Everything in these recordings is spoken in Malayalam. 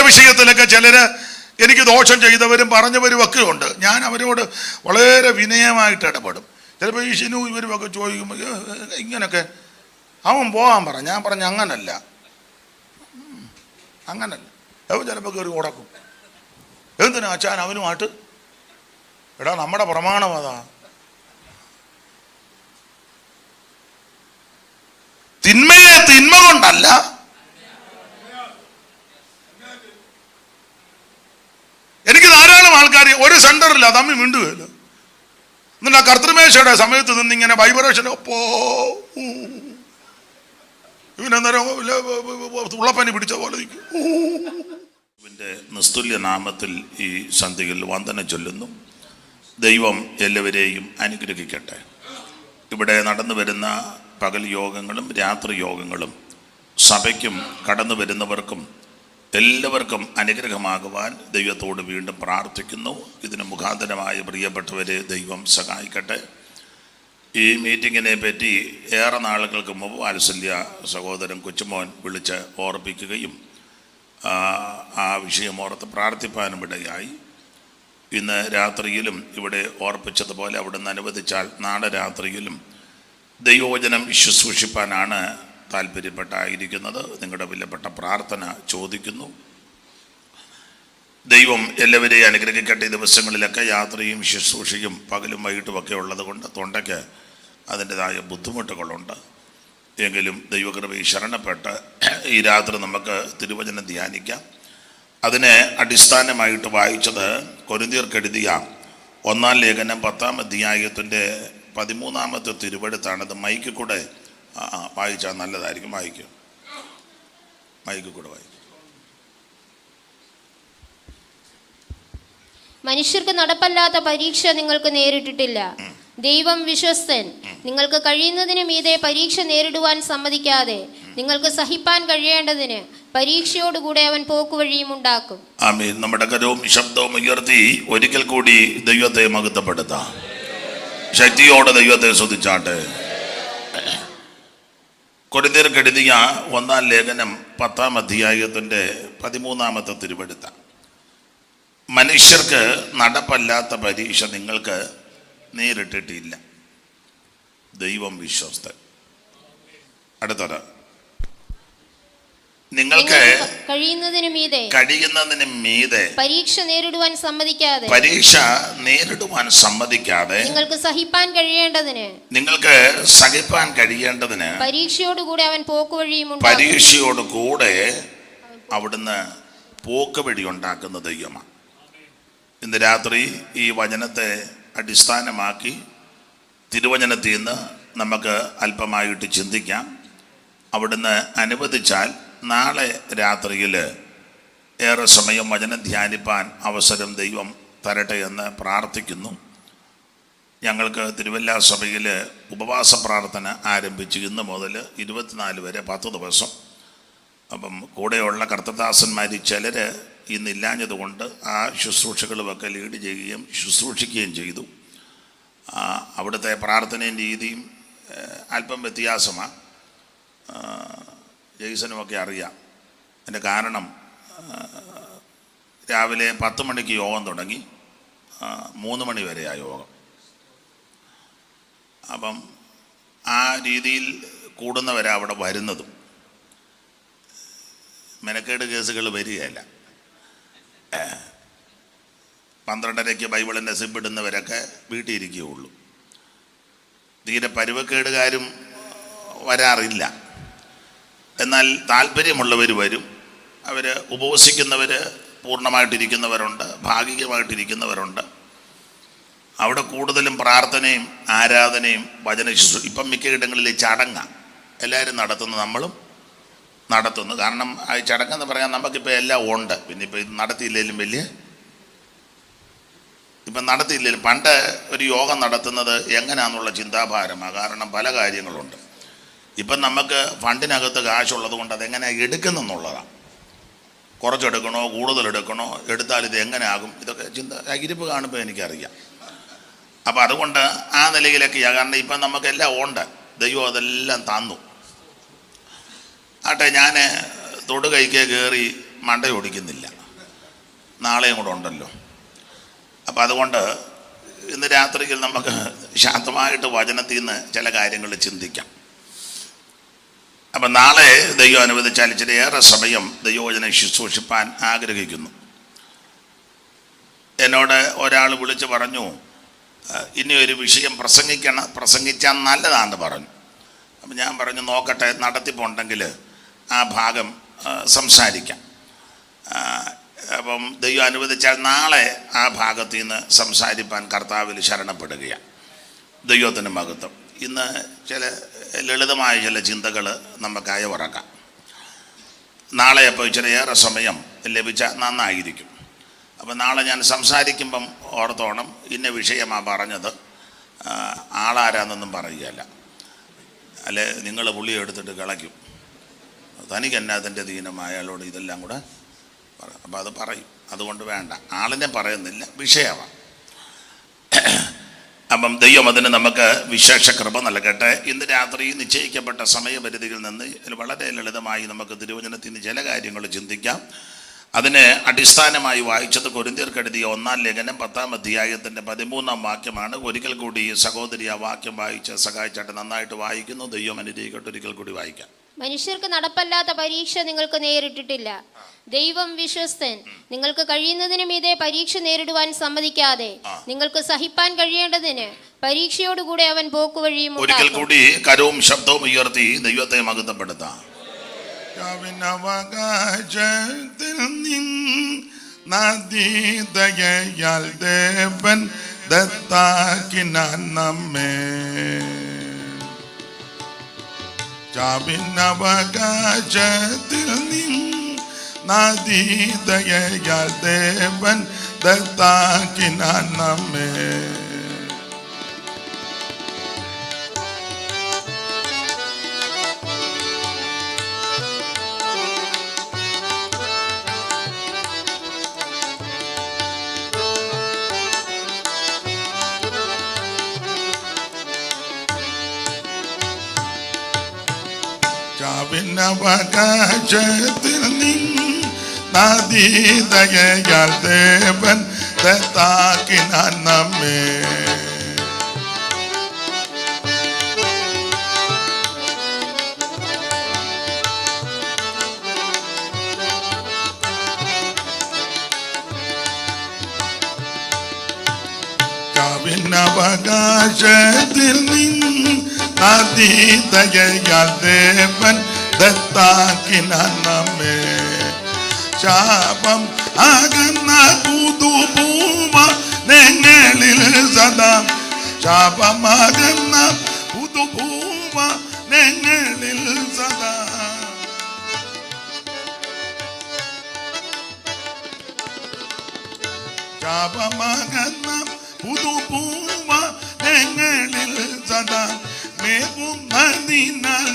വിഷയത്തിലൊക്കെ ചിലര് എനിക്ക് ദോഷം ചെയ്തവരും പറഞ്ഞവരും ഒക്കെ ഉണ്ട്. ഞാൻ അവരോട് വളരെ വിനയമായിട്ട് ഇടപെടും. ചിലപ്പോൾ ഈ ഷിനു ഇവരുമൊക്കെ ചോദിക്കുമ്പോൾ ഇങ്ങനൊക്കെ അവൻ പോകാൻ പറ. ഞാൻ പറഞ്ഞ അങ്ങനല്ല. അവൻ ചിലപ്പോൾ കയറി ഉടക്കും. എന്തിനാ അച്ഛൻ അവനുമായിട്ട്? എടാ, നമ്മുടെ പ്രമാണം അതാ. തിന്മയെ തിന്മ കൊണ്ടല്ല, എനിക്ക് ധാരാളം ആൾക്കാർ ഒരു സെന്ററില്ല, തമ്മിൽ മിണ്ടുകയില്ല. എന്നിട്ട് ആ കർത്തൃമേശയുടെ സമയത്ത് നിന്ന് ഇങ്ങനെ വൈബ്രേഷൻ ഇവനന്നേരം ഉള്ളപ്പനി പിടിച്ച പോലെ നിൽക്കും. ഇവന്റെ നിസ്തുല്യ നാമത്തിൽ ഈ സന്ധ്യയിൽ വന്ദനം ചൊല്ലുന്നു. ദൈവം എല്ലാവരെയും അനുഗ്രഹിക്കട്ടെ. ഇവിടെ നടന്നു വരുന്ന പകൽ യോഗങ്ങളും രാത്രി യോഗങ്ങളും സഭയ്ക്കും കടന്നു വരുന്നവർക്കും എല്ലാവർക്കും അനുഗ്രഹമാകുവാൻ ദൈവത്തോട് വീണ്ടും പ്രാർത്ഥിക്കുന്നു. ഇതിന് മുഖാന്തരമായ പ്രിയപ്പെട്ടവരെ ദൈവം സഹായിക്കട്ടെ. ഈ മീറ്റിങ്ങിനെ പറ്റി ഏറെ നാളുകൾക്ക് മുമ്പ് വാത്സല്യ സഹോദരൻ കൊച്ചുമോൻ വിളിച്ച് ഓർപ്പിക്കുകയും ആ വിഷയം ഓർത്ത് പ്രാർത്ഥിപ്പാനും ഇടയായി. ഇന്ന് രാത്രിയിലും ഇവിടെ ഓർപ്പിച്ചതുപോലെ അവിടുന്ന് അനുവദിച്ചാൽ നാളെ രാത്രിയിലും ദൈവവചനം ശുശ്രൂഷിപ്പാനാണ് താല്പര്യപ്പെട്ടായിരിക്കുന്നത്. നിങ്ങളുടെ വിലപ്പെട്ട പ്രാർത്ഥന ചോദിക്കുന്നു. ദൈവം എല്ലാവരെയും അനുഗ്രഹിക്കട്ടെ. ഈ ദിവസങ്ങളിലൊക്കെ യാത്രയും ശുശ്രൂഷയും പകലും വൈകിട്ടുമൊക്കെ ഉള്ളത് കൊണ്ട് തൊണ്ടയ്ക്ക് അതിൻ്റെതായ ബുദ്ധിമുട്ടുകളുണ്ട്. എങ്കിലും ദൈവകൃപയിൽ ശരണപ്പെട്ട് ഈ രാത്രി നമുക്ക് തിരുവചനം ധ്യാനിക്കാം. അതിന് അടിസ്ഥാനമായിട്ട് വായിച്ചത് കൊരിന്ത്യർക്കെഴുതിയ 1-ാം ലേഖനം 10-ാം അധ്യായത്തിൻ്റെ 13-ാമത്തെ തിരുവെടുത്താണത്. മൈക്കിൽ കൂടെ വായിച്ചാൽ നല്ലതായിരിക്കും. മൈക്കിൽ കൂടെ വായിക്കും. മനുഷ്യർക്ക് നടപ്പല്ലാത്ത പരീക്ഷ നിങ്ങൾക്ക് നേരിട്ടിട്ടില്ല. ദൈവം വിശ്വസ്തൻ. നിങ്ങൾക്ക് കഴിയുന്നതിന് മീതെ പരീക്ഷ നേരിടുവാൻ സമ്മതിക്കാതെ നിങ്ങൾക്ക് സഹിപ്പാൻ കഴിയേണ്ടതിന് പരീക്ഷയോടുകൂടെ അവൻ പോക്കുവഴിയും ഉണ്ടാക്കും. ആമേൻ. നമ്മുടെ കരവും ശബ്ദവും ഉയർത്തി ഒരിക്കൽ കൂടി ദൈവത്തെ മഹത്വപ്പെടുത്താം. ശക്തിയോടെ ദൈവത്തെ സ്തുതിച്ചാട്ടെ. കൊരിന്ത്യർക്കെഴുതിയ 1-ാം ലേഖനം 10-ാം അധ്യായത്തിൻ്റെ 13-ാമത്തെ തിരുവെടുത്ത. മനുഷ്യർക്ക് നടപ്പല്ലാത്ത പരീക്ഷ നിങ്ങൾക്ക് നേരിട്ടിട്ടില്ല. ദൈവം വിശ്വസ്തൻ. അടുത്തത്, നിങ്ങൾക്ക് കഴിയുന്നതിന് മീതെ പരീക്ഷ നേരിടുവാൻ സമ്മതിക്കാതെ നിങ്ങൾക്ക് സഹിപ്പാൻ കഴിയേണ്ടതിന് പരീക്ഷയോടുകൂടെ അവൻ പരീക്ഷയോടുകൂടെ അവിടുന്ന് പോക്കുവഴി ഉണ്ടാക്കുന്ന ദൈവമാണ്. ഇന്ന് രാത്രി ഈ വചനത്തെ അടിസ്ഥാനമാക്കി തിരുവചനത്തിൽ നിന്ന് നമുക്ക് അല്പമായിട്ട് ചിന്തിക്കാം. അവിടുന്ന് അനുവദിച്ചാൽ നാളെ രാത്രിയിൽ ഏറെ സമയം വചനം ധ്യാനിപ്പാൻ അവസരം ദൈവം തരട്ടെ എന്ന് പ്രാർത്ഥിക്കുന്നു. ഞങ്ങൾക്ക് തിരുവല്ല സഭയിൽ ഉപവാസ പ്രാർത്ഥന ആരംഭിച്ചു. ഇന്ന് മുതൽ 24 വരെ 10 ദിവസം. അപ്പം കൂടെയുള്ള കർത്തദാസന്മാർ ചിലർ ഇന്നില്ലാഞ്ഞതുകൊണ്ട് ആ ശുശ്രൂഷകളുമൊക്കെ ലീഡ് ചെയ്യുകയും ശുശ്രൂഷിക്കുകയും ചെയ്തു. അവിടുത്തെ പ്രാർത്ഥനയും രീതിയും അല്പം വ്യത്യാസമാണ്. ജെയ്സനുമൊക്കെ അറിയാം. അതിൻ്റെ കാരണം രാവിലെ 10 മണിക്ക് യോഗം തുടങ്ങി 3 മണി വരെയാ യോഗം. അപ്പം ആ രീതിയിൽ കൂടുന്നവരാ അവിടെ വരുന്നതും. മെനക്കേട് കേസുകൾ വരികയില്ല. 12:30 ബൈബിളിൻ്റെ സിബിടുന്നവരൊക്കെ വീട്ടിൽ ഇരിക്കുകയുള്ളൂ. തീരെ പരുവക്കേടുകാരും വരാറില്ല. എന്നാൽ താല്പര്യമുള്ളവർ വരും. അവർ ഉപവസിക്കുന്നവർ പൂർണ്ണമായിട്ടിരിക്കുന്നവരുണ്ട്, ഭാഗികമായിട്ടിരിക്കുന്നവരുണ്ട്. അവിടെ കൂടുതലും പ്രാർത്ഥനയും ആരാധനയും വചന ശുശ്രൂഷ. ഇപ്പം മിക്കയിടങ്ങളിൽ ചടങ്ങാണ് എല്ലാവരും നടത്തുന്നത്, നമ്മളും നടത്തുന്നു. കാരണം ആ ചടങ്ങെന്ന് പറയാൻ നമുക്കിപ്പോൾ എല്ലാം ഉണ്ട്. പിന്നെ ഇപ്പം ഇത് നടത്തിയില്ലെങ്കിലും ഇപ്പം നടത്തിയില്ലെങ്കിലും പണ്ട് ഒരു യോഗം നടത്തുന്നത് എങ്ങനെയാണെന്നുള്ള ചിന്താഭാരമാണ്. കാരണം പല കാര്യങ്ങളുണ്ട്. ഇപ്പം നമുക്ക് ഫണ്ടിനകത്ത് കാശുള്ളത് കൊണ്ട് അതെങ്ങനെ എടുക്കുന്നെന്നുള്ളതാണ്. കുറച്ചെടുക്കണോ കൂടുതലെടുക്കണോ, എടുത്താൽ ഇത് എങ്ങനെ ആകും, ഇതൊക്കെ ഇരിപ്പ് കാണുമ്പോൾ എനിക്കറിയാം. അപ്പം അതുകൊണ്ട് ആ നിലയിലൊക്കെയാണ്. കാരണം ഇപ്പം നമുക്കെല്ലാം ഉണ്ട്. ദൈവം അതെല്ലാം തന്നു. ആട്ടെ, ഞാൻ തൊടുകൈക്ക് കയറി മണ്ട ഓടിക്കുന്നില്ല. നാളെയും കൂടെ ഉണ്ടല്ലോ. അപ്പം അതുകൊണ്ട് ഇന്ന് രാത്രിയിൽ നമുക്ക് ശാന്തമായിട്ട് വചനത്തിൽ നിന്ന് ചില കാര്യങ്ങൾ ചിന്തിക്കാം. അപ്പം നാളെ ദൈവം അനുവദിച്ചാൽ ഇച്ചിരിയേറെ സമയം ദൈവവചനം ശുശ്രൂഷിപ്പാൻ ആഗ്രഹിക്കുന്നു. എന്നോട് ഒരാൾ വിളിച്ച് പറഞ്ഞു, ഇനി ഒരു വിഷയം പ്രസംഗിച്ചാൽ നല്ലതാണെന്ന് പറഞ്ഞു. അപ്പം ഞാൻ പറഞ്ഞു, നോക്കട്ടെ, നടത്തിപ്പുണ്ടെങ്കിൽ ആ ഭാഗം സംസാരിക്കാം. അപ്പം ദൈവം അനുവദിച്ചാൽ നാളെ ആ ഭാഗത്തു നിന്ന് സംസാരിപ്പാൻ കർത്താവിൽ ശരണപ്പെടുകയാണ്. ദൈവത്തിന് മഹത്വം. ഇന്ന് ചില ലളിതമായ ചില ചിന്തകൾ നമുക്ക് അയവിറക്കാം. നാളെ അപ്പോൾ ഇച്ചിരിയേറെ സമയം ലഭിച്ചാൽ നന്നായിരിക്കും. അപ്പം നാളെ ഞാൻ സംസാരിക്കുമ്പം ഓർത്തോണം, ഇന്ന വിഷയമാണ് പറഞ്ഞത്, ആളാരാന്നൊന്നും പറയുകയല്ല. അല്ലെ നിങ്ങൾ പുള്ളി എടുത്തിട്ട് കളയ്ക്കും, തനിക്ക് എന്നാതിൻ്റെ ദീനമായ അയാളോട് ഇതെല്ലാം കൂടെ അപ്പം അത് പറയും. അതുകൊണ്ട് വേണ്ട, ആളിനെ പറയുന്നില്ല, വിഷയമാണ്. അപ്പം ദൈവം അതിന് നമുക്ക് വിശേഷ കൃപ നൽകട്ടെ. ഇന്ന് രാത്രി നിശ്ചയിക്കപ്പെട്ട സമയപരിധിയിൽ നിന്ന് വളരെ ലളിതമായി നമുക്ക് തിരുവചനത്തിൽ നിന്ന് ചില കാര്യങ്ങൾ ചിന്തിക്കാം. അതിന് അടിസ്ഥാനമായി വായിച്ചത് കൊരിന്ത്യർക്ക് എഴുതിയ 1-ാം ലേഖനം 10-ാം അധ്യായത്തിൻ്റെ 13-ാം വാക്യമാണ്. ഒരിക്കൽ കൂടി സഹോദരി ആ വാക്യം വായിച്ച് സഹായിച്ചായിട്ട് നന്നായിട്ട് വായിക്കുന്നു. ദൈവം അനുഗ്രഹിക്കട്ടെ. ഒരിക്കൽ കൂടി വായിക്കാം. മനുഷ്യർക്ക് നടപ്പല്ലാത്ത പരീക്ഷ നിങ്ങൾക്ക് നേരിട്ടിട്ടില്ല. ദൈവം വിശ്വസ്തൻ. നിങ്ങൾക്ക് കഴിയുന്നതിന് മീതെ പരീക്ഷ നേരിടുവാൻ സമ്മതിക്കാതെ നിങ്ങൾക്ക് സഹിപ്പാൻ കഴിയേണ്ടതിന് പരീക്ഷയോടുകൂടെ അവൻ പോക്കുവഴിയും. ഒരിക്കൽ കൂടി കരവും ശബ്ദവും ഉയർത്തി ദൈവത്തെ മഹത്വപ്പെടുത്താം. ദയയാൽ ദേവൻ ദത്താക്കിനാൻ നമ്മെ. ചാവിനവകാശത്തിൽ ദയയാൽ ദേവൻ ദത്താക്കിനാൻ നമ്മെ. ചാവിനവകാശത്തിൽ ദയയാൽ ദേവൻ ദത്താക്കിനാൻ നമ്മെ. ചാവിനവകാശത്തിൽ ദയയാൽ ദേവൻ ദത്താക്കിനാൻ നമ്മെ. ശാപം അകന്ന പുതുഭൂമ ഞങ്ങളിൽ സദാ. ശാപമകന്ന പുതുഭൂമ ഞങ്ങളിൽ സദാ. ശാപമകന്ന പുതുഭൂമ ഞങ്ങളിൽ സദാ.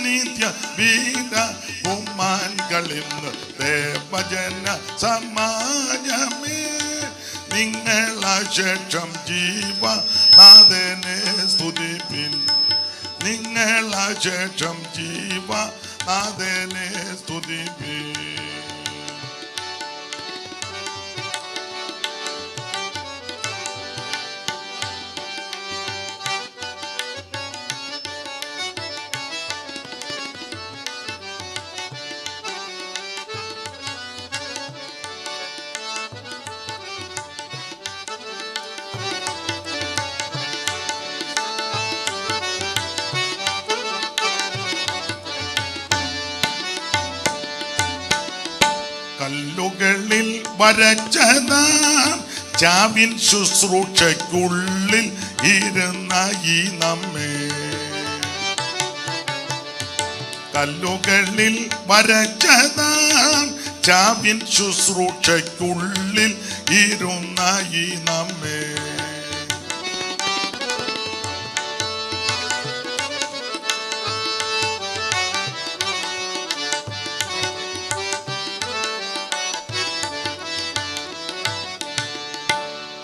നിത്യ വീര ഉമ്മാൻകളിന്ന് ദേവജന സമാജമേ. നിങ്ങളശേഷം ജീവനാഥനെ സ്തുതിപ്പിൻ. നിങ്ങളശേഷം ജീവനാഥനെ സ്തുതിപ്പിൻ. കല്ലുകളിൽ വരച്ചതാം ചാവിൻ ശുശ്രൂഷയ്ക്കുള്ളിൽ ഇരുന്ന ഈ നമ്മെ. കല്ലുകളിൽ വരച്ചതാം ചാവിൻ ശുശ്രൂഷയ്ക്കുള്ളിൽ ഇരുന്ന ഈ നമ്മെ.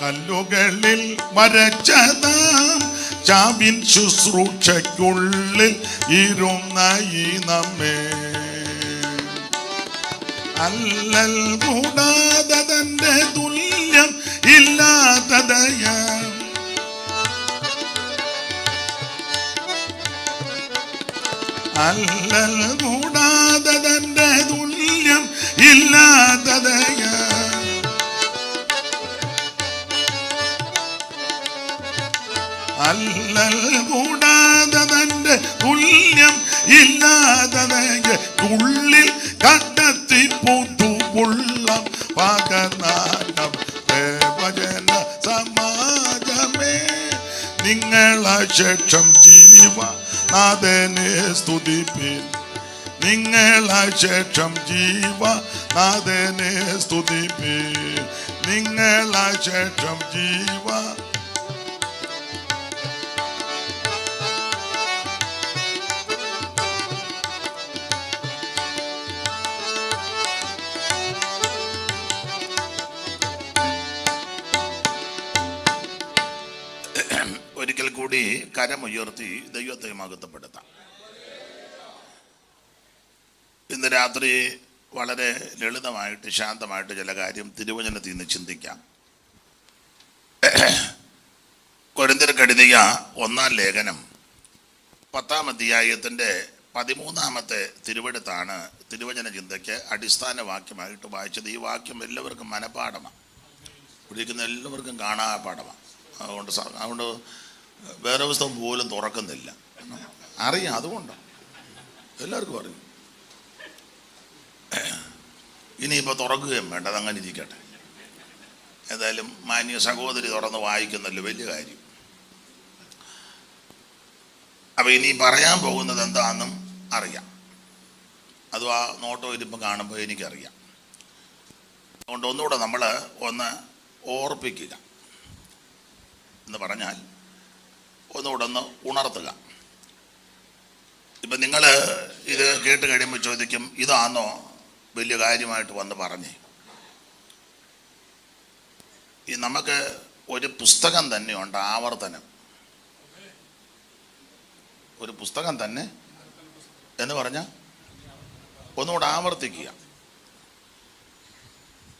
കല്ലുകളിൽ വരച്ചതാം ചാവിൻ ശുശ്രൂഷയ്ക്കുള്ളിൽ ഇരുന്ന ഈ നമ്മെ. അല്ലൽ കൂടാതെ തന്റെ തുല്യം ഇല്ലാത്തതയ. അല്ലൽ കൂടാതെ തന്റെ തുല്യം ഇല്ലാത്തതയ. അല്ലൽ കൂടാതെ തന്റെ തുല്യം ഇല്ലാത്തതയ. ഉള്ളിൽ കണ്ടെത്തി പൂത്തുള്ള പകനാനം ദേവജന സമാജമേ. നിങ്ങളശേഷം ജീവനാഥനെ സ്തുതിപ്പിൻ. നിങ്ങളശേഷം ജീവനാഥനെ സ്തുതിപ്പിൻ. നിങ്ങളശേഷം ഒരിക്കൽ കൂടി കരമുയർത്തി ദൈവത്തെ മഹത്വപ്പെടുത്താം. ഇന്ന് രാത്രി വളരെ ലളിതമായിട്ട് ശാന്തമായിട്ട് ചില കാര്യം തിരുവചനത്തിൽ നിന്ന് ചിന്തിക്കാം. കൊരിന്ത്യർക്ക് എഴുതിയ 1-ാം ലേഖനം 10-ാം അധ്യായത്തിൻ്റെ 13-ാമത്തെ തിരുവെടുത്താണ് തിരുവചന ചിന്തയ്ക്ക് അടിസ്ഥാന വാക്യമായിട്ട് വായിച്ചത്. ഈ വാക്യം എല്ലാവർക്കും മനഃപ്പാഠമാണ്, കുടിക്കുന്ന എല്ലാവർക്കും കാണാപാഠമാണ്. അതുകൊണ്ട് വേറെ പുസ്തകം പോലും തുറക്കുന്നില്ല, അറിയാം. അതുകൊണ്ട് എല്ലാവർക്കും അറിയും. ഇനിയിപ്പോൾ തുറക്കുകയും വേണ്ട, അതങ്ങനെ ഇരിക്കട്ടെ. ഏതായാലും മാന്യ സഹോദരി തുറന്ന് വായിക്കുന്നല്ലോ, വലിയ കാര്യം. അപ്പം ഇനി പറയാൻ പോകുന്നത് എന്താണെന്നും അറിയാം. അതും ആ നോട്ടോ ഇരിപ്പം കാണുമ്പോൾ എനിക്കറിയാം. അതുകൊണ്ട് ഒന്നുകൂടെ നമ്മൾ ഒന്ന് ഓർപ്പിക്കുക എന്ന് പറഞ്ഞാൽ ഒന്നുകൂടെ ഒന്ന് ഉണർത്തുക. ഇപ്പം നിങ്ങൾ ഇത് കേട്ട് കഴിയുമ്പോൾ ചോദിക്കും, ഇതാണോ വലിയ കാര്യമായിട്ട് വന്ന് പറഞ്ഞേ? ഈ നമുക്ക് ഒരു പുസ്തകം തന്നെയുണ്ട്, ആവർത്തനം. ഒരു പുസ്തകം തന്നെ എന്ന് പറഞ്ഞാൽ ഒന്നുകൂടെ ആവർത്തിക്കുക.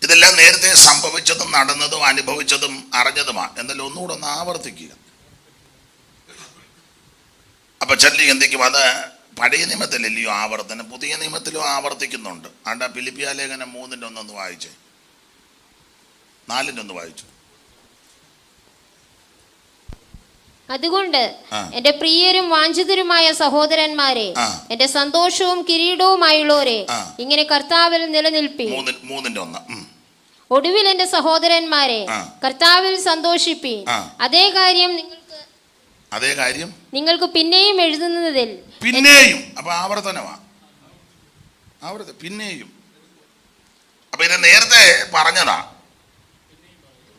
ഇതെല്ലാം നേരത്തെ സംഭവിച്ചതും നടന്നതും അനുഭവിച്ചതും അറിഞ്ഞതുമാണ്. എന്നാലും ഒന്നുകൂടെ ഒന്ന് ആവർത്തിക്കുക. അപ്പൊ ചൊല്ലി എന്തൊക്കെയും അത് പഴയ നിയമത്തിലല്ലയോ ആവർത്തനം, പുതിയ നിയമത്തിലും ആവർത്തിക്കുന്നുണ്ട്. ആണ്ട ഫിലിപ്പിയ ലേഖനം 3:1 വായിച്ചേ, 4:1 വായിച്ചു. അതുകൊണ്ട് എന്റെ പ്രിയരും വാഞ്ചിതരുമായ സഹോദരന്മാരെ, എന്റെ സന്തോഷവും കിരീടവുമായുള്ളവരെ, ഇങ്ങനെ കർത്താവിൽ നിലനിൽപ്പിൻ. 3:1. ഒടുവിൽ എന്റെ സഹോദരന്മാരെ, കർത്താവിൽ സന്തോഷിപ്പിൻ. അതേ കാര്യം നിങ്ങൾക്ക് പിന്നെയും എഴുതുന്നതിൽ പിന്നെയും. അപ്പൊ ആവർത്തനമാണ്, പിന്നെയും. അപ്പൊ ഇത് നേരത്തെ പറഞ്ഞതാ.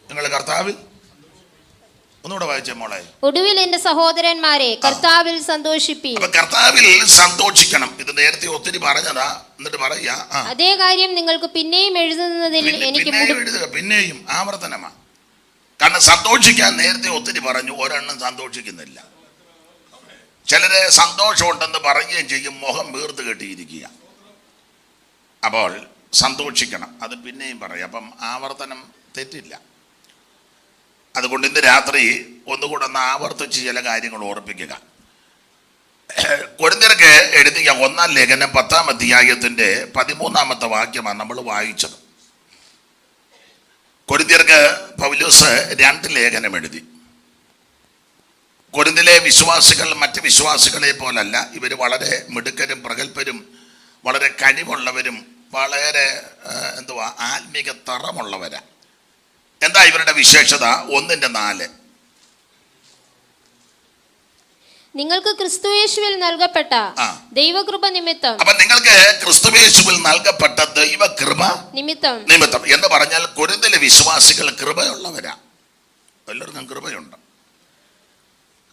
നിങ്ങൾ കർത്താവിൽ, ഒന്നുകൂടെ വായിച്ചേ മോളെ. ഒടുവിൽ എന്റെ സഹോദരന്മാരെ, കർത്താവിൽ സന്തോഷിപ്പിൻ. അപ്പൊ കർത്താവിൽ സന്തോഷിക്കണം. ഇത് നേരത്തെ ഒത്തിരി പറഞ്ഞതാ. എന്നിട്ട് പറയാ, അതേ കാര്യം നിങ്ങൾക്ക് പിന്നെയും എഴുതുന്നതിൽ എനിക്ക് എഴുതുക. പിന്നെയും ആവർത്തനമാണ്. കാരണം സന്തോഷിക്കാൻ നേരത്തെ ഒത്തിരി പറഞ്ഞു, ഒരെണ്ണം സന്തോഷിക്കുന്നില്ല. ചിലരെ സന്തോഷമുണ്ടെന്ന് പറയുകയും ചെയ്യും, മുഖം വീർത്ത് കെട്ടിയിരിക്കുക. അപ്പോൾ സന്തോഷിക്കണം, അത് പിന്നെയും പറയാം. അപ്പം ആവർത്തനം തെറ്റില്ല. അതുകൊണ്ട് ഇന്ന് രാത്രി ഒന്നുകൂടെ ഒന്ന് ആവർത്തിച്ച് ചില കാര്യങ്ങൾ ഓർപ്പിക്കുക. കൊരിന്ത്യർക്ക് എഴുതിയ 1-ാം ലേഖനം 10-ാം അധ്യായത്തിൻ്റെ 13-ാമത്തെ വാക്യമാണ് നമ്മൾ വായിച്ചത്. കൊരിന്ത്യർക്ക് പൗലോസ് 2 ലേഖനം എഴുതി. കൊരിന്തിലെ വിശ്വാസികൾ മറ്റ് വിശ്വാസികളെ പോലല്ല. ഇവർ വളരെ മിടുക്കരും പ്രഗത്ഭരും വളരെ കഴിവുള്ളവരും വളരെ ആത്മീക തറമുള്ളവരാ. എന്താ ഇവരുടെ വിശേഷത? 1:4 നിങ്ങൾക്ക് ക്രിസ്തുയേശുവിൽ നൽകപ്പെട്ട ദൈവകൃപ നിമിത്തം. അപ്പൊ നിങ്ങൾക്ക് ക്രിസ്തുയേശുവിൽ നൽകപ്പെട്ട ദൈവകൃപ നിമിത്തം എന്ന് പറഞ്ഞാൽ കൊരിന്തിലെ വിശ്വാസികൾ കൃപയുള്ളവരാ. എല്ലാവർക്കും കൃപയുണ്ട്.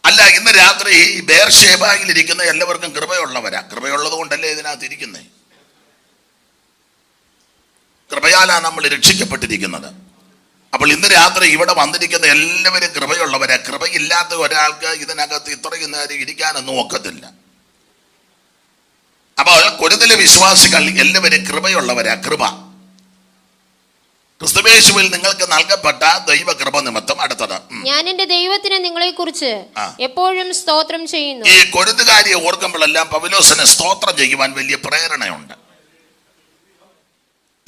അല്ല, ഇന്ന് രാത്രി ബേർഷേബയിൽ ഇരിക്കുന്ന എല്ലാവർക്കും കൃപയുള്ളവരാ. കൃപയുള്ളത് കൊണ്ടല്ലേ ഇതിനകത്ത് ഇരിക്കുന്നേ. കൃപയാലാണ് നമ്മൾ രക്ഷിക്കപ്പെട്ടിരിക്കുന്നത്. അപ്പോൾ ഇന്ന് രാത്രി ഇവിടെ വന്നിരിക്കുന്ന എല്ലാവരും കൃപയുള്ളവരാ. കൃപയില്ലാത്ത ഒരാൾക്ക് ഇതിനകത്ത് ഇത്രയും നേരം ഇരിക്കാനൊന്നും ഒക്കത്തില്ല. അപ്പൊ അപ്പോൾ കൊരിന്തിലെ വിശ്വാസികൾ എല്ലാവരും കൃപയുള്ളവരാ. കൃപ ക്രിസ്തുയേശുവിൽ നിങ്ങൾക്ക് നൽകപ്പെട്ട ദൈവകൃപ നിമിത്തം. അടുത്തത്, ഞാൻ എന്റെ ദൈവത്തിന് നിങ്ങളെ കുറിച്ച് എപ്പോഴും സ്തോത്രം ചെയ്യുന്നു. ഈ കൊരിന്തുകാരിയെ ഓർക്കുമ്പോഴെല്ലാം പൗലോസിന് സ്തോത്രം ചെയ്യുവാൻ വലിയ പ്രേരണയുണ്ട്.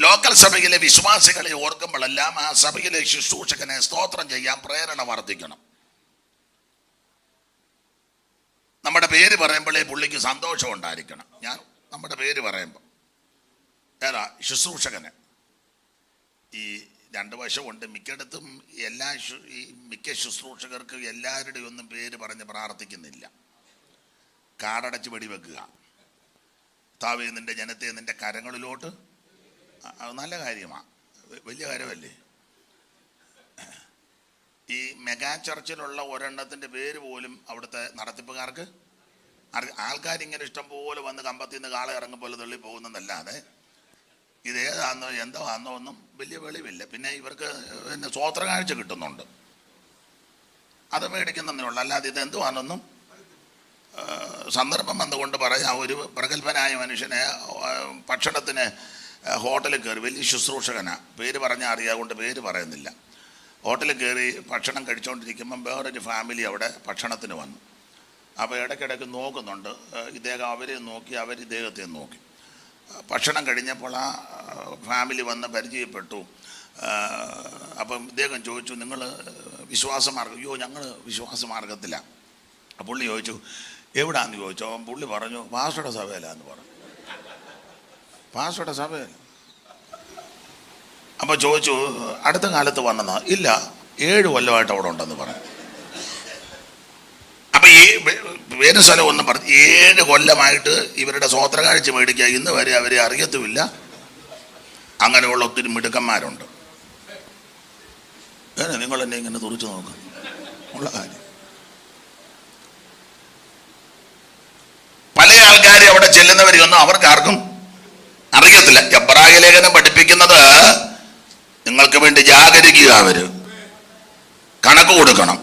ലോക്കൽ സഭയിലെ വിശ്വാസികളെ ഓർക്കുമ്പോഴെല്ലാം ആ സഭയിലെ ശുശ്രൂഷകനെ സ്തോത്രം ചെയ്യാൻ പ്രേരണ വർദ്ധിക്കണം. നമ്മുടെ പേര് പറയുമ്പോഴേ പുള്ളിക്ക് സന്തോഷം ഉണ്ടായിരിക്കണം. നമ്മുടെ പേര് പറയുമ്പോൾ ഏതാ ശുശ്രൂഷകന് ഈ രണ്ട് വശമുണ്ട്. മിക്കയിടത്തും മിക്ക ശുശ്രൂഷകർക്ക് എല്ലാവരുടെയും ഒന്നും പേര് പറഞ്ഞ് പ്രാർത്ഥിക്കുന്നില്ല. കാടടച്ച് വെടിവെക്കുക, താവേ നിന്റെ ജനത്തെ നിന്റെ കരങ്ങളിലോട്ട്. അത് നല്ല കാര്യമാണ്, വലിയ കാര്യമല്ലേ. ഈ മെഗാ ചർച്ചിലുള്ള ഒരെണ്ണത്തിൻ്റെ പേര് പോലും അവിടുത്തെ നടത്തിപ്പുകാർക്ക് ആൾക്കാരിങ്ങനെ ഇഷ്ടം പോലെ വന്ന് കമ്പത്തിൽ നിന്ന് കാളെ ഇറങ്ങും പോലെ തള്ളി പോകുന്നതല്ലാതെ ഇതേതാണെന്നോ എന്തോ ആണെന്നോ ഒന്നും വലിയ വെളിവില്ല. പിന്നെ ഇവർക്ക് പിന്നെ സ്വോത്രകാഴ്ച കിട്ടുന്നുണ്ട്, അത് മേടിക്കുന്നതേ ഉള്ളൂ. അല്ലാതെ ഇതെന്തുവാണെന്നും സന്ദർഭം വന്നുകൊണ്ട് പറയാം. ഒരു പ്രഗത്ഭനായ മനുഷ്യനെ ഭക്ഷണത്തിന് ഹോട്ടലിൽ കയറി, വലിയ ശുശ്രൂഷകനാണ്, പേര് പറഞ്ഞാൽ അറിയാതുകൊണ്ട് പേര് പറയുന്നില്ല. ഹോട്ടലിൽ കയറി ഭക്ഷണം കഴിച്ചുകൊണ്ടിരിക്കുമ്പം വേറൊരു ഫാമിലി അവിടെ ഭക്ഷണത്തിന് വന്നു. അപ്പോൾ ഇടയ്ക്കിടയ്ക്ക് നോക്കുന്നുണ്ട്. ഇദ്ദേഹം അവരെ നോക്കി, അവർ ഇദ്ദേഹത്തെ നോക്കി. ഭക്ഷണം കഴിഞ്ഞപ്പോൾ ആ ഫാമിലി വന്ന് പരിചയപ്പെട്ടു. അപ്പം ഇദ്ദേഹം ചോദിച്ചു, നിങ്ങൾ വിശ്വാസമാർഗം? അയ്യോ, ഞങ്ങൾ വിശ്വാസമാർഗത്തിലാണ്. അപ്പോൾ പുള്ളി ചോദിച്ചു, എവിടാന്ന് ചോദിച്ചു. അവൻ പുള്ളി പറഞ്ഞു, പാസ്റ്ററുടെ സഭയിലാന്ന് പറഞ്ഞു. പാസ്റ്ററുടെ സഭയിൽ. അപ്പോൾ ചോദിച്ചു, അടുത്ത കാലത്ത് വന്നതാ? ഇല്ല, 7 കൊല്ലമായിട്ട് അവിടെ ഉണ്ടെന്ന് പറഞ്ഞു. അപ്പം ഈ വേറെ സ്ഥലം ഒന്നും പറഞ്ഞു, 7 കൊല്ലമായിട്ട് ഇവരുടെ സ്വോത്രകാഴ്ച മേടിക്കുക, ഇന്ന് വരെ അവരെ അറിയത്തുമില്ല. അങ്ങനെയുള്ള ഒത്തിരി മിടുക്കന്മാരുണ്ട്. നിങ്ങൾ എന്നെ ഇങ്ങനെ തുറച്ചു നോക്കും ഉള്ള കാര്യം. പല ആൾക്കാരും അവിടെ ചെല്ലുന്നവരെയൊന്നും അവർക്കാർക്കും അറിയത്തില്ല. എബ്രായ ലേഖനം പഠിപ്പിക്കുന്നത് നിങ്ങൾക്ക് വേണ്ടി ജാഗരിക്കുക, അവര് കണക്ക് കൊടുക്കണം.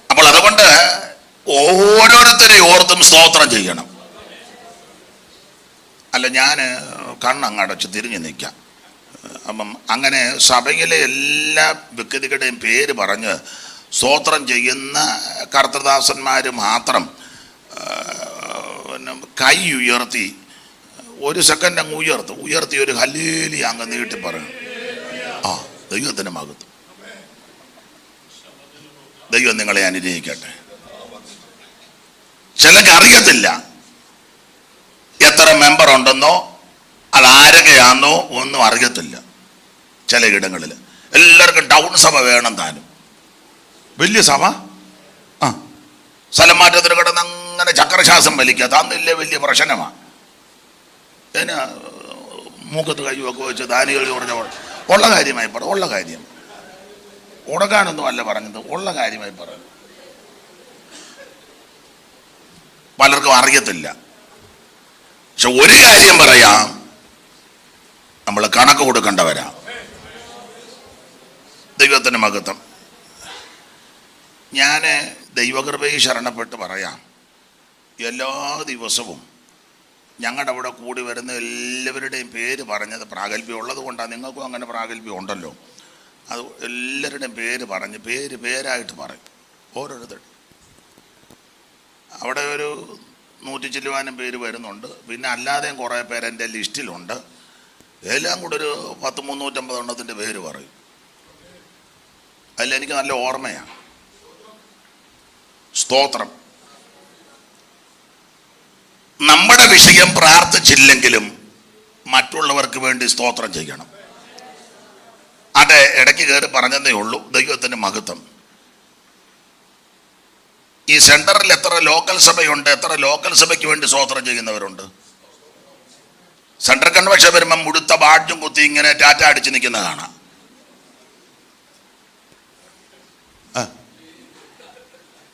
അപ്പോൾ അതുകൊണ്ട് ഓരോരുത്തരെയും ഓർത്തും സ്തോത്രം ചെയ്യണം. അല്ല, ഞാൻ കണ്ണങ്ങടച്ച് തിരിഞ്ഞു നിൽക്കാം. അപ്പം അങ്ങനെ സഭയിലെ എല്ലാ വ്യക്തികളുടെയും പേര് പറഞ്ഞ് സ്തോത്രം ചെയ്യുന്ന കർത്തൃദാസന്മാർ മാത്രം കൈ ഉയർത്തി 1 സെക്കൻഡ് അങ്ങ് ഉയർത്തി ഒരു ഹല്ലേലൂയ അങ്ങ് നീട്ടി പറയും. ആ, ദൈവത്തിൻ്റെ മഹത്വം. ദൈവം നിങ്ങളെ അനുഗ്രഹിക്കട്ടെ. ചിലക്ക് അറിയത്തില്ല എത്ര മെമ്പർ ഉണ്ടെന്നോ അതാരൊക്കെയാണെന്നോ ഒന്നും അറിയത്തില്ല. ചില ഇടങ്ങളിൽ എല്ലാവർക്കും ടൗൺ സഭ വേണം താനും. വലിയ സഭ, സ്ഥലം മാറ്റത്തിന് കിടന്ന് അങ്ങനെ ചക്രശ്വാസം വലിക്കുക, തന്നില്ലേ വലിയ പ്രശ്നമാണ്. അതിന് മൂക്കത്ത് കൈവൊക്കെ വെച്ച് ദാനികൾ പറഞ്ഞ ഉള്ള കാര്യമായി പറ. ഉള്ള കാര്യം ഉടക്കാനൊന്നും അല്ല പറഞ്ഞത്, ഉള്ള കാര്യമായി പറഞ്ഞു. പലർക്കും അറിയത്തില്ല. പക്ഷെ ഒരു കാര്യം പറയാം, നമ്മൾ കണക്ക് കൊടുക്കേണ്ടവരാ. ദൈവത്തിൻ്റെ മഹത്വം. ഞാൻ ദൈവകൃപയിൽ ശരണപ്പെട്ട് പറയാം, എല്ലാ ദിവസവും ഞങ്ങളുടെ അവിടെ കൂടി വരുന്ന എല്ലാവരുടെയും പേര് പറഞ്ഞത് പ്രാഗൽഭ്യം ഉള്ളത് കൊണ്ടാണ്. നിങ്ങൾക്കും അങ്ങനെ പ്രാഗൽഭ്യം ഉണ്ടല്ലോ. അത് എല്ലാവരുടെയും പേര് പറഞ്ഞ് പേരായിട്ട് പറയും ഓരോരുത്തരും. അവിടെ ഒരു 100 ചില്ലുവാനും പേര് വരുന്നുണ്ട്. പിന്നെ അല്ലാതെയും കുറേ പേര് എൻ്റെ ലിസ്റ്റിലുണ്ട്. എല്ലാം കൂടെ ഒരു 350 എണ്ണത്തിൻ്റെ പേര് പറയും. അതിലെനിക്ക് നല്ല ഓർമ്മയാണ്. സ്തോത്രം. നമ്മുടെ വിഷയം പ്രാർത്ഥിച്ചില്ലെങ്കിലും മറ്റുള്ളവർക്ക് വേണ്ടി സ്തോത്രം ചെയ്യണം. അത് ഇടയ്ക്ക് കയറി പറഞ്ഞതേ ഉള്ളൂ. ദൈവത്തിൻ്റെ മഹത്വം. ഈ സെൻറ്ററിൽ എത്ര ലോക്കൽ സഭയുണ്ട്? എത്ര ലോക്കൽ സഭയ്ക്ക് വേണ്ടി സ്തോത്രം ചെയ്യുന്നവരുണ്ട്? സെൻട്രൽ കൺവെൻഷൻ വരുമ്പം മുടുത്ത ബാഡ്ജും കുത്തി ഇങ്ങനെ ടാറ്റ അടിച്ച് നിൽക്കുന്ന കാണാം.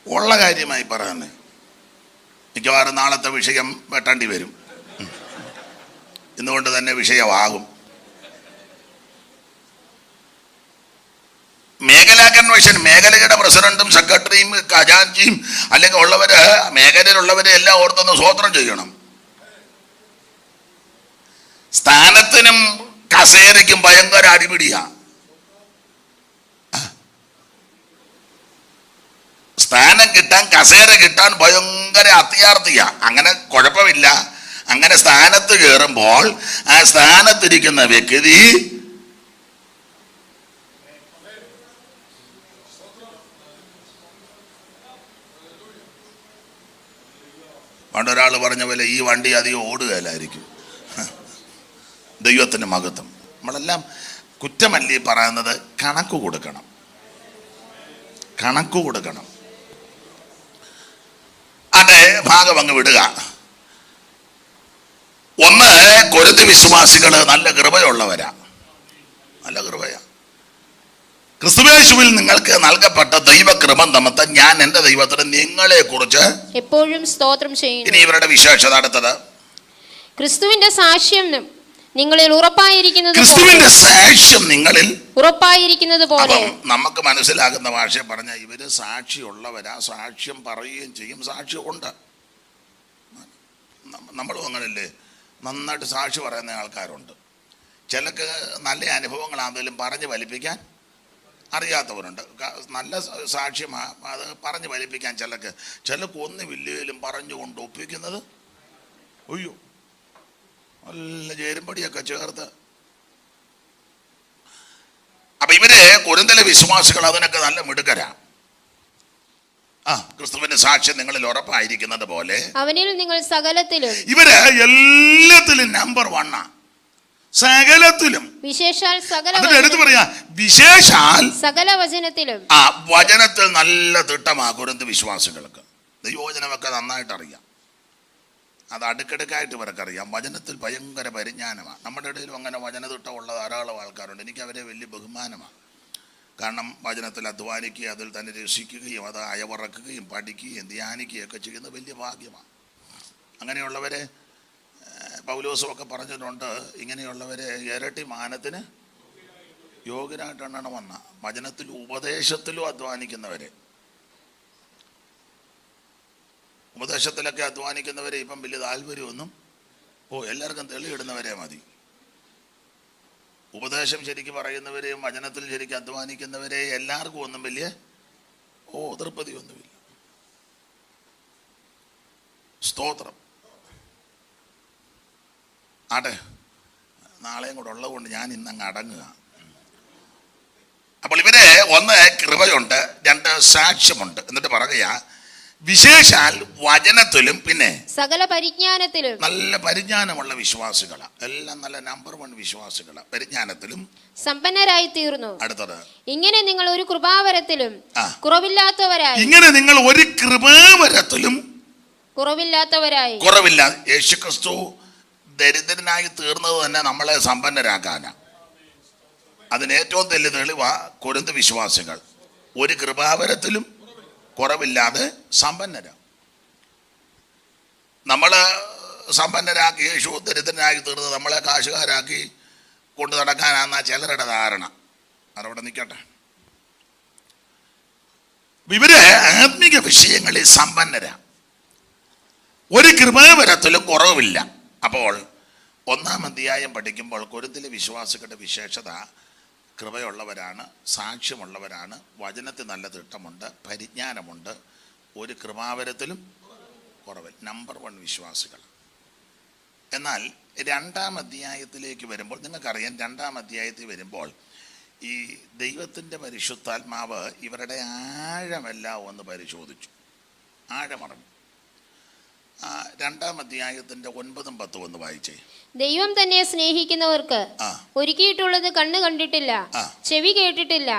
ഉള്ള കാര്യമായി പറയുന്നത്. മിക്കവാറും നാളത്തെ വിഷയം വെട്ടേണ്ടി വരും. ഇന്നുകൊണ്ട് തന്നെ വിഷയമാകും. മേഖലാ കൺവെൻഷൻ, മേഖലയുടെ പ്രസിഡന്റും സെക്രട്ടറിയും ഖജാൻജിയും അല്ലെങ്കിൽ ഉള്ളവര് മേഖലയിലുള്ളവരെ എല്ലാം ഓർത്തൊന്ന് സ്തോത്രം ചെയ്യണം. സ്ഥാനത്തിനും കസേരയ്ക്കും ഭയങ്കര അടിപിടിയാ. സ്ഥാനം കിട്ടാൻ, കസേര കിട്ടാൻ ഭയങ്കര അത്യാർത്ഥിയാ. അങ്ങനെ കുഴപ്പമില്ല. അങ്ങനെ സ്ഥാനത്ത് കയറുമ്പോൾ ആ സ്ഥാനത്തിരിക്കുന്ന വ്യക്തി പണ്ടൊരാൾ പറഞ്ഞ പോലെ ഈ വണ്ടി അധികം ഓടുകയില്ലായിരിക്കും. ദൈവത്തിന് മഹത്വം. നമ്മളെല്ലാം കുറ്റമല്ലേ പറയുന്നത്, കണക്ക് കൊടുക്കണം, കണക്ക് കൊടുക്കണം. അതെ, ഭാഗം അങ്ങ് വിടുക. ഒന്ന്, കൊരിന്ത് വിശ്വാസികള് നല്ല കൃപയുള്ളവരാ, നല്ല കൃപയാ. ക്രിസ്തുയേശുവിൽ നിങ്ങൾക്ക് നൽകപ്പെട്ട ദൈവകൃപ നിമിത്തം ഞാൻ എൻ്റെ ദൈവത്തിന് നിങ്ങളെ കുറിച്ച് എപ്പോഴും സ്തോത്രം ചെയ്യുന്നു. ഇനി ഇവരുടെ വിശേഷത അടുത്തത്, ക്രിസ്തുവിന്റെ സാക്ഷ്യം നിങ്ങളിൽ ഉറപ്പായിരിക്കുന്നത് ക്രിസ്തുവിന്റെ സാക്ഷ്യം നിങ്ങളിൽ ഉറപ്പായിരിക്കുന്നത് പോലെ. നമുക്ക് മനസ്സിലാകുന്ന ഭാഷ പറഞ്ഞ ഇവര് സാക്ഷിയുള്ളവരാ, സാക്ഷ്യം പറയുകയും ചെയ്യും, സാക്ഷ്യമുണ്ട്. നമ്മളും അങ്ങനല്ലേ, നന്നായിട്ട് സാക്ഷി പറയുന്ന ആൾക്കാരുണ്ട്. ചിലക്ക് നല്ല അനുഭവങ്ങളാണെങ്കിലും പറഞ്ഞ് വലിപ്പിക്കാൻ അറിയാത്തവരുണ്ട്. നല്ല സാക്ഷ്യം അത് പറഞ്ഞ് വലിപ്പിക്കാൻ ചിലക്ക് ഒന്നുമില്ലേലും പറഞ്ഞുകൊണ്ട് ഒപ്പിക്കുന്നത് ഒയ്യോ നല്ല ചേരുമ്പടിയൊക്കെ ചേർത്ത്. അപ്പൊ ഇവര് കൊരിന്തിലെ വിശ്വാസികൾ അതിനൊക്കെ നല്ല മിടുക്കരാ. ക്രിസ്തുവിന്റെ സാക്ഷ്യം നിങ്ങളിൽ ഉറപ്പായിരിക്കുന്നത് പോലെ അവനിൽ നിങ്ങൾ സകലത്തിലും, ഇവര് എല്ലാത്തിലും നമ്പർ 1, സകലത്തിലും. വിശേഷാൽ സകല, എടുത്തു പറയാ, വിശേഷാൽ സകല വചനത്തിലും. വചനത്തിൽ നല്ല തിട്ടമാ കൊരിന്ത് വിശ്വാസികൾക്ക്. ദൈവവചനമൊക്കെ നന്നായിട്ട് അറിയാം, അത് അടുക്കടുക്കായിട്ട് ഇവർക്കറിയാം. വചനത്തിൽ ഭയങ്കര പരിജ്ഞാനമാണ്. നമ്മുടെ ഇടയിലും അങ്ങനെ വചനതിട്ടമുള്ള ധാരാളം ആൾക്കാരുണ്ട്. എനിക്ക് അവരെ വലിയ ബഹുമാനമാണ്. കാരണം വചനത്തിൽ അധ്വാനിക്കുകയും അതിൽ തന്നെ രസിക്കുകയും അത് അയവറക്കുകയും പഠിക്കുകയും ധ്യാനിക്കുകയും ഒക്കെ ചെയ്യുന്നത് വലിയ ഭാഗ്യമാണ്. അങ്ങനെയുള്ളവരെ പൗലോസുമൊക്കെ പറഞ്ഞിട്ടുണ്ട്, ഇങ്ങനെയുള്ളവരെ ഇരട്ടി മാനത്തിന് യോഗ്യരായിട്ടാണ് വന്ന വചനത്തിലും ഉപദേശത്തിലും അധ്വാനിക്കുന്നവരെ. ഉപദേശത്തിലൊക്കെ അധ്വാനിക്കുന്നവരെ ഇപ്പം വലിയ താല്പര്യമൊന്നും എല്ലാവർക്കും തെളിയിടുന്നവരെ മതി. ഉപദേശം ശരിക്കും പറയുന്നവരെയും വചനത്തിൽ ശരിക്കും അധ്വാനിക്കുന്നവരെ എല്ലാവർക്കും ഒന്നും വലിയ തൃപ്തിയൊന്നുമില്ല. സ്തോത്രം. ആട്ടെ, നാളെയും കൂടെ ഉള്ളതുകൊണ്ട് ഞാൻ ഇന്നങ്ങ് അടങ്ങുക. അപ്പോൾ ഇവരെ ഒന്ന് കൃപയുണ്ട്, 2 സാക്ഷ്യമുണ്ട്. എന്നിട്ട് പറയുക, വിശേഷാൽ വചനത്തിലും പിന്നെ സകല പരിജ്ഞാനത്തിലും. നല്ല പരിജ്ഞാനമുള്ള വിശ്വാസികളാ, എല്ലാം നല്ല നമ്പർ 1 വിശ്വാസികളാ. പരിജ്ഞാനത്തിലും സമ്പന്നരായി തീർന്നു. അടുത്തത്, ഇങ്ങനെ നിങ്ങൾ ഒരു കൃപാവരത്തിലും കുറവില്ലാത്തവരായി. ഇങ്ങനെ നിങ്ങൾ ഒരു കൃപാവരത്തിലും കുറവില്ലാത്തവരായി. കുറവില്ലാതെ. യേശുക്രിസ്തു ദരിദ്രനായി തീർന്നത് തന്നെ നമ്മളെ സമ്പന്നരാക്കാനാ. അതിന് ഏറ്റവും വലിയ തെളിവാ കൊരിന്ത് വിശ്വാസികൾ. ഒരു കൃപാവരത്തിലും കുറവില്ലാതെ സമ്പന്നരാ. നമ്മള് സമ്പന്നരാക്കി, യേശു ദരിദ്രനായി തീർന്ന് നമ്മളെ കാശുകാരാക്കി കൊണ്ടു നടക്കാനാണെന്നാ ചിലരുടെ ധാരണ. അതവിടെ നിൽക്കട്ടെ. ഇവര് ആത്മീക വിഷയങ്ങളിൽ സമ്പന്നരാ, ഒരു കൃപാവരത്തിലും കുറവില്ല. അപ്പോൾ 1-ാം അധ്യായം പഠിക്കുമ്പോൾ കൊരിന്തിലെ വിശ്വാസികളുടെ വിശേഷത കൃപയുള്ളവരാണ്, സാക്ഷ്യമുള്ളവരാണ്, വചനത്തിൽ നല്ല തിട്ടമുണ്ട്, പരിജ്ഞാനമുണ്ട്, ഒരു കൃപാവരത്തിലും കുറവില്ല. നമ്പർ 1 വിശ്വാസികൾ. എന്നാൽ 2-ാം അധ്യായത്തിലേക്ക് വരുമ്പോൾ നിങ്ങൾക്കറിയാം, 2-ാം അധ്യായത്തിൽ വരുമ്പോൾ ഈ ദൈവത്തിൻ്റെ പരിശുദ്ധാത്മാവ് ഇവരുടെ ആഴമെല്ലാം ഒന്ന് പരിശോധിച്ചു, ആഴമറിഞ്ഞു. 2-ാം അധ്യായത്തിന്റെ 9-ഉം 10-ഉം ഒന്ന് വായിച്ചേ. ദൈവം തന്നെ സ്നേഹിക്കുന്നവർക്ക് ഒരുക്കിയിട്ടുള്ളത് കണ്ണ് കണ്ടിട്ടില്ല, ചെവി കേട്ടിട്ടില്ല,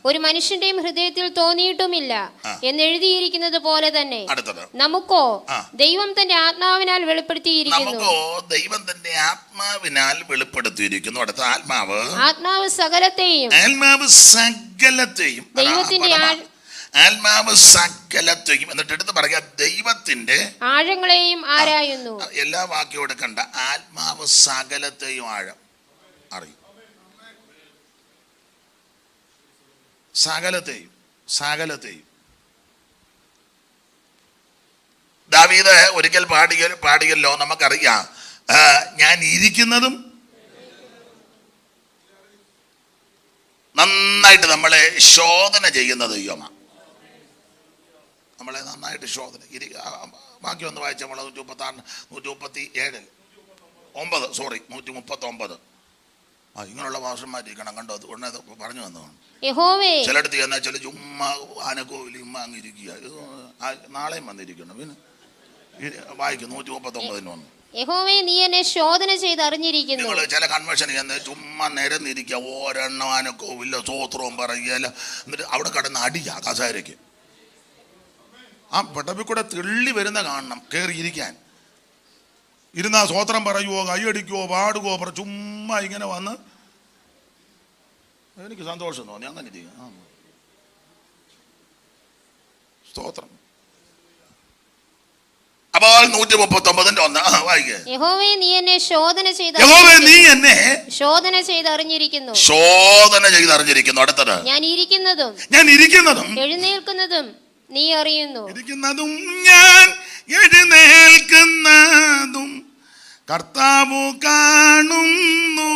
ഒരു മനുഷ്യന്റെയും ഹൃദയത്തിൽ തോന്നിയിട്ടുമില്ല എന്നെഴുതിയിരിക്കുന്നത് പോലെ തന്നെ നമുക്കോ ദൈവം തന്റെ ആത്മാവിനാൽ വെളിപ്പെടുത്തിയിരിക്കുന്നു. ദൈവം തന്റെ ആത്മാവിനാൽ വെളിപ്പെടുത്തിയിരിക്കുന്നു. അടുത്ത ആത്മാവ്, ആത്മാവ് സകലത്തെയും, ആത്മാവ് സകലത്തെയും, ദൈവത്തിന്റെ ആത്മാവ് സകലത്തെയും. എന്നിട്ട് എടുത്ത് പറയാ, ദൈവത്തിന്റെ ആഴങ്ങളെയും ആരായുന്നു. എല്ലാ വാക്യവും എടുക്കണ്ട, ആത്മാവ് സകലത്തെയും ആഴം അറിയും. സകലത്തെയും, സകലത്തെയും. ദാവീദ് ഒരിക്കൽ പാടിയല്ലോ, നമുക്കറിയാം, ഞാൻ ഇരിക്കുന്നതും നന്നായിട്ട് നമ്മളെ ശോധന ചെയ്യുന്ന ദൈവമാണ്. നമ്മളെ നന്നായിട്ട് ശോധന. ബാക്കി ഒന്ന് വായിച്ച നമ്മൾ 136 137 139 ഇങ്ങനെയുള്ള ഭാഷന്മാരിക്കണം. കണ്ടോ? ഉടനെ പറഞ്ഞു വന്നതാണ്. ചിലടത്ത് എന്നാൽ ചില ചുമ്മാ ആനക്കോവിൽ ഉമ്മ അങ്ങ് ഇരിക്കുക. നാളെയും വന്നിരിക്കണം. പിന്നെ വായിക്കും 139 വന്നു. യഹോവേ, നീ എന്നെ ശോധന ചെയ്ത് അറിഞ്ഞിരിക്കുന്നു. നിങ്ങൾ ചില കൺവെൻഷൻ ചെന്ന് ചുമ്മാ നിരന്നിരിക്കുക, ഒരെണ്ണം ആനക്കോവില്ല, സ്വോത്രവും പറയുകയല്ല. എന്നിട്ട് അവിടെ കിടന്ന് അടിക്കുക കസേരയ്ക്ക്. ആ പെട്ടപ്പിൽ കൂടെ തെള്ളി വരുന്ന കാണണം കയറിയിരിക്കാൻ. ഇരുന്നാ സ്വോത്രം പറയുവോ, കൈയടിക്കുവോ, പാടുവോ, ചുമ്മാ ഇങ്ങനെ വന്ന് എനിക്ക് സന്തോഷം തോന്നി. അങ്ങനെ ഇരിക്കുക. സ്തോത്രം. അപ്പോൾ 139 വായിക്കേ. യഹോവേ, നീ എന്നെ ശോധന ചെയ്ത് അറിഞ്ഞിരിക്കുന്നു. ശോധന ചെയ്ത് അറിഞ്ഞിരിക്കുന്നു. അടുത്തത്, ഞാൻ ഇരിക്കുന്നതും എഴുന്നേൽക്കുന്നതും നീ അറിയുന്നു. ഞാൻ എഴുന്നേൽക്കുന്നതും കർത്താവ് കാണുന്നു.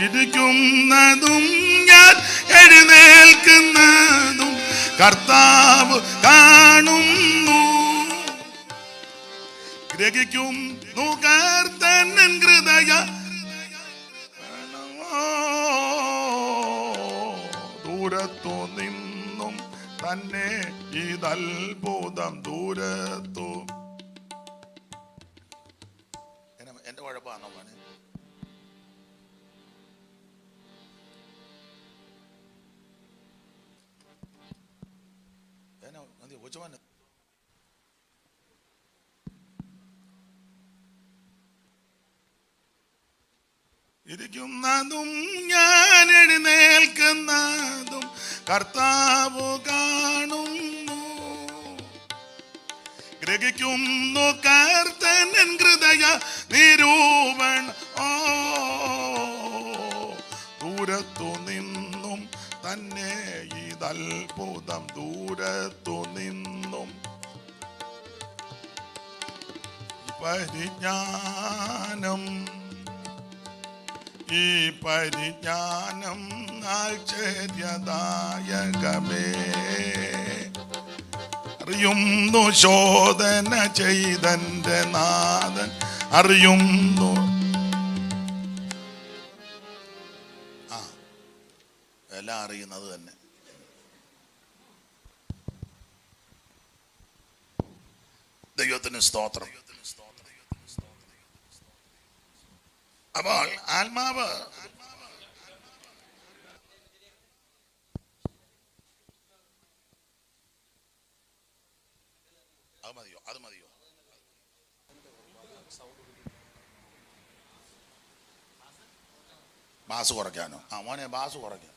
ഇരിക്കുന്നതും ഞാൻ എഴുന്നേൽക്കുന്നതും കർത്താവ് കാണുന്നു. ഗ്രഹിക്കുന്നു കർത്തൻ ഹൃദയ ദൂരത്തു നിന്നും തന്നെ ഇതത്ഭുതം ദൂരത്തു. എന്റെ കുഴപ്പമാണോ മോനെ? കൊച്ചുമോനെ ഇരിക്കുന്നതും ഞാൻ എഴുന്നേൽക്കുന്നതും കർത്താവ് കാണുന്നു. ഗ്രഹിക്കുന്നു കർത്തൻ ഹൃദയ നിരൂപൺ. ദൂരത്തു നിന്നും തന്നെ ഇതത്ഭുതം ദൂരത്തു നിന്നും. പരിജ്ഞാനം ഈ പരിജ്ഞാനം ആശ്ചര്യദായകമേ. അറിയുന്നു ശോധന ചെയ്തന്റെ നാഥൻ അറിയുന്നു. എല്ലാം അറിയുന്നത് തന്നെ. ദൈവത്തിന് സ്തോത്രം. അപ്പോൾ ആത്മാവ് അത് മതിയോ? ബാസ് കുറയ്ക്കാനോ? മോനെ ബാസ് കുറയ്ക്കാൻ.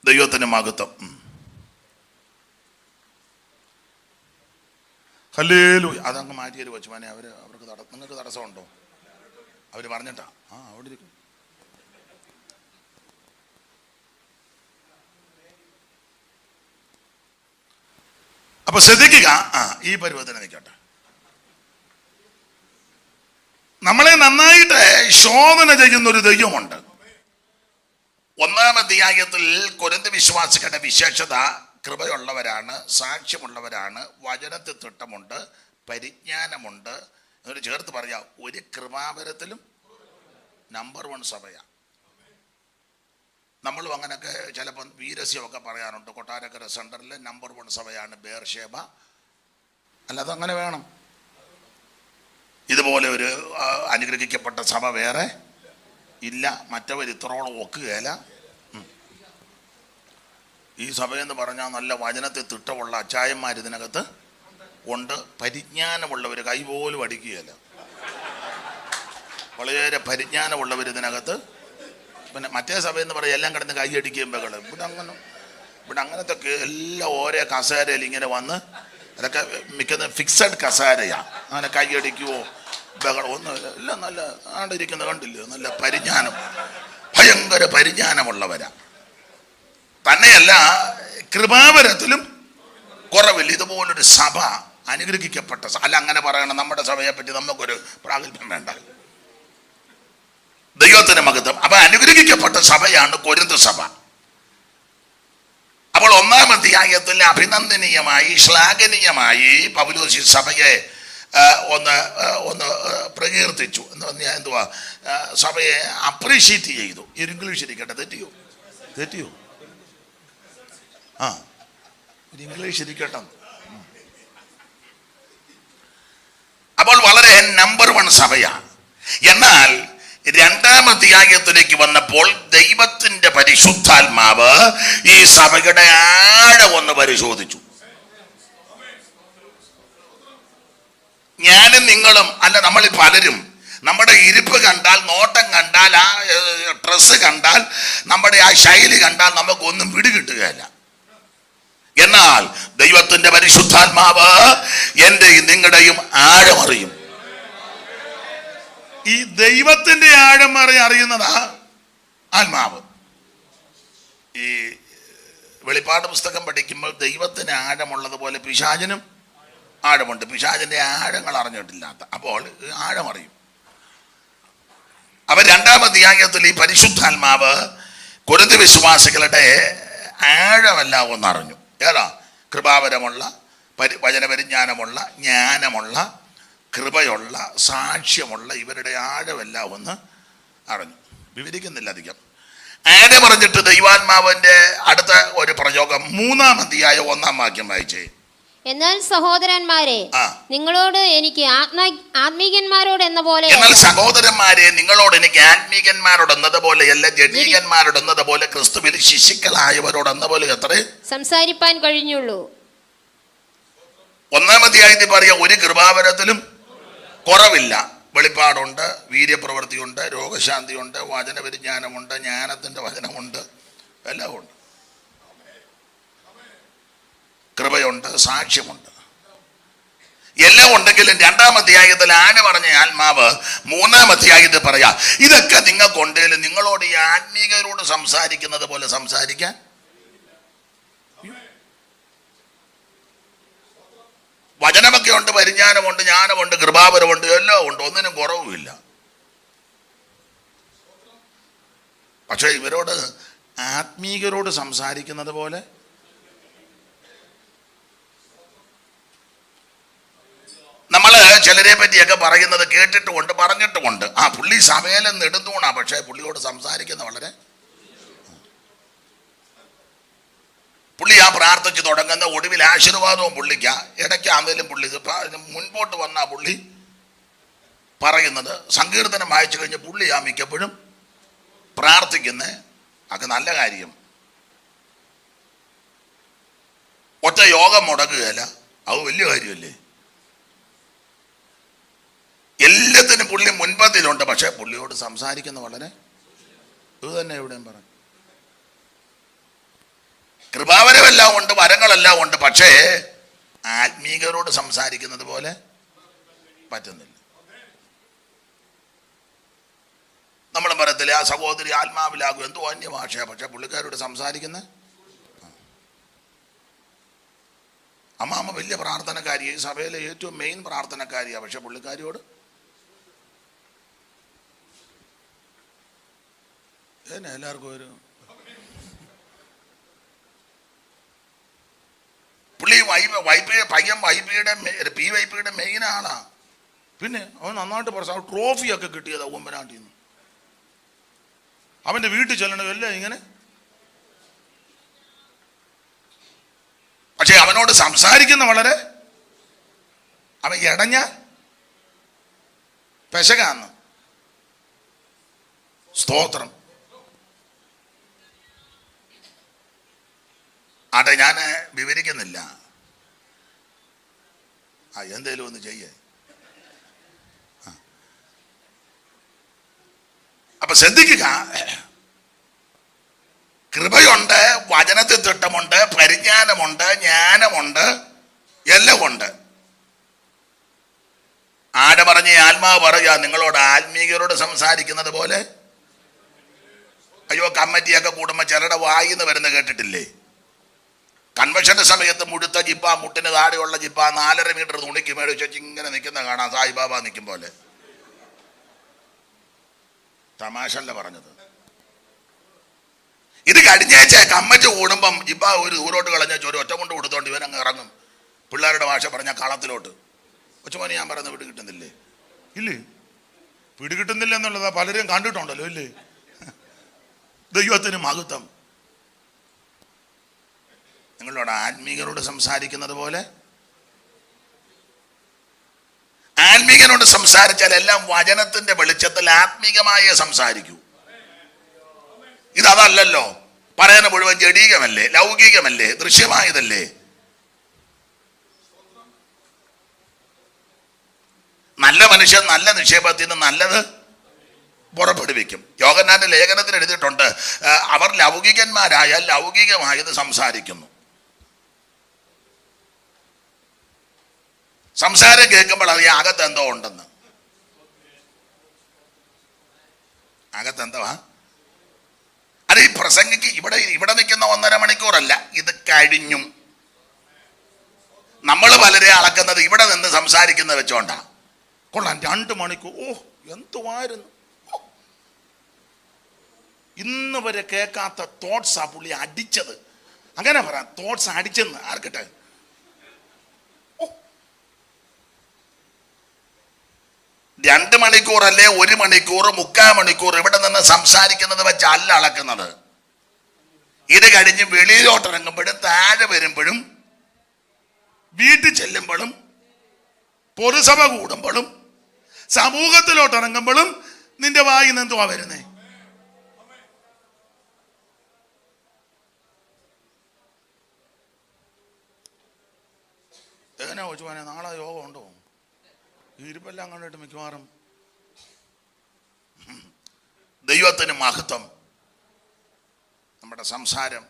ദൈവത്തിന് മഹത്വം. ഹല്ലേലൂയ. അതങ്ങ് മാറ്റിയൊരു കൊച്ചുമാനെ. അവർക്ക് നിങ്ങൾക്ക് തടസ്സമുണ്ടോ? അവർ പറഞ്ഞിട്ടാ അവിടെ ഇരിക്കും. അപ്പൊ ശ്രദ്ധിക്കുക. ഈ പരുവത്തിന് നിൽക്കട്ടെ. നമ്മളെ നന്നായിട്ട് ശോധന ചെയ്യുന്ന ഒരു ദൈവമുണ്ട്. 1-ാം അധ്യായത്തിൽ കൊരിന്ത്യർ വിശ്വാസികളുടെ വിശേഷത കൃപയുള്ളവരാണ്, സാക്ഷ്യമുള്ളവരാണ്, വചനത്തിൽ തിട്ടമുണ്ട്, പരിജ്ഞാനമുണ്ട്. എന്നൊരു ചേർത്ത് പറയാം, ഒരു കൃപാവരത്തിലും നമ്പർ 1 സഭയാണ്. നമ്മളും അങ്ങനെയൊക്കെ ചിലപ്പോൾ വീരസ്യമൊക്കെ പറയാറുണ്ട്. കൊട്ടാരക്കര സെൻറ്ററിലെ നമ്പർ 1 സഭയാണ് ബേർഷേബ. അല്ലാതെ അങ്ങനെ വേണം. ഇതുപോലെ ഒരു അനുഗ്രഹിക്കപ്പെട്ട സഭ വേറെ ഇല്ല. മറ്റവർ ഇത്രോളം ഒക്കുകയില്ല. ഈ സഭയെന്ന് പറഞ്ഞാൽ നല്ല വചനത്തിൽ തിട്ടമുള്ള അച്ചായന്മാർ ഇതിനകത്ത് ഉണ്ട്. പരിജ്ഞാനമുള്ളവർ കൈപോലും അടിക്കുകയില്ല. വളരെ പരിജ്ഞാനമുള്ളവർ ഇതിനകത്ത്. പിന്നെ മറ്റേ സഭയെന്ന് പറയാം എല്ലാം കിടന്ന് കൈയടിക്കുകയും ബഹളം. ഇവിടെ അങ്ങനത്തെ എല്ലാം ഓരോ കസേരയിൽ ഇങ്ങനെ വന്ന്, അതൊക്കെ മിക്കുന്ന ഫിക്സഡ് കസേരയാണ്. അങ്ങനെ കൈയടിക്കുവോ ബഹളം ഒന്നും എല്ലാം നല്ല ആണ്ടിരിക്കുന്ന കണ്ടില്ലേ, നല്ല പരിജ്ഞാനം, ഭയങ്കര പരിജ്ഞാനമുള്ളവരാ. തന്നെയല്ല കൃപാവരത്തിലും കുറവില്ല. ഇതുപോലൊരു സഭ അനുഗ്രഹിക്കപ്പെട്ട അല്ല അങ്ങനെ പറയണം. നമ്മുടെ സഭയെ പറ്റി നമുക്കൊരു പ്രാഗൽഭ്യം വേണ്ട. ദൈവത്തിന് മഹത്വം. അപ്പൊ അനുഗ്രഹിക്കപ്പെട്ട സഭയാണ് കൊരിന്ത് സഭ. അപ്പോൾ 1-ാം അധ്യായത്തിൽ അഭിനന്ദനീയമായി ശ്ലാഘനീയമായി പൗലോസ് സഭയെ ഒന്ന് പ്രകീർത്തിച്ചു. എന്തുവാ, സഭയെ അപ്രീഷിയേറ്റ് ചെയ്തു. ഇംഗ്ലീഷ് ഇരിക്കട്ടെ, തെറ്റിയോ ഇംഗ്ലീഷ് ഇരിക്കട്ടെ. അപ്പോൾ വളരെ നമ്പർ 1 സഭയാണ്. എന്നാൽ 2-ാം അധ്യായത്തിലേക്ക് വന്നപ്പോൾ ദൈവത്തിന്റെ പരിശുദ്ധാത്മാവ് ഈ സഭയുടെ ആഴം ഒന്ന് പരിശോധിച്ചു. ഞാനും നിങ്ങളും അല്ല, നമ്മളിൽ പലരും നമ്മുടെ ഇരിപ്പ് കണ്ടാൽ, നോട്ടം കണ്ടാൽ, ആ ഡ്രസ്സ് കണ്ടാൽ, നമ്മുടെ ആ ശൈലി കണ്ടാൽ നമുക്കൊന്നും പിടികിട്ടുകയില്ല. എന്നാൽ ദൈവത്തിന്റെ പരിശുദ്ധാത്മാവ് എന്റെയും നിങ്ങളുടെയും ആഴമറിയും. ഈ ദൈവത്തിന്റെ ആഴം അറിയുന്നതാ ആത്മാവ്. ഈ വെളിപ്പാട് പുസ്തകം പഠിക്കുമ്പോൾ ദൈവത്തിന് ആഴമുള്ളതുപോലെ പിശാചിനും ആഴമുണ്ട്. പിശാചിന്റെ ആഴങ്ങൾ അറിഞ്ഞിട്ടില്ലാത്ത, അപ്പോൾ ആഴമറിയും. അവർ 2-ാം അധ്യായത്തിൽ ഈ പരിശുദ്ധാത്മാവ് കൊരിന്ത് വിശ്വാസികളുടെ ആഴമെല്ലാം ഒന്നറിഞ്ഞു. ഏതാ? കൃപാവരമുള്ള, വചനപരിജ്ഞാനമുള്ള, ജ്ഞാനമുള്ള, കൃപയുള്ള, സാക്ഷ്യമുള്ള ഇവരുടെ ആഴമെല്ലാം ഒന്ന് അറിഞ്ഞു. വിവരിക്കുന്നില്ല അധികം. ആഴമറിഞ്ഞിട്ട് ദൈവാത്മാവിന്റെ അടുത്ത ഒരു പ്രയോഗം 3-ാം അധ്യായം 1-ാം വാക്യം വായിച്ചേ. എന്നാൽ സഹോദരന്മാരെ, നിങ്ങളോട് എനിക്ക് ആത്മീകന്മാരോട് എന്ന പോലെ, എന്നാൽ സഹോദരന്മാരെ നിങ്ങളോട് എനിക്ക് ആത്മീകന്മാരോട് എന്നതുപോലെയല്ല, ജഡീകന്മാരോട് എന്നതുപോലെ, ക്രിസ്തുവിൽ ശിശുക്കളായവരോട് എന്ന പോലെ എത്ര സംസാരിപ്പാൻ കഴിഞ്ഞുള്ളൂ. 1-ാം അധ്യായത്തിൽ പറയാം, ഒരു കൃപാവരത്തിലും കുറവില്ല. വെളിപ്പാടുണ്ട്, വീര്യപ്രവൃത്തിയുണ്ട്, രോഗശാന്തിയുണ്ട്, വചനപരിജ്ഞാനമുണ്ട്, ജ്ഞാനത്തിന്റെ വചനമുണ്ട്, എല്ലാം ഉണ്ട്. കൃപയുണ്ട്, സാക്ഷ്യമുണ്ട്, എല്ലാം ഉണ്ടെങ്കിലും 2-ാം അധ്യായത്തിൽ പറഞ്ഞ ആത്മാവ് 3-ാം അധ്യായത്തിൽ പറയാ, ഇതൊക്കെ നിങ്ങൾക്കുണ്ടെങ്കിലും നിങ്ങളോട് ഈ ആത്മീകരോട് സംസാരിക്കുന്നത് പോലെ സംസാരിക്കാൻ. വചനമൊക്കെ ഉണ്ട്, പരിജ്ഞാനമുണ്ട്, ജ്ഞാനമുണ്ട്, കൃപാവരമുണ്ട്, എല്ലാം ഉണ്ട്, ഒന്നിനും കുറവുമില്ല. പക്ഷെ ഇവരോട് ആത്മീകരോട് സംസാരിക്കുന്നത് പോലെ നമ്മള് ചിലരെ പറ്റിയൊക്കെ പറയുന്നത് കേട്ടിട്ടുമുണ്ട്, പറഞ്ഞിട്ടുമുണ്ട്. പുള്ളി സഭയിലെ നെടുന്തൂണാ, പക്ഷെ പുള്ളിയോട് സംസാരിക്കുന്ന വളരെ, പുള്ളി പ്രാർത്ഥിച്ച് തുടങ്ങുന്ന ഒടുവിൽ ആശീർവാദവും പുള്ളിക്കാ, ഇടയ്ക്കാന്നേലും പുള്ളി മുൻപോട്ട് വന്ന പുള്ളി പറയുന്നത്, സങ്കീർത്തനം വായിച്ചു കഴിഞ്ഞ് പുള്ളി മിക്കപ്പോഴും പ്രാർത്ഥിക്കുന്നത്. അത് നല്ല കാര്യം. ഒറ്റ യോഗം മുടക്കുകയല്ല, അത് വലിയ കാര്യമല്ലേ. എല്ലാത്തിനും പുള്ളി മുൻപന്തിയിലുണ്ട്, പക്ഷെ പുള്ളിയോട് സംസാരിക്കുന്ന വളരെ, ഇത് തന്നെ എവിടെയും പറഞ്ഞു. കൃപാവരമെല്ലാം ഉണ്ട്, വരങ്ങളെല്ലാം ഉണ്ട്, പക്ഷേ ആത്മീകരോട് സംസാരിക്കുന്നത് പോലെ പറ്റുന്നില്ല. നമ്മൾ പറയത്തില്ല, ആ സഹോദരി ആത്മാവിലാകും, എന്തോ അന്യഭാഷയാ, പക്ഷെ പുള്ളിക്കാരോട് സംസാരിക്കുന്ന അമ്മാമ്മ വലിയ പ്രാർത്ഥനക്കാരിയെ, ഈ സഭയിലെ ഏറ്റവും മെയിൻ പ്രാർത്ഥനക്കാരിയാണ്, പക്ഷെ പുള്ളിക്കാരിയോട് എല്ലാവർക്കും ഒരു പുള്ളി പയ്യൻ വൈപ്പിയുടെ മെയിൻ ആളാ. പിന്നെ അവൻ നന്നായിട്ട് പറഞ്ഞു, ട്രോഫിയൊക്കെ കിട്ടിയതാ ഉമ്മനാട്ടിൽ നിന്ന്. അവന്റെ വീട്ടിൽ ചെല്ലണമല്ലേ ഇങ്ങനെ. പക്ഷെ അവനോട് സംസാരിക്കുന്ന വളരെ, അവൻ ഇടഞ്ഞ പെശകാന്ന്. സ്തോത്രം. ആട്ടെ, ഞാൻ വിവരിക്കുന്നില്ല. എന്തേലും ഒന്ന് ചെയ്യേ. അപ്പൊ ശ്രദ്ധിക്കുക, കൃപയുണ്ട്, വചനത്തിൽ തിട്ടമുണ്ട്, പരിജ്ഞാനമുണ്ട്, ജ്ഞാനമുണ്ട്, എല്ലാം ഉണ്ട്. പറഞ്ഞ ആത്മാവ് പറയാ, നിങ്ങളോട് ആത്മീകരോട് സംസാരിക്കുന്നത് പോലെ. അയ്യോ, കമ്മിറ്റിയൊക്കെ കൂടുമ്പോ ചിലരുടെ വായിന്ന് വരുന്ന കേട്ടിട്ടില്ലേ? കൺവെൻഷന്റെ സമയത്ത് മുഴുത്ത ജിപ്പ, മുട്ടിന് താഴെയുള്ള ജിപ്പ, 4.5 മീറ്റർ തുണിക്ക് മേടിച്ച് ഇങ്ങനെ നിൽക്കുന്ന കാണാം, സായിബാബ നിൽക്കും പോലെ. തമാശല്ല പറഞ്ഞത്. ഇത് കഴിഞ്ഞേച്ചേ കമ്മറ്റ് കൂടുമ്പം ഇപ്പം ഒരു ദൂരോട്ട് കളഞ്ഞേച്ച് ഒരു ഒറ്റ കൊണ്ട് കൊടുത്തോണ്ട് ഇവൻ അങ്ങ് ഇറങ്ങും. പിള്ളേരുടെ ഭാഷ പറഞ്ഞ കളത്തിലോട്ട്. കൊച്ചുമോനെ ഞാൻ പറയുന്നത് വീട് കിട്ടുന്നില്ലേ? ഇല്ലേ, വീട് കിട്ടുന്നില്ല എന്നുള്ളതാ പലരും കണ്ടിട്ടുണ്ടല്ലോ ഇല്ലേ? ദൈവത്തിന് മഹത്വം. നിങ്ങളോട് ആത്മീകരോട് സംസാരിക്കുന്നത് പോലെ ആത്മീകനോട് സംസാരിച്ചാൽ എല്ലാം വചനത്തിന്റെ വെളിച്ചത്തിൽ ആത്മീകമായേ സംസാരിക്കൂ. ഇതല്ലല്ലോ, പറയുന്ന മുഴുവൻ ജഡീകമല്ലേ, ലൗകികമല്ലേ, ദൃശ്യമായതല്ലേ. നല്ല മനുഷ്യൻ നല്ല നിക്ഷേപത്തിൽ നിന്ന് നല്ലത് പുറപ്പെടുവിക്കും. യോഹന്നാന്റെ ലേഖനത്തിൽ എഴുതിയിട്ടുണ്ട്, അവർ ലൗകികന്മാരായാൽ ലൗകികമായത് സംസാരിക്കുന്നു. സംസാരം കേൾക്കുമ്പോൾ അത് അകത്തെന്തോ ഉണ്ടെന്ന്. അകത്തെന്തോ അത് ഈ പ്രസംഗിക്ക് ഇവിടെ നിൽക്കുന്ന 1.5 മണിക്കൂറല്ല, ഇത് കഴിഞ്ഞും നമ്മൾ പലരെ അളക്കുന്നത് ഇവിടെ നിന്ന് സംസാരിക്കുന്നത് വെച്ചോണ്ടാ. കൊള്ളാം, 2 മണിക്കൂർ. ഓ എന്തുവായിരുന്നു, ഇന്ന് വരെ കേൾക്കാത്ത തോട്ട്സാ പുള്ളി അടിച്ചത്. അങ്ങനെ പറയാം, തോട്ട്സ് അടിച്ചെന്ന് ആർക്കട്ടെ. 2 മണിക്കൂറല്ലേ, 1 മണിക്കൂർ, 3/4 മണിക്കൂർ ഇവിടെ നിന്ന് സംസാരിക്കുന്നത് വെച്ചല്ല അളക്കുന്നത്. ഇത് കഴിഞ്ഞ് വെളിയിലോട്ടിറങ്ങുമ്പോഴും താഴെ വരുമ്പോഴും വീട്ടിൽ ചെല്ലുമ്പോഴും പൊതുസഭ കൂടുമ്പോഴും സമൂഹത്തിലോട്ടിറങ്ങുമ്പോഴും നിന്റെ വായിൽ നിന്ന് എന്തുവാ വരുന്നേ? എങ്ങനെയാ ചോദിച്ചു, നാളെ യോഗം ഉണ്ടോ? ഈ ഇരിപ്പെല്ലാം കണ്ടിട്ട് മിക്കവാറും. ദൈവത്തിന് മഹത്വം. നമ്മുടെ സംസാരം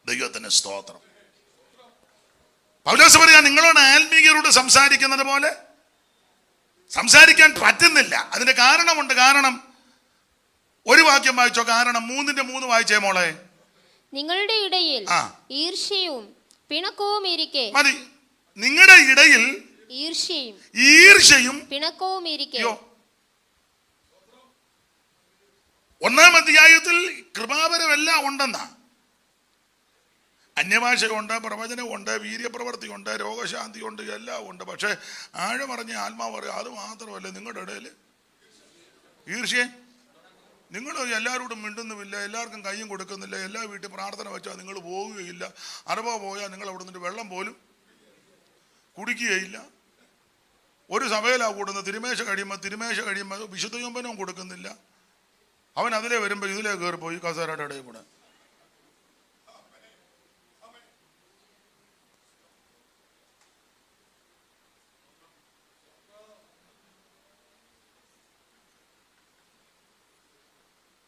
ദൈവത്തിന് സ്തോത്രം. പൗലോസ് പറയാ, നിങ്ങളോട് ആത്മീയരോട് സംസാരിക്കുന്നത് പോലെ സംസാരിക്കാൻ പറ്റുന്നില്ല. അതിന്റെ കാരണമുണ്ട്. കാരണം ഒരു വാക്യം വായിച്ചോ, കാരണം 3:3 വായിച്ചേ മോളെ. നിങ്ങളുടെ ഇടയിൽ ഈർഷ്യയും പിണക്കവും ഇരിക്കെ. മതി. നിങ്ങളുടെ ഇടയിൽ ഈർഷ്യയും പിണക്കവും ഇരിക്കെ. 1-ാം അധ്യായത്തിൽ കൃപാവരമെല്ലാം ഉണ്ടെന്നാ. അന്യഭാഷയുണ്ട്, പ്രവചനമുണ്ട്, വീര്യപ്രവർത്തിയുണ്ട്, രോഗശാന്തിയുണ്ട്, എല്ലാം ഉണ്ട്. പക്ഷെ ആഴമറിഞ്ഞ ആത്മാവ് പറയും, അത് മാത്രമല്ല നിങ്ങളുടെ ഇടയിൽ ഈർഷ്യ. നിങ്ങൾ എല്ലാവരോടും മിണ്ടുന്നുമില്ല, എല്ലാവർക്കും കയ്യും കൊടുക്കുന്നില്ല, എല്ലാ വീട്ടിൽ പ്രാർത്ഥന വെച്ചാൽ നിങ്ങൾ പോവുകയില്ല, അറബ പോയാൽ നിങ്ങൾ അവിടെ നിന്നിട്ട് വെള്ളം പോലും കുടിക്കുകയില്ല. ഒരു സഭയിലാണ് കൂടുന്നത്, തിരുമേശ കഴിയുമ്പോൾ വിശുദ്ധ ചുംബനവും കൊടുക്കുന്നില്ല. അവൻ അതിലേ വരുമ്പോൾ ഇതിലേ കയറിപ്പോയി കസേരയുടെ ഇടയിൽ കൂടെ.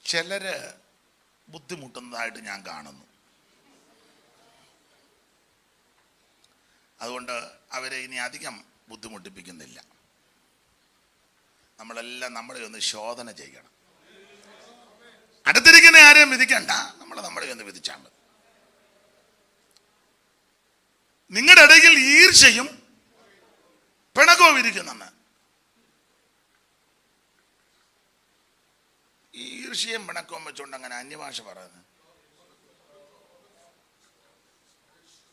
ചിലര് ബുദ്ധിമുട്ടുന്നതായിട്ട് ഞാൻ കാണുന്നു. അതുകൊണ്ട് അവരെ ഇനി അധികം ബുദ്ധിമുട്ടിപ്പിക്കുന്നില്ല. നമ്മളെല്ലാം നമ്മളെ ഒന്ന് ശോധന ചെയ്യണം. അടുത്തിരിക്കുന്ന ആരെയും വിധിക്കണ്ട, നമ്മളെ ഒന്ന് വിധിച്ചാൽ മതി. നിങ്ങളുടെ ഇടയിൽ ഈർഷ്യയും പിണക്കവും ഇരിക്കുന്നെന്ന്. ഈർഷ്യയും പിണക്കവും വെച്ചുകൊണ്ട് അങ്ങനെ അന്യഭാഷ പറയുന്നത്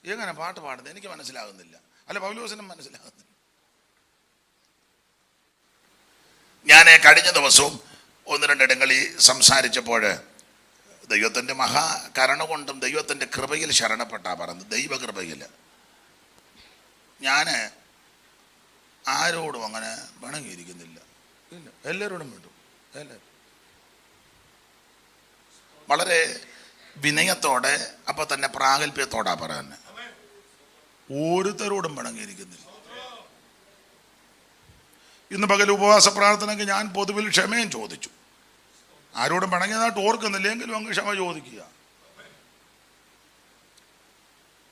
എങ്ങനെ? പാട്ട് പാടുന്നത് എനിക്ക് മനസ്സിലാകുന്നില്ല, അല്ല പൗലോസിനും മനസ്സിലാകുന്നില്ല. ഞാൻ കഴിഞ്ഞ ദിവസവും 1-2 ഇടങ്ങളിൽ സംസാരിച്ചപ്പോൾ ദൈവത്തിൻ്റെ മഹാകരുണ കൊണ്ടും ദൈവത്തിൻ്റെ കൃപയിൽ ശരണപ്പെട്ടാ പറയുന്നത്. ദൈവകൃപയിൽ ഞാൻ ആരോടും അങ്ങനെ പിണങ്ങിയിരിക്കുന്നില്ല. ഇല്ല, എല്ലാവരോടും വിട്ടു. എല്ലാവരും വളരെ വിനയത്തോടെ, അപ്പം തന്നെ പ്രാഗൽഭ്യത്തോടാ പറയുന്നത്. ഓരോരുത്തരോടും പിണങ്ങിയിരിക്കുന്നില്ല. ഇന്ന് പകൽ ഉപവാസ പ്രാർത്ഥനയ്ക്ക് ഞാൻ പൊതുവിൽ ക്ഷമയും ചോദിച്ചു. ആരോടും പിണങ്ങിയതായിട്ട് ഓർക്കുന്നില്ലെങ്കിലും അങ്ങ് ക്ഷമ ചോദിക്കുക.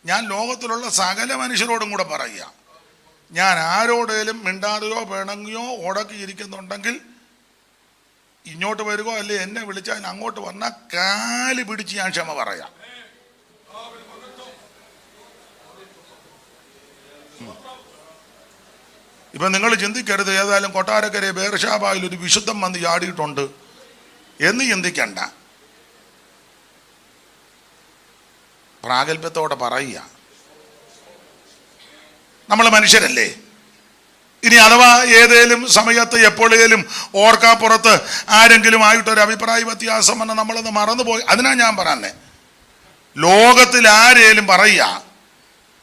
ഞാൻ ലോകത്തിലുള്ള സകല മനുഷ്യരോടും കൂടെ പറയുക, ഞാൻ ആരോടേലും മിണ്ടാതെയോ പിണങ്ങിയോ ഉടക്കിയിരിക്കുന്നുണ്ടെങ്കിൽ ഇങ്ങോട്ട് വരുകയോ അല്ലെ എന്നെ വിളിച്ചാൽ അങ്ങോട്ട് വന്നാൽ കാല് പിടിച്ച് ഞാൻ ക്ഷമ പറയാം. ഇപ്പം നിങ്ങൾ ചിന്തിക്കരുത് ഏതായാലും കൊട്ടാരക്കര ബേർഷാബായിൽ ഒരു വിശുദ്ധം വന്ന് ചാടിയിട്ടുണ്ട് എന്ന് ചിന്തിക്കണ്ട. പ്രാഗൽഭ്യത്തോടെ പറയുക, നമ്മൾ മനുഷ്യരല്ലേ. ഇനി അഥവാ ഏതേലും സമയത്ത് എപ്പോഴേലും ഓർക്കാപ്പുറത്ത് ആരെങ്കിലും ആയിട്ടൊരു അഭിപ്രായ വ്യത്യാസം വന്ന് നമ്മളത് മറന്നുപോയി. അതിനാ ഞാൻ പറയുന്നത്, ലോകത്തിൽ ആരേലും പറയുക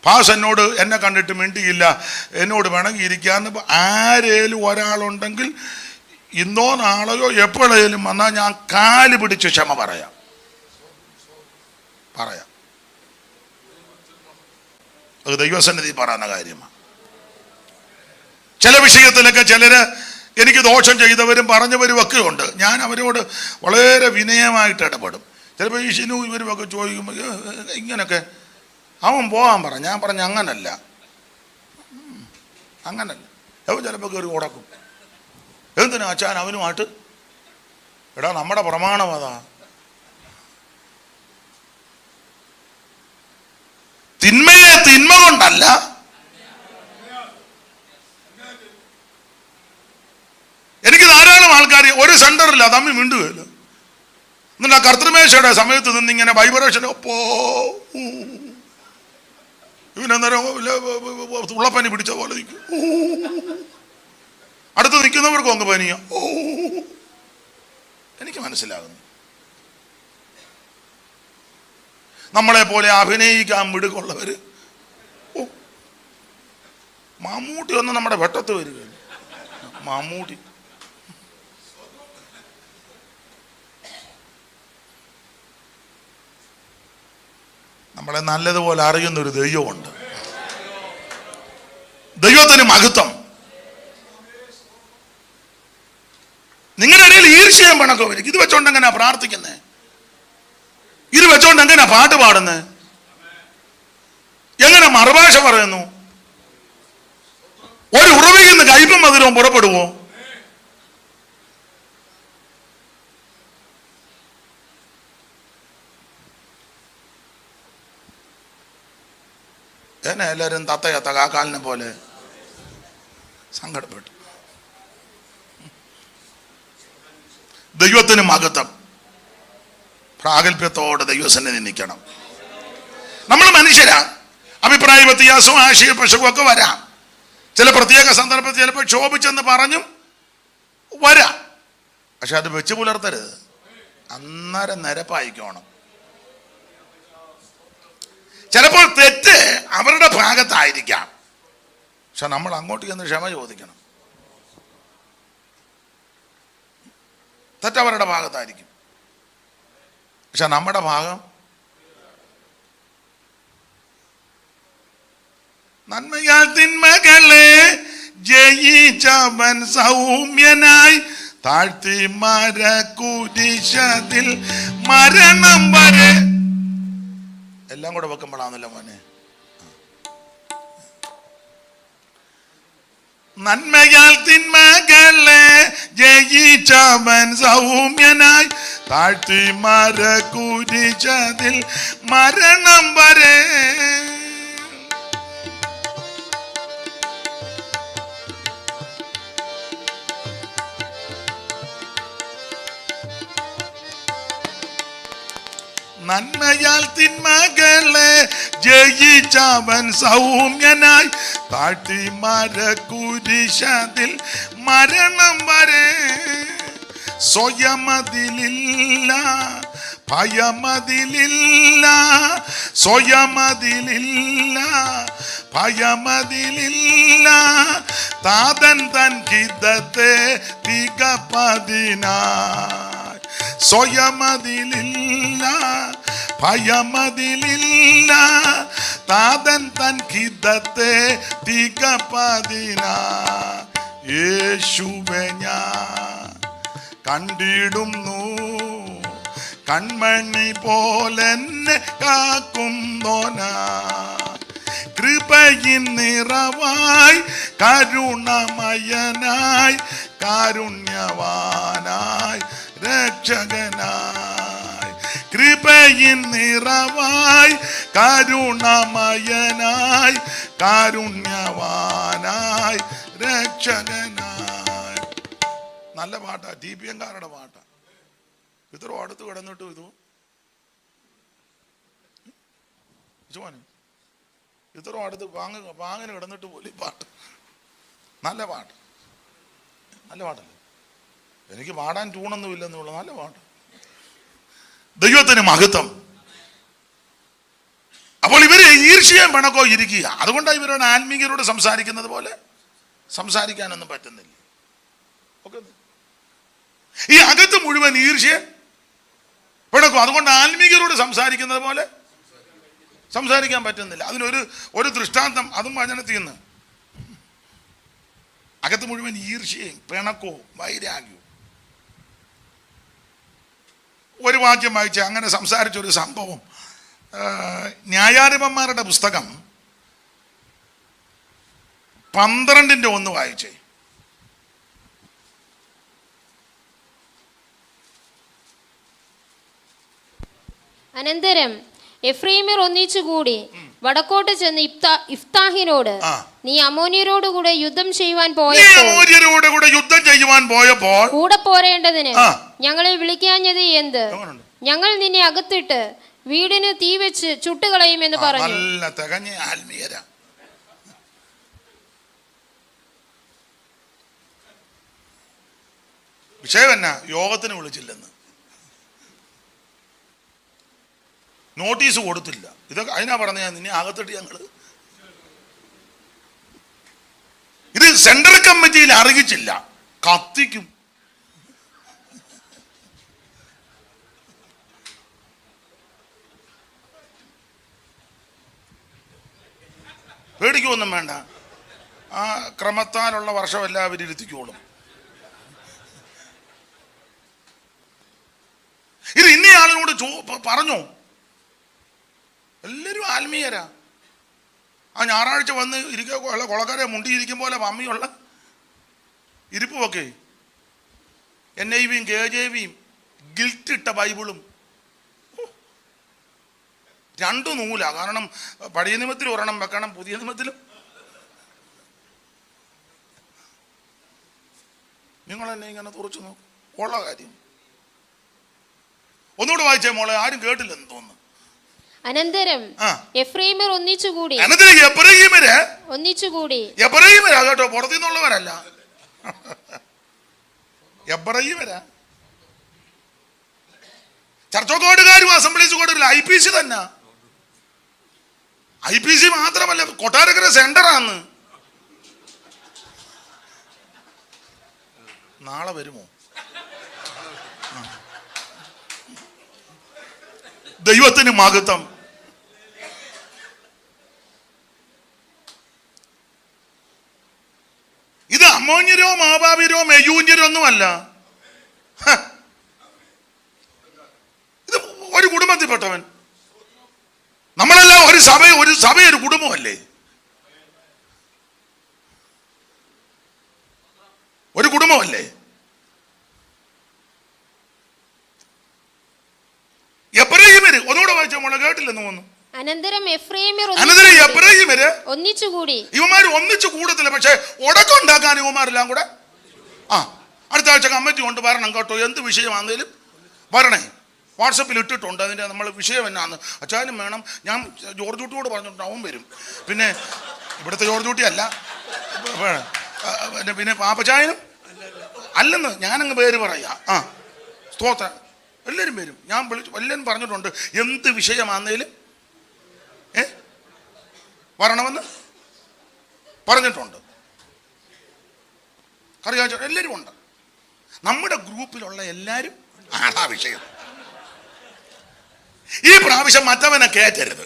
പാസ് എന്നോട് എന്നെ കണ്ടിട്ട് മിണ്ടിയില്ല, എന്നോട് വേണമെങ്കിരിക്കാന്ന് ആരേലും ഒരാളുണ്ടെങ്കിൽ ഇന്നോ നാളെയോ എപ്പോഴേലും വന്നാൽ ഞാൻ കാല് പിടിച്ച് ക്ഷമ പറയാം. അത് ദൈവസന്നിധി പറയുന്ന കാര്യമാണ്. ചില വിഷയത്തിലൊക്കെ ചിലര് എനിക്ക് ദോഷം ചെയ്തവരും പറഞ്ഞവരും ഒക്കെ ഉണ്ട്. ഞാൻ അവരോട് വളരെ വിനയമായിട്ട് ഇടപെടും. ചിലപ്പോൾ ഈ ഷിനു ഇവരുമൊക്കെ ചോദിക്കുമ്പോൾ ഇങ്ങനൊക്കെ അവൻ പോകാൻ പറ. ഞാൻ പറഞ്ഞ അങ്ങനല്ല. അവൻ ചിലപ്പോൾ കയറി ഉടക്കും. എന്തിനാ അച്ഛൻ അവനുമായിട്ട്? എടാ നമ്മുടെ പ്രമാണം അതാ. തിന്മയെ തിന്മ കൊണ്ടല്ല, എനിക്ക് ധാരാളം ആൾക്കാർ ഒരു സെന്ററില്ല തമ്മി മിണ്ടുകയില്ല. എന്നിട്ട് ആ കർത്തൃമേശയുടെ സമയത്ത് നിന്നിങ്ങനെ വൈബ്രേഷൻ ഇവനന്നേരം ഉള്ളപ്പനി പിടിച്ച പോലെ നിൽക്കും. അടുത്ത് നിൽക്കുന്നവർക്കും അങ്ങ് പനിയോ. എനിക്ക് മനസ്സിലാകുന്നു. നമ്മളെ പോലെ അഭിനയിക്കാൻ മിടുക്കുള്ളവര്. മമ്മൂട്ടി ഒന്ന് നമ്മുടെ വെട്ടത്ത് വരിക. മമ്മൂട്ടി നമ്മളെ നല്ലതുപോലെ അറിയുന്നൊരു ദൈവമുണ്ട്. ദൈവത്തിന് മഹത്വം. നിങ്ങളുടെ ഇടയിൽ ഈർഷ്യയും പണക്കോ വരും. ഇത് വെച്ചോണ്ട് എങ്ങനെയാ പ്രാർത്ഥിക്കുന്നത്? ഇത് വെച്ചോണ്ട് എങ്ങനെയാ പാട്ട് പാടുന്നത്? എങ്ങനെ മറുഭാഷ പറയുന്നു? ഒരു ഉറവയിൽ നിന്ന് കയ്പും മധുരവും പുറപ്പെടുവോ? എന്നെ എല്ലാവരും തത്തയത്ത കാക്കാലിനെ പോലെ സങ്കടപ്പെട്ടു. ദൈവത്തിന് മഹത്വം. പ്രാഗൽഭ്യത്തോടെ ദൈവസന്നിധി നിൽക്കണം. നമ്മൾ മനുഷ്യരാ. അഭിപ്രായ വ്യത്യാസവും ആശയ പശുവും ഒക്കെ വരാം. ചില പ്രത്യേക സന്ദർഭത്തിൽ ചിലപ്പോൾ ക്ഷോഭിച്ചെന്ന് പറഞ്ഞും വരാം. പക്ഷെ അത് വെച്ച് പുലർത്തരുത്. അന്നേരം നിരപ്പായിക്കോണം. ചിലപ്പോൾ തെറ്റ് അവരുടെ ഭാഗത്തായിരിക്കാം. പക്ഷെ നമ്മൾ അങ്ങോട്ട് ചെന്ന് ക്ഷമ ചോദിക്കണം. തെറ്റ് അവരുടെ ഭാഗത്തായിരിക്കും. പക്ഷെ നമ്മുടെ ഭാഗം നന്മയാൽ തിന്മകളെ ജയിച്ചവൻ സൗമ്യനായി താഴ്ത്തി മരകുരിശതിൽ മരണം വരെ. എല്ലാം കൂടെ വെക്കുമ്പോഴാണല്ലോ മോനെ. നന്മയാൽ തിന്മകളെ ജയിച്ചവൻ സൗമ്യനായി താഴ്ത്തി മരകുരിശതിൽ മരണം വരെ. നന്മയാൽ തിന്മകളെ ജയിച്ചവൻ സൗമ്യനായി താഴ്ത്തി മരകുരിശതിൽ മരണം വരെ. സ്വയമതിലില്ല ഭയമതിലില്ല, സ്വയമതിലില്ല ഭയമതിലില്ല. താതൻ തൻ ഹിതത്തെ തികപ്പതിനായി. സ്വയമതിലില്ല ഭയമതിലില്ല, താതൻ തൻ ഹിതത്തെ തികപ്പതിനായി. യേശുവെ ഞാൻ കണ്ടിടുന്നു, കൺമണി പോലെന്നെ കാക്കുന്നോനാ. കൃപയിൻ നിറവായി കരുണമയനായി കാരുണ്യവാനായി രക്ഷകനായി. കൃപയിൻ നിറവായി കരുണമയനായി കാരുണ്യവാനായി രക്ഷകനായി. നല്ല പാട്ടാ, TPM കാരുടെ പാട്ടാ. ഇത്ര അടുത്ത് കിടന്നിട്ടും ഇത്ര അടുത്ത് വാങ്ങിന് കിടന്നിട്ട് പോലും പാട്ട്. നല്ല പാട്ട്, നല്ല പാട്ടല്ലേ. എനിക്ക് പാടാൻ ട്യൂണൊന്നും ഇല്ലെന്നുള്ള നല്ല പാട്ട്. ദൈവത്തിന് മഹത്വം. അപ്പോൾ ഇവര് ഈർഷ്യയും പിണക്കോ ഇരിക്കുക. അതുകൊണ്ടാണ് ഇവരോട് ആത്മീയരോട് സംസാരിക്കുന്നത് പോലെ സംസാരിക്കാനൊന്നും പറ്റുന്നില്ല. ഓക്കെ, ഈ അകത്ത് മുഴുവൻ ഈർഷ്യ പിണക്കോ. അതുകൊണ്ട് ആത്മീയരോട് സംസാരിക്കുന്നത് പോലെ സംസാരിക്കാൻ പറ്റുന്നില്ല. അതിനൊരു ദൃഷ്ടാന്തം, അതും വചനത്തിൽ നിന്ന്. അകത്ത് മുഴുവൻ ഈർഷ്യയും പിണക്കോ വൈരാഗ്യവും. ഒരു വാക്യം വായിച്ച അങ്ങനെ സംസാരിച്ചൊരു സംഭവം. ന്യായാധിപന്മാരുടെ പുസ്തകം 12:1 വായിച്ചേ. അനന്തരം എഫ്രൈമ്യർ ഒന്നിച്ചുകൂടി വടക്കോട്ട് ചെന്ന് ഇഫ്താഹിനോട്, നീ അമ്മോന്യരോടുകൂടെ യുദ്ധം ചെയ്യുവാൻ പോയപ്പോൾ കൂടെ പോരേണ്ടതിന് ഞങ്ങളെ വിളിക്കാഞ്ഞത് എന്ത്? ഞങ്ങൾ നിന്നെ അകത്തിട്ട് വീടിന് തീ വെച്ച് ചുട്ടുകളയുമെന്ന് പറഞ്ഞു. നല്ല തികഞ്ഞ ആത്മീയരാ. വിഷയം എന്നാ? യോഗത്തിന് വിളിച്ചില്ലെന്ന്, നോട്ടീസ് കൊടുത്തില്ല. ഇതൊക്കെ അതിനാ പറഞ്ഞ ഞാൻ നിന്നെ അകത്തിട്ട് ഞങ്ങള്. ഇത് സെൻട്രൽ കമ്മിറ്റിയിൽ അറിയിച്ചില്ല, കത്തിക്കും. പേടിക്കൊന്നും വേണ്ട, ആ ക്രമത്താലുള്ള വർഷം എല്ലാവരും ഇരുത്തിക്കോളും. ഇത് ഇന്ന ആളിനോട് പറഞ്ഞു. എല്ലാവരും ആത്മീയരാ. ആ ഞായറാഴ്ച വന്ന് ഇരിക്കുക, കൊളക്കാരെ മുണ്ടിയിരിക്കും പോലെ മമ്മിയുള്ള ഇരിപ്പുമൊക്കെ, NIVയും KJVയും ഗിൽറ്റിട്ട ബൈബിളും. 2 നൂലാ. കാരണം പഴയ നിയമത്തിൽ ഒരെണ്ണം വെക്കണം, പുതിയ നിയമത്തിലും. നിങ്ങൾ എന്നെ ഇങ്ങനെ തുറച്ചു നോക്കും, ഉള്ള കാര്യം. ഒന്നുകൂടെ വായിച്ചേ മോളെ, ആരും കേട്ടില്ലെന്ന് തോന്നുന്നു. അനന്തരം എഫ്രൈമ്യർ ഒന്നിച്ചുകൂടി എബ്രഹീമരാ കേട്ടോ, പുറത്തുനിന്നുള്ളവരല്ല. എബ്രഹീമരാ. ചർച്ചോക്കോടുകാരും അസംബ്ലീസ് കോഡില്ല, IPC തന്നെ. IPC മാത്രമല്ല, കൊട്ടാരക്കര സെന്ററാന്ന്. നാളെ വരുമോ? ദൈവത്തിന് മഹത്വം. ഇത് അമ്മോന്യരോ മോവാബ്യരോ മെയൂന്യരോ ഒന്നുമല്ല. ഇത് ഒരു കുടുംബത്തിൽപ്പെട്ടവൻ. നമ്മളെല്ലാം ഒരു സഭ ഒരു കുടുംബമല്ലേ? ഒരു കുടുംബമല്ലേ? എബ്രഹീമര് ഒന്നുകൂടെ വായിച്ച മോളെ, കേട്ടില്ലെന്ന് തോന്നുന്നു. അനന്തരം എഫ്രൈമ്യർ ഒന്നിച്ചുകൂടി. ഇവന്മാർ ഒന്നിച്ചു കൂടത്തില്ല, പക്ഷെ ഉടക്കുണ്ടാക്കാൻ ഇവന്മാരെല്ലാം കൂടെ അടുത്ത ആഴ്ച കമ്മിറ്റി കൊണ്ട് വരണം കേട്ടോ. എന്ത് വിഷയമാണെങ്കിലും വരണേ. വാട്സപ്പിൽ ഇട്ടിട്ടുണ്ട്, അതിൻ്റെ നമ്മൾ വിഷയം എന്നാന്ന്. അച്ചാനും വേണം. ഞാൻ ജോർജ് കുട്ടിയോട് പറഞ്ഞിട്ടുണ്ട്, അവൻ വരും. പിന്നെ ഇവിടുത്തെ ജോർജ് കുട്ടി അല്ല, പിന്നെ പാപ്പച്ചായനും അല്ലെന്ന് ഞാനങ്ങ് പേര് പറയാം. സ്തോത്രം, എല്ലാവരും വരും. ഞാൻ എല്ലാവരും പറഞ്ഞിട്ടുണ്ട്, എന്ത് വിഷയമാണെന്നേലും വരണമെന്ന് പറഞ്ഞിട്ടുണ്ട്. അറിയാം, എല്ലാവരും ഉണ്ട്. നമ്മുടെ ഗ്രൂപ്പിലുള്ള എല്ലാവരും ആടാ വിഷയം. ഈ പ്രാവശ്യം മറ്റവനെ കയറ്റരുത്.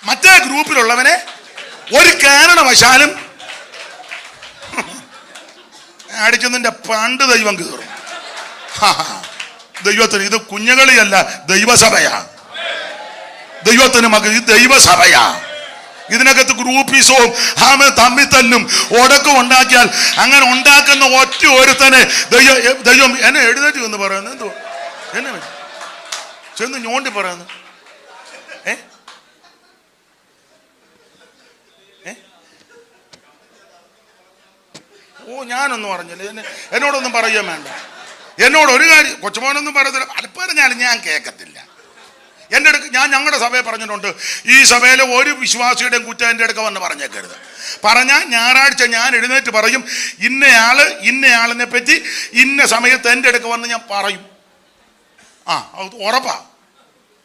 മറ്റേ ഗ്രൂപ്പിലുള്ളവനെ ഒരു കാരണവശാലും അടിച്ചതിൻ്റെ പണ്ട് ദൈവം കയറും. ദൈവത്തിന് ഇത് കുഞ്ഞുകളിയല്ല, ദൈവസഭയാ. ദൈവത്തിന് മകൾ ഇത് ദൈവസഭയാ. ഇതിനകത്ത് ഗ്രൂപ്പീസവും തമ്മിൽ തല്ലും ഉടക്കം ഉണ്ടാക്കിയാൽ അങ്ങനെ ഉണ്ടാക്കുന്ന ഒറ്റ ഒരുത്തനെ ദൈവം എന്നെ എഴുന്നേറ്റ് എന്ന് പറയുന്നത്. എന്തോ എന്നെ ചെന്ന് ഞോണ്ടി പറയുന്നു. ഓ ഞാനൊന്നും പറഞ്ഞില്ല, എന്നോടൊന്നും പറയുകയും വേണ്ട. എന്നോട് ഒരു കാര്യം കൊച്ചുമോനൊന്നും പറയത്തില്ല, പറഞ്ഞാലും ഞാൻ കേൾക്കത്തില്ല. എൻ്റെ അടുക്ക് ഞാൻ ഞങ്ങളുടെ സഭയെ പറഞ്ഞിട്ടുണ്ട്, ഈ സഭയിലെ ഒരു വിശ്വാസിയുടെയും കുറ്റം എൻ്റെ അടുക്ക വന്ന് പറഞ്ഞേക്കരുത്. പറഞ്ഞാൽ ഞായറാഴ്ച ഞാൻ എഴുന്നേറ്റ് പറയും, ഇന്നയാളിനെ പറ്റി ഇന്ന സമയത്ത് എൻ്റെ അടുക്ക വന്ന് ഞാൻ പറയും. അത് ഉറപ്പാ.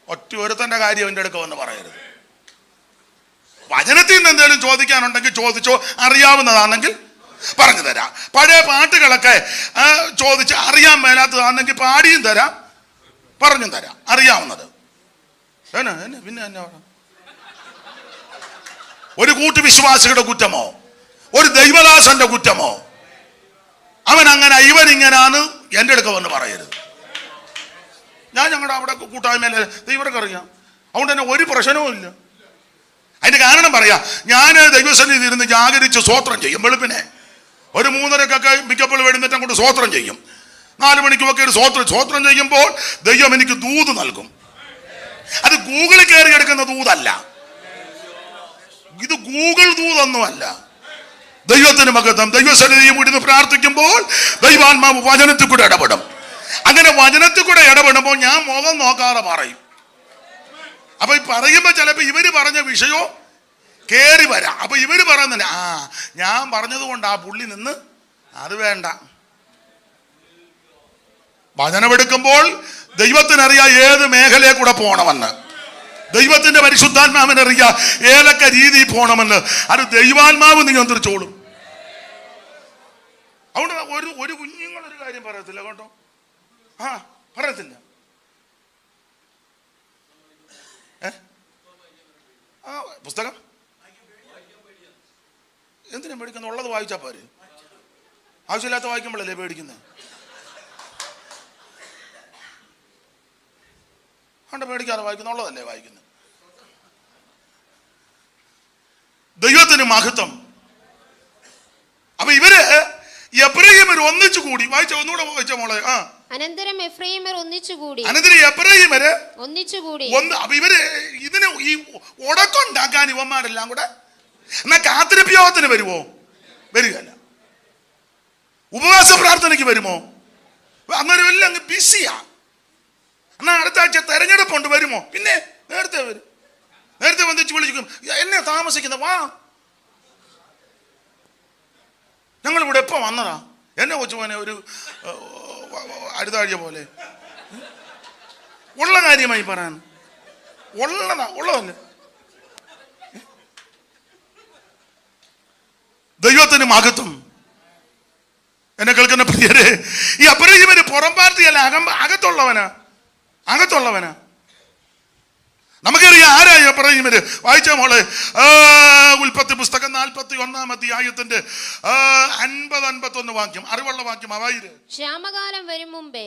ഒറ്റ ഒരുത്തൻ്റെ കാര്യം എൻ്റെ അടുക്ക വന്ന് പറയരുത്. വചനത്തിൽ നിന്ന് എന്തെങ്കിലും ചോദിക്കാനുണ്ടെങ്കിൽ ചോദിച്ചോ, അറിയാവുന്നതാണെങ്കിൽ പറഞ്ഞു തരാം. പഴയ പാട്ടുകളൊക്കെ ചോദിച്ച് അറിയാൻ മേലാത്തതാണെങ്കിൽ പാടിയും തരാം, പറഞ്ഞും തരാം, അറിയാവുന്നത്. പിന്നെ ഒരു കൂട്ടുവിശ്വാസിയുടെ കുറ്റമോ ഒരു ദൈവദാസന്റെ കുറ്റമോ അവൻ അങ്ങനെ ഇവനിങ്ങനാണ് എൻ്റെ അടുക്ക വന്ന് പറയരുത്. ഞാൻ ഞങ്ങളുടെ അവിടെ കൂട്ടായ്മയിലെ ദൈവർക്ക് അറിയാം, അതുകൊണ്ട് തന്നെ ഒരു പ്രശ്നവും ഇല്ല. അതിന്റെ കാരണം പറയാം, ഞാൻ ദൈവസന്നിധി ഇരുന്ന് ജാഗരിച്ച് സ്വോത്രം ചെയ്യും. വെളുപ്പിനെ ഒരു 3:30 മിക്കപ്പോൾ എഴുന്നേറ്റ് അങ്ങോട്ട് സ്വോത്രം ചെയ്യും. 4 മണിക്കുമൊക്കെ ഒരു സ്വോത്രം ചെയ്യുമ്പോൾ ദൈവം എനിക്ക് ദൂത് നൽകും. അത് ഗൂഗിളിൽ കയറി എടുക്കുന്ന ദൂതല്ല, ഇത് ഗൂഗിൾ ദൂതൊന്നുമല്ല. ദൈവത്തിന് മഹത്വം. ദൈവസന്നിധിയും ഇരുന്ന് പ്രാർത്ഥിക്കുമ്പോൾ ദൈവാത്മാവ് വചനത്തിൽ കൂടെ ഇടപെടും. അങ്ങനെ വചനത്തിൽ കൂടെ ഇടപെടുമ്പോൾ ഞാൻ മുഖം നോക്കാതെ പറയും. അപ്പൊ ഈ പറയുമ്പോ ചിലപ്പോ ഇവര് പറഞ്ഞ വിഷയോ കേറി വരാം. അപ്പൊ ഇവര് പറയുന്നില്ല, ഞാൻ പറഞ്ഞത് കൊണ്ട് ആ പുള്ളി നിന്ന് അത് വേണ്ട. വചനമെടുക്കുമ്പോൾ ദൈവത്തിനറിയാം ഏത് മേഖലയെ കൂടെ പോകണമെന്ന്. ദൈവത്തിന്റെ പരിശുദ്ധാത്മാവിനറിയാം ഏതൊക്കെ രീതി പോകണമെന്ന്. അത് ദൈവാത്മാവ് നിയന്ത്രിച്ചോളും. അതുകൊണ്ട് ഒരു കുഞ്ഞുങ്ങളൊരു കാര്യം പറയത്തില്ല കേട്ടോ, പറയത്തില്ല. പുസ്തകം എന്തിനാ മേടിക്കുന്നത്? ഉള്ളത് വായിച്ചാ പോരെ. ആവശ്യമില്ലാത്ത വായിക്കുമ്പോഴല്ലേ പേടിക്കുന്നത്. കണ്ട പേടിക്കാതെ വായിക്കുന്ന ഉള്ളതല്ലേ വായിക്കുന്നത്. ദൈവത്തിന് മഹത്വം. അപ്പൊ ഇവര് എബ്രാഹിമർ ഒന്നിച്ചു കൂടി. വായിച്ച ഒന്നുകൂടെ വായിച്ച മോളെ. അനന്തരം എഫ്രൈമർ ഒന്നിച്ചുകൂടി. എബ്രാഹിമര് ഒന്നിച്ചുകൂടി. അപ്പൊ ഇവര് ഇതിന് ഈ ഉടക്കുണ്ടാക്കാൻ ഇവന്മാരെല്ലാം കൂടെ എന്നാ കാത്തിരിപ്യോഗത്തിന് വരുമോ? വരികയല്ല. ഉപവാസ പ്രാർത്ഥനയ്ക്ക് വരുമോ? അന്നേരം എല്ലാം അങ്ങ് ബിസിയാ. എന്നാ അടുത്ത ആഴ്ച തെരഞ്ഞെടുപ്പുണ്ട്, വരുമോ? പിന്നെ നേരത്തെ വരും. നേരത്തെ വന്നിച്ച് വിളിക്കും, എന്നെ താമസിക്കുന്ന വാ, ഞങ്ങളിവിടെ എപ്പോ വന്നതാ. എന്നെ കൊച്ചുമോനെ ഒരു അടുത്താഴ്ച പോലെ ഉള്ള കാര്യമായി പറയാൻ ഉള്ളതല്ലേ. ദൈവത്തിന് മഹത്വം. എന്നെ കേൾക്കുന്ന പ്രിയരെ, ഈ അബ്രാഹിമന് പുറം പാർട്ടിയല്ല, അകത്തുള്ളവനാ. നമുക്കറിയാം ആരായി അബ്രാഹിമര്. വായിച്ച മോളെ ഉൽപ്പത്തി പുസ്തകം 41-ാം അധ്യായത്തിന്റെ 50-51 വാക്യം, അറിവുള്ള വാക്യം. ക്ഷാമകാലം വരും മുമ്പേ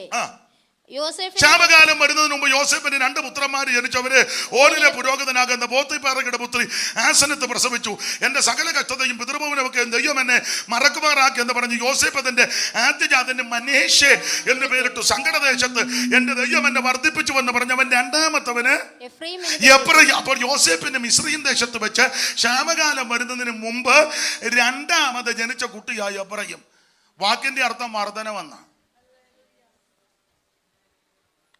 ക്ഷാമകാലം വരുന്നതിന് മുമ്പ് യോസേഫിന് 2 പുത്രന്മാർ ജനിച്ചവര് ഓരിലെ പുരോഹിതനാകുന്ന പോത്തിഫാറയുടെ പുത്രി ആസനത്ത് പ്രസവിച്ചു. എന്റെ സകല കഷ്ടതയും പിതൃഭവനമൊക്കെ ദൈവം എന്നെ മറക്കുമാറാക്കി എന്ന് പറഞ്ഞ് യോസേഫ് അതിന്റെ ആദ്യജാതന്റെ മനേഷെ എന്ന് പേരിട്ടു. സങ്കടദേശത്ത് എന്റെ ദൈവം എന്നെ വർദ്ധിപ്പിച്ചു എന്ന് പറഞ്ഞ് അവൻ രണ്ടാമത്തവന് എഫ്രയീം. അപ്പോൾ യോസേഫിന്റെ മിസ്രയീം ദേശത്ത് വെച്ച് ക്ഷാമകാലം വരുന്നതിന് മുമ്പ് രണ്ടാമത് ജനിച്ച കുട്ടിയായി എഫ്രയീം. വാക്കിന്റെ അർത്ഥം വർധനവെന്ന.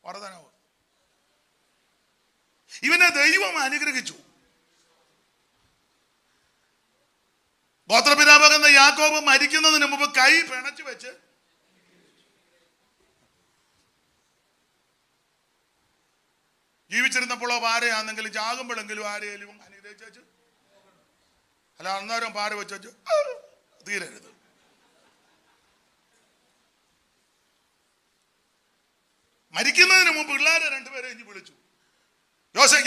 വർധനവ്. ഇവനെ ദൈവം അനുഗ്രഹിച്ചു. ഗോത്രപിതാവാകുന്ന യാക്കോബ് മരിക്കുന്നതിന് മുമ്പ് കൈ പിണച്ചു വെച്ച് ജീവിച്ചിരുന്നപ്പോഴോ ആരെയാണെങ്കിലും ചാകുമ്പോഴെങ്കിലും ആരെയും അനുഗ്രഹിച്ചു. അല്ല അന്നേരം പാര വെച്ചു തീരരുത്. മരിക്കുന്നതിന് മുമ്പ് പിള്ളേരെ 2 പേരെ ഇനി വിളിച്ചു.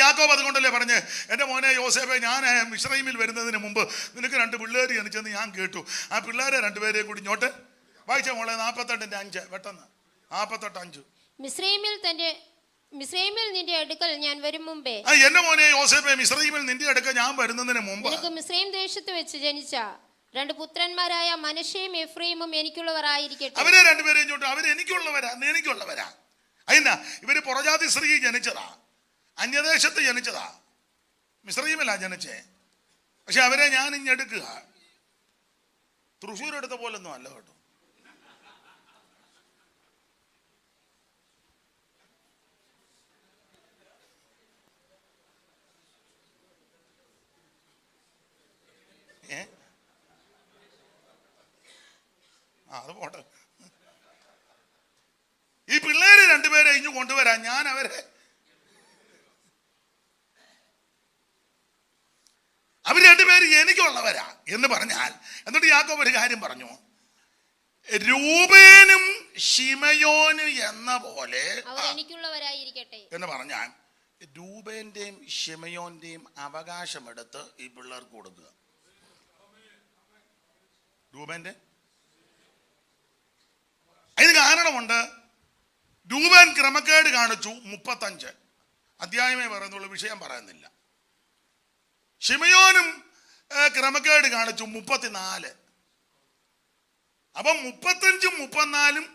യാക്കോബ് അതുകൊണ്ടല്ലേ പറഞ്ഞ്, എൻ്റെ മോനെ യോസേഫെ, ഞാൻ മിസ്രയീമിൽ വരുന്നതിന് മുമ്പ് നിനക്ക് 2 പിള്ളേർ ജനിച്ചെന്ന് ഞാൻ കേട്ടു. ആ പിള്ളേരെ 2 പേരെയും കൂടി ഇങ്ങോട്ട് വായിച്ച മോളെ. 48-5 പെട്ടെന്ന്. 48-5. മിസ്രയീമിൽ നിന്റെ അടുക്കൽ ഞാൻ വരും മുമ്പേ. എന്റെ മോനെ യോസേഫെ, മിസ്രയീമിൽ നിന്റെ അടുക്കൽ ഞാൻ വരുന്നതിന് മുമ്പ് നിനക്ക് മിസ്രയീം ദേശത്ത് വെച്ച് ജനിച്ച 2 പുത്രന്മാരായ മനശ്ശെയും എഫ്രയീമും എനിക്കുള്ളവരായിരിക്കട്ടെ. അവരെ 2 പേരെയും ഇങ്ങോട്ട്. അവര് എനിക്കുള്ളവരാ. അതിനാ ഇവര് പുറജാതി സ്ത്രീ ജനിച്ചതാ, അന്യദേശത്ത് ജനിച്ചതാ, മിസ്രയീമിലാ ജനിച്ചേ. പക്ഷെ അവരെ ഞാൻ ഇഞ്ഞെടുക്കുക. തൃശ്ശൂർ എടുത്ത പോലൊന്നും അല്ല കേട്ടോ. അത് പോട്ടെ. ഈ പിള്ളേര് രണ്ടുപേരെ ഇഞ്ഞു കൊണ്ടുവരാൻ ഞാൻ അവർ രണ്ടുപേര് എനിക്കുള്ളവരാ എന്ന് പറഞ്ഞാൽ, എന്നിട്ട് യാക്കോബ് ഒരു കാര്യം പറഞ്ഞു, രൂബേനും ശിമയോനും എന്ന പോലെ എന്ന് പറഞ്ഞാൽ രൂബേന്റെയും ശിമയോന്റെയും അവകാശമെടുത്ത് ഈ പിള്ളേർക്ക് കൊടുക്കുക. രൂബേന്റെ അതിന് കാരണമുണ്ട്. രൂബേൻ ക്രമക്കേട് കാണിച്ചു 35 അധ്യായമേ പറയുന്നുള്ള വിഷയം പറയുന്നില്ല. ശിമയോനും ക്രമക്കേട് കാണിച്ചു 34. അപ്പം 35ഉം 34ഉം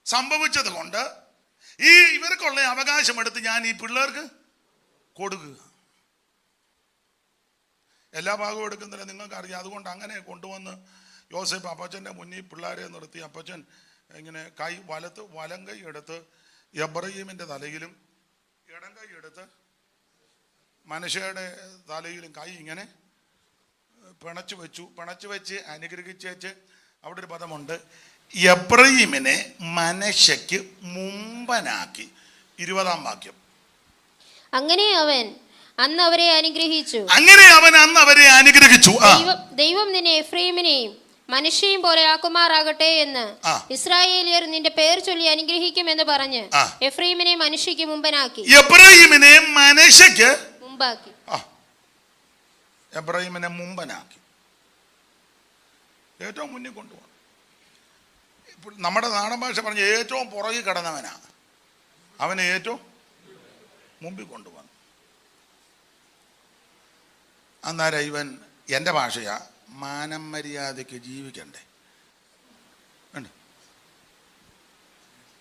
സംഭവിച്ചത് കൊണ്ട് ഈ ഇവർക്കുള്ള അവകാശമെടുത്ത് ഞാൻ ഈ പിള്ളേർക്ക് കൊടുക്കുക. എല്ലാ ഭാഗവും എടുക്കുന്നില്ല, നിങ്ങൾക്കറിയാം. അതുകൊണ്ട് അങ്ങനെ കൊണ്ടുവന്ന് യോസേപ്പ് അപ്പച്ചൻ്റെ മുന്നിൽ പിള്ളേരെ നിർത്തി അപ്പച്ചൻ ഇങ്ങനെ വലം കൈ എടുത്ത് എബ്രഹീമിൻ്റെ തലയിലും ഇടം കൈ എടുത്ത് മനശ്ശയുടെ തലയിലും കൈ ഇങ്ങനെ പിണച്ചു വെച്ച് അനുഗ്രഹിച്ചേച്ച് അവിടെ ഒരു പദമുണ്ട്, എബ്രഹീമിനെ മനശ്ശയ്ക്ക് മുമ്പനാക്കി. 20-ാം വാക്യം. അങ്ങനെ അവൻ അന്ന് അവരെ അനുഗ്രഹിച്ചു. ദൈവം നിന്നെ എഫ്രൈമിനെയും മനശ്ശയും പോലെ ആക്കുമാറാകട്ടെ എന്ന് ഇസ്രായേലിയർ നിന്റെ പേർ ചൊല്ലി അനുഗ്രഹിക്കുമെന്ന് പറഞ്ഞ് എഫ്രൈമിനെ മനശ്ശയ്ക്ക് മുമ്പനാക്കി. എബ്രഹീമിനെ മനശ്ശയ്ക്ക് മുമ്പാക്കി. എബ്രഹീമിനെ മുമ്പനാക്കി, ഏറ്റവും മുന്നിൽ കൊണ്ടുപോകണം. നമ്മുടെ നാടൻ ഭാഷ പറഞ്ഞ ഏറ്റവും പുറകിൽ കിടന്നവനാ, അവനെ ഏറ്റവും മുമ്പിൽ കൊണ്ടുപോകണം. അന്നേരം ഇവൻ, എൻ്റെ ഭാഷയാ, മാനം മര്യാദയ്ക്ക് ജീവിക്കണ്ടേ.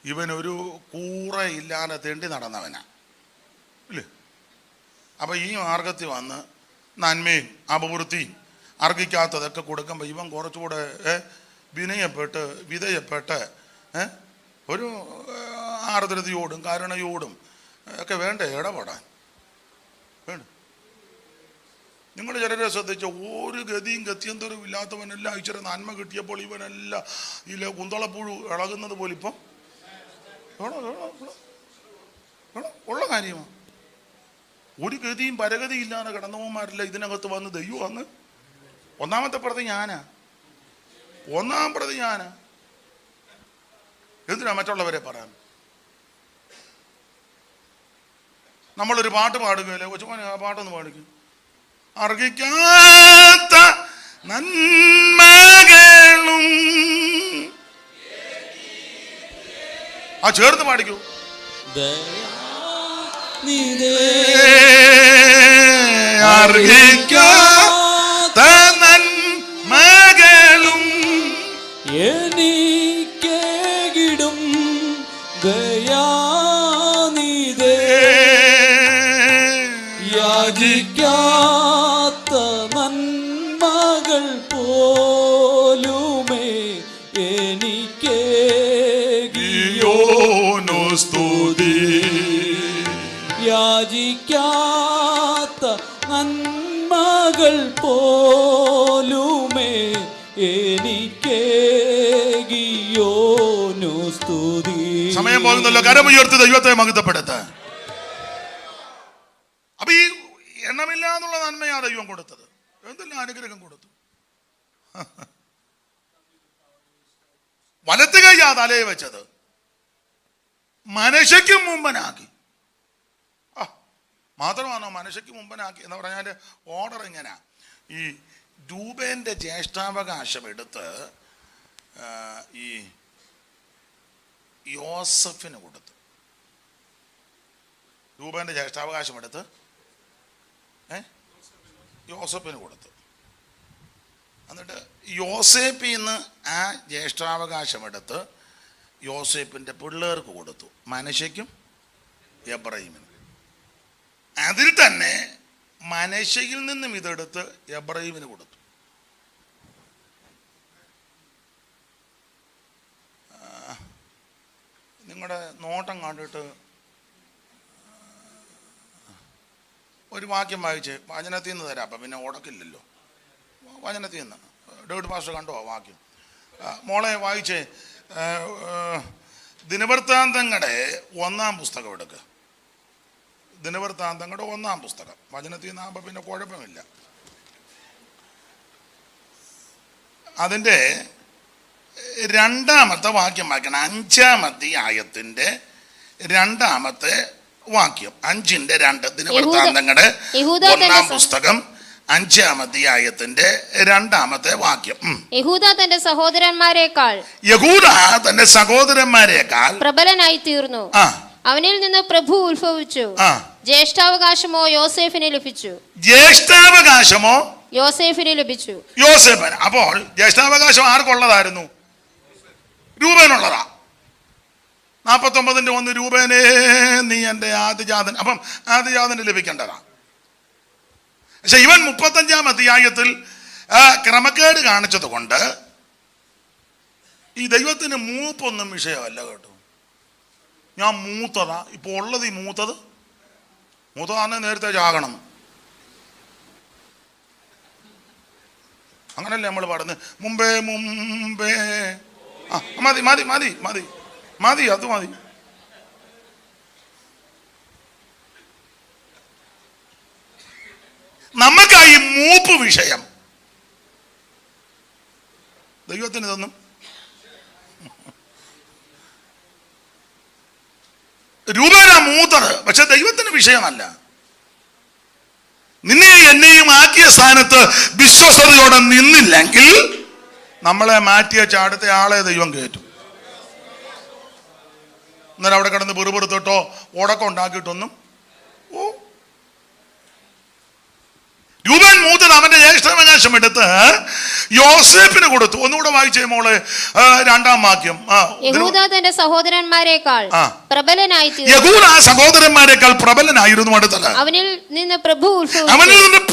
ഇവനൊരു കൂറ ഇല്ലാതെ തെണ്ടി നടന്നവനാ ഇല്ലേ. അപ്പം ഈ മാർഗത്തിൽ വന്ന് നന്മയും അപവൃത്തിയും അർഹിക്കാത്തതൊക്കെ കൊടുക്കുമ്പോൾ ഇവൻ കുറച്ചുകൂടെ വിധേയപ്പെട്ട് ഒരു ആർദ്രതയോടും കരുണയോടും ഒക്കെ വേണ്ടേ ഇടപെടാൻ. വേണ്ട. നിങ്ങൾ ചിലരെ ശ്രദ്ധിച്ച ഒരു ഗതിയും ഗത്യന്തരവും ഇല്ലാത്തവനെല്ലാം ഇച്ചിരി നന്മ കിട്ടിയപ്പോൾ ഇവനെല്ലാം ഇല്ല കുന്തളപ്പുഴു ഇളകുന്നത് പോലെ ഇപ്പം ഉള്ള കാര്യമാണ്. ഒരു ഗതിയും പരഗതിയും ഇല്ലാതെ കിടന്നവന്മാരില്ല ഇതിനകത്ത് വന്ന് ദൈവം അങ്ങ് ഒന്നാമത്തെ പ്രതി ഞാനാ. എന്തിനാ മറ്റുള്ളവരെ പറയാൻ? നമ്മളൊരു പാട്ട് പാടുകയല്ലേ, കൊച്ചുമോനെ ആ പാട്ടൊന്ന് പാടിക്കും. അർഹിക്കാത്ത നന്മകളും ചേർത്ത് പാടിക്കൂ. അർഹിക്കാത്ത നന്മകളും എനിക്കിടും ദയാനിധേ യാചിക്കാത്ത നന്മകൾ പോലുമേ എനിക്കേകിയോനു സ്തുതി. യാചിക്കാത്ത നന്മകൾ പോലുമേ എനിക്കേകിയോനു സ്തുതി. സമയം പോകുന്നല്ലോ, കരമുയർത്തി ദൈവത്തെ മഹത്വപ്പെടുത്ത. അപ്പൊ ഈ എണ്ണമില്ലാന്നുള്ള നന്മയാ ദൈവം കൊടുത്തത്. എന്തെല്ലാം അനുഗ്രഹം കൊടുത്തു. വലത്ത് കൈയാ തലയെ വെച്ചത്, മനശ്ശയ്ക്ക് മുമ്പനാക്കി. മാത്രമാണോ മനശ്ശയ്ക്ക് മുമ്പനാക്കി എന്ന് പറഞ്ഞാൽ ഓർഡർ ഇങ്ങനെ, ഈ രൂബേന്റെ ജ്യേഷ്ഠാവകാശം എടുത്ത് ഈ യോസഫിന് കൊടുത്തു. രൂബേന്റെ ജ്യേഷ്ഠാവകാശം എടുത്ത് യോസഫിന് കൊടുത്തു. എന്നിട്ട് യോസേപ്പിൽ നിന്ന് ആ ജ്യേഷ്ഠാവകാശം എടുത്ത് യോസേപ്പിൻ്റെ പിള്ളേർക്ക് കൊടുത്തു, മനശ്ശയ്ക്കും എബ്രഹീമിനും. അതിൽ തന്നെ മനശ്ശയിൽ നിന്നും ഇതെടുത്ത് എബ്രഹീമിന് കൊടുത്തു. നിങ്ങളുടെ നോട്ടം കണ്ടിട്ട് ഒരു വാക്യം വായിച്ച് വചനത്തിൽ നിന്ന് തരാം, അപ്പം പിന്നെ ഉടക്കില്ലല്ലോ. വചനത്തിൽ നിന്ന് ഡേവിഡ് പാസ്റ്റർ കണ്ടോ ആ വാക്യം? മോളെ വായിച്ചേ. ദിനവൃത്താന്തങ്ങളുടെ 1-ാം പുസ്തകം എടുക്കുക. ദിനവൃത്താന്തങ്ങളുടെ 1-ാം പുസ്തകം വചനത്തിൽ നിന്നാകുമ്പോൾ പിന്നെ കുഴപ്പമില്ല. അതിൻ്റെ 2-ാമത്തെ വാക്യം വായിക്കണം. 5-ാം അധ്യായത്തിൻ്റെ 2-ാമത്തെ വാക്യം. 5:2 ദിനവൃത്താന്തങ്ങളുടെ 1-ാം പുസ്തകം 5-ാം അധ്യായത്തിന്റെ 2-ാമത്തെ വാക്യം. യഹൂദ തന്റെ സഹോദരന്മാരെക്കാൾ പ്രബലനായി തീർന്നു. അവനിൽ നിന്ന് പ്രഭു ഉത്ഭവിച്ചു. ജ്യേഷ്ഠാവകാശമോ യോസേഫിന് ലഭിച്ചു. യോസേഫിന്. അപ്പോൾ ജ്യേഷ്ഠാവകാശം ആർക്കുള്ളതായിരുന്നു? രൂപേനുള്ളതാ. 49:1 രൂപേനേ നീ എൻ്റെ ആദ്യജാതൻ. അപ്പം ആദ്യജാതന് ലഭിക്കേണ്ടതാ. പക്ഷെ ഇവൻ 35-ാം അധ്യായത്തിൽ ക്രമക്കേട് കാണിച്ചത് കൊണ്ട് ഈ ദൈവത്തിന് മൂപ്പൊന്നും വിഷയമല്ല കേട്ടോ. ഞാൻ മൂത്തതാ, ഇപ്പോൾ ഉള്ളത് ഈ മൂത്തതാന്ന് നേരത്തെ ചാകണം. അങ്ങനല്ലേ നമ്മൾ പാടുന്നത്? മുമ്പേ മതി മതി മതി മതി മതി അത് മതി. നമുക്കാ ഈ മൂപ്പ് വിഷയം. ദൈവത്തിന് ഇതൊന്നും രൂപേണ മൂത്തത്, പക്ഷെ ദൈവത്തിന് വിഷയമല്ല. നിന്നെ എന്നെയും ആക്കിയ സ്ഥാനത്ത് വിശ്വസതയോടെ നിന്നില്ലെങ്കിൽ നമ്മളെ മാറ്റിയ അടുത്ത ആളെ ദൈവം കയറ്റും. അന്നേരം അവിടെ കിടന്ന് വെറുപെടുത്തിട്ടോ ഉടക്കം ഉണ്ടാക്കിയിട്ടൊന്നും രൂപൻ മൂത്തത് അവന്റെ ജ്യേഷ്ഠാവകാശം എടുത്ത് യോസേഫിന് കൊടുത്തു. ഒന്നുകൂടെ വായിച്ചേ മോളെ 2-ാം വാക്യം. യഹൂദ തന്റെ സഹോദരന്മാരെക്കാൾ പ്രബലനായിരുന്നു. അടുത്തത് അവനിൽ നിന്ന്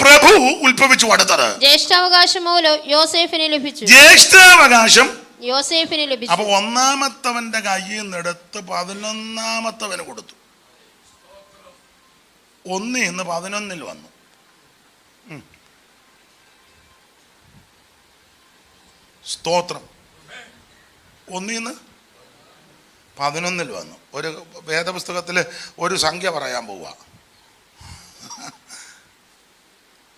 പ്രഭു ഉത്ഭവിച്ചു. അടുത്തത് ജ്യേഷ്ഠാവകാശമോ യോസേഫിന് ലഭിച്ചു. ജ്യേഷ്ഠാവകാശം യോസേഫിന് ലഭിച്ചു. അപ്പൊ 1-ാമത്തവന്റെ കയ്യിൽ നിന്ന് എടുത്ത് 11-ാമത്തവന് കൊടുത്തു. 1 11 വന്നു. സ്തോത്രം. 1 11 വന്നു. ഒരു വേദപുസ്തകത്തിൽ ഒരു സംഖ്യ പറയാൻ പോവുക.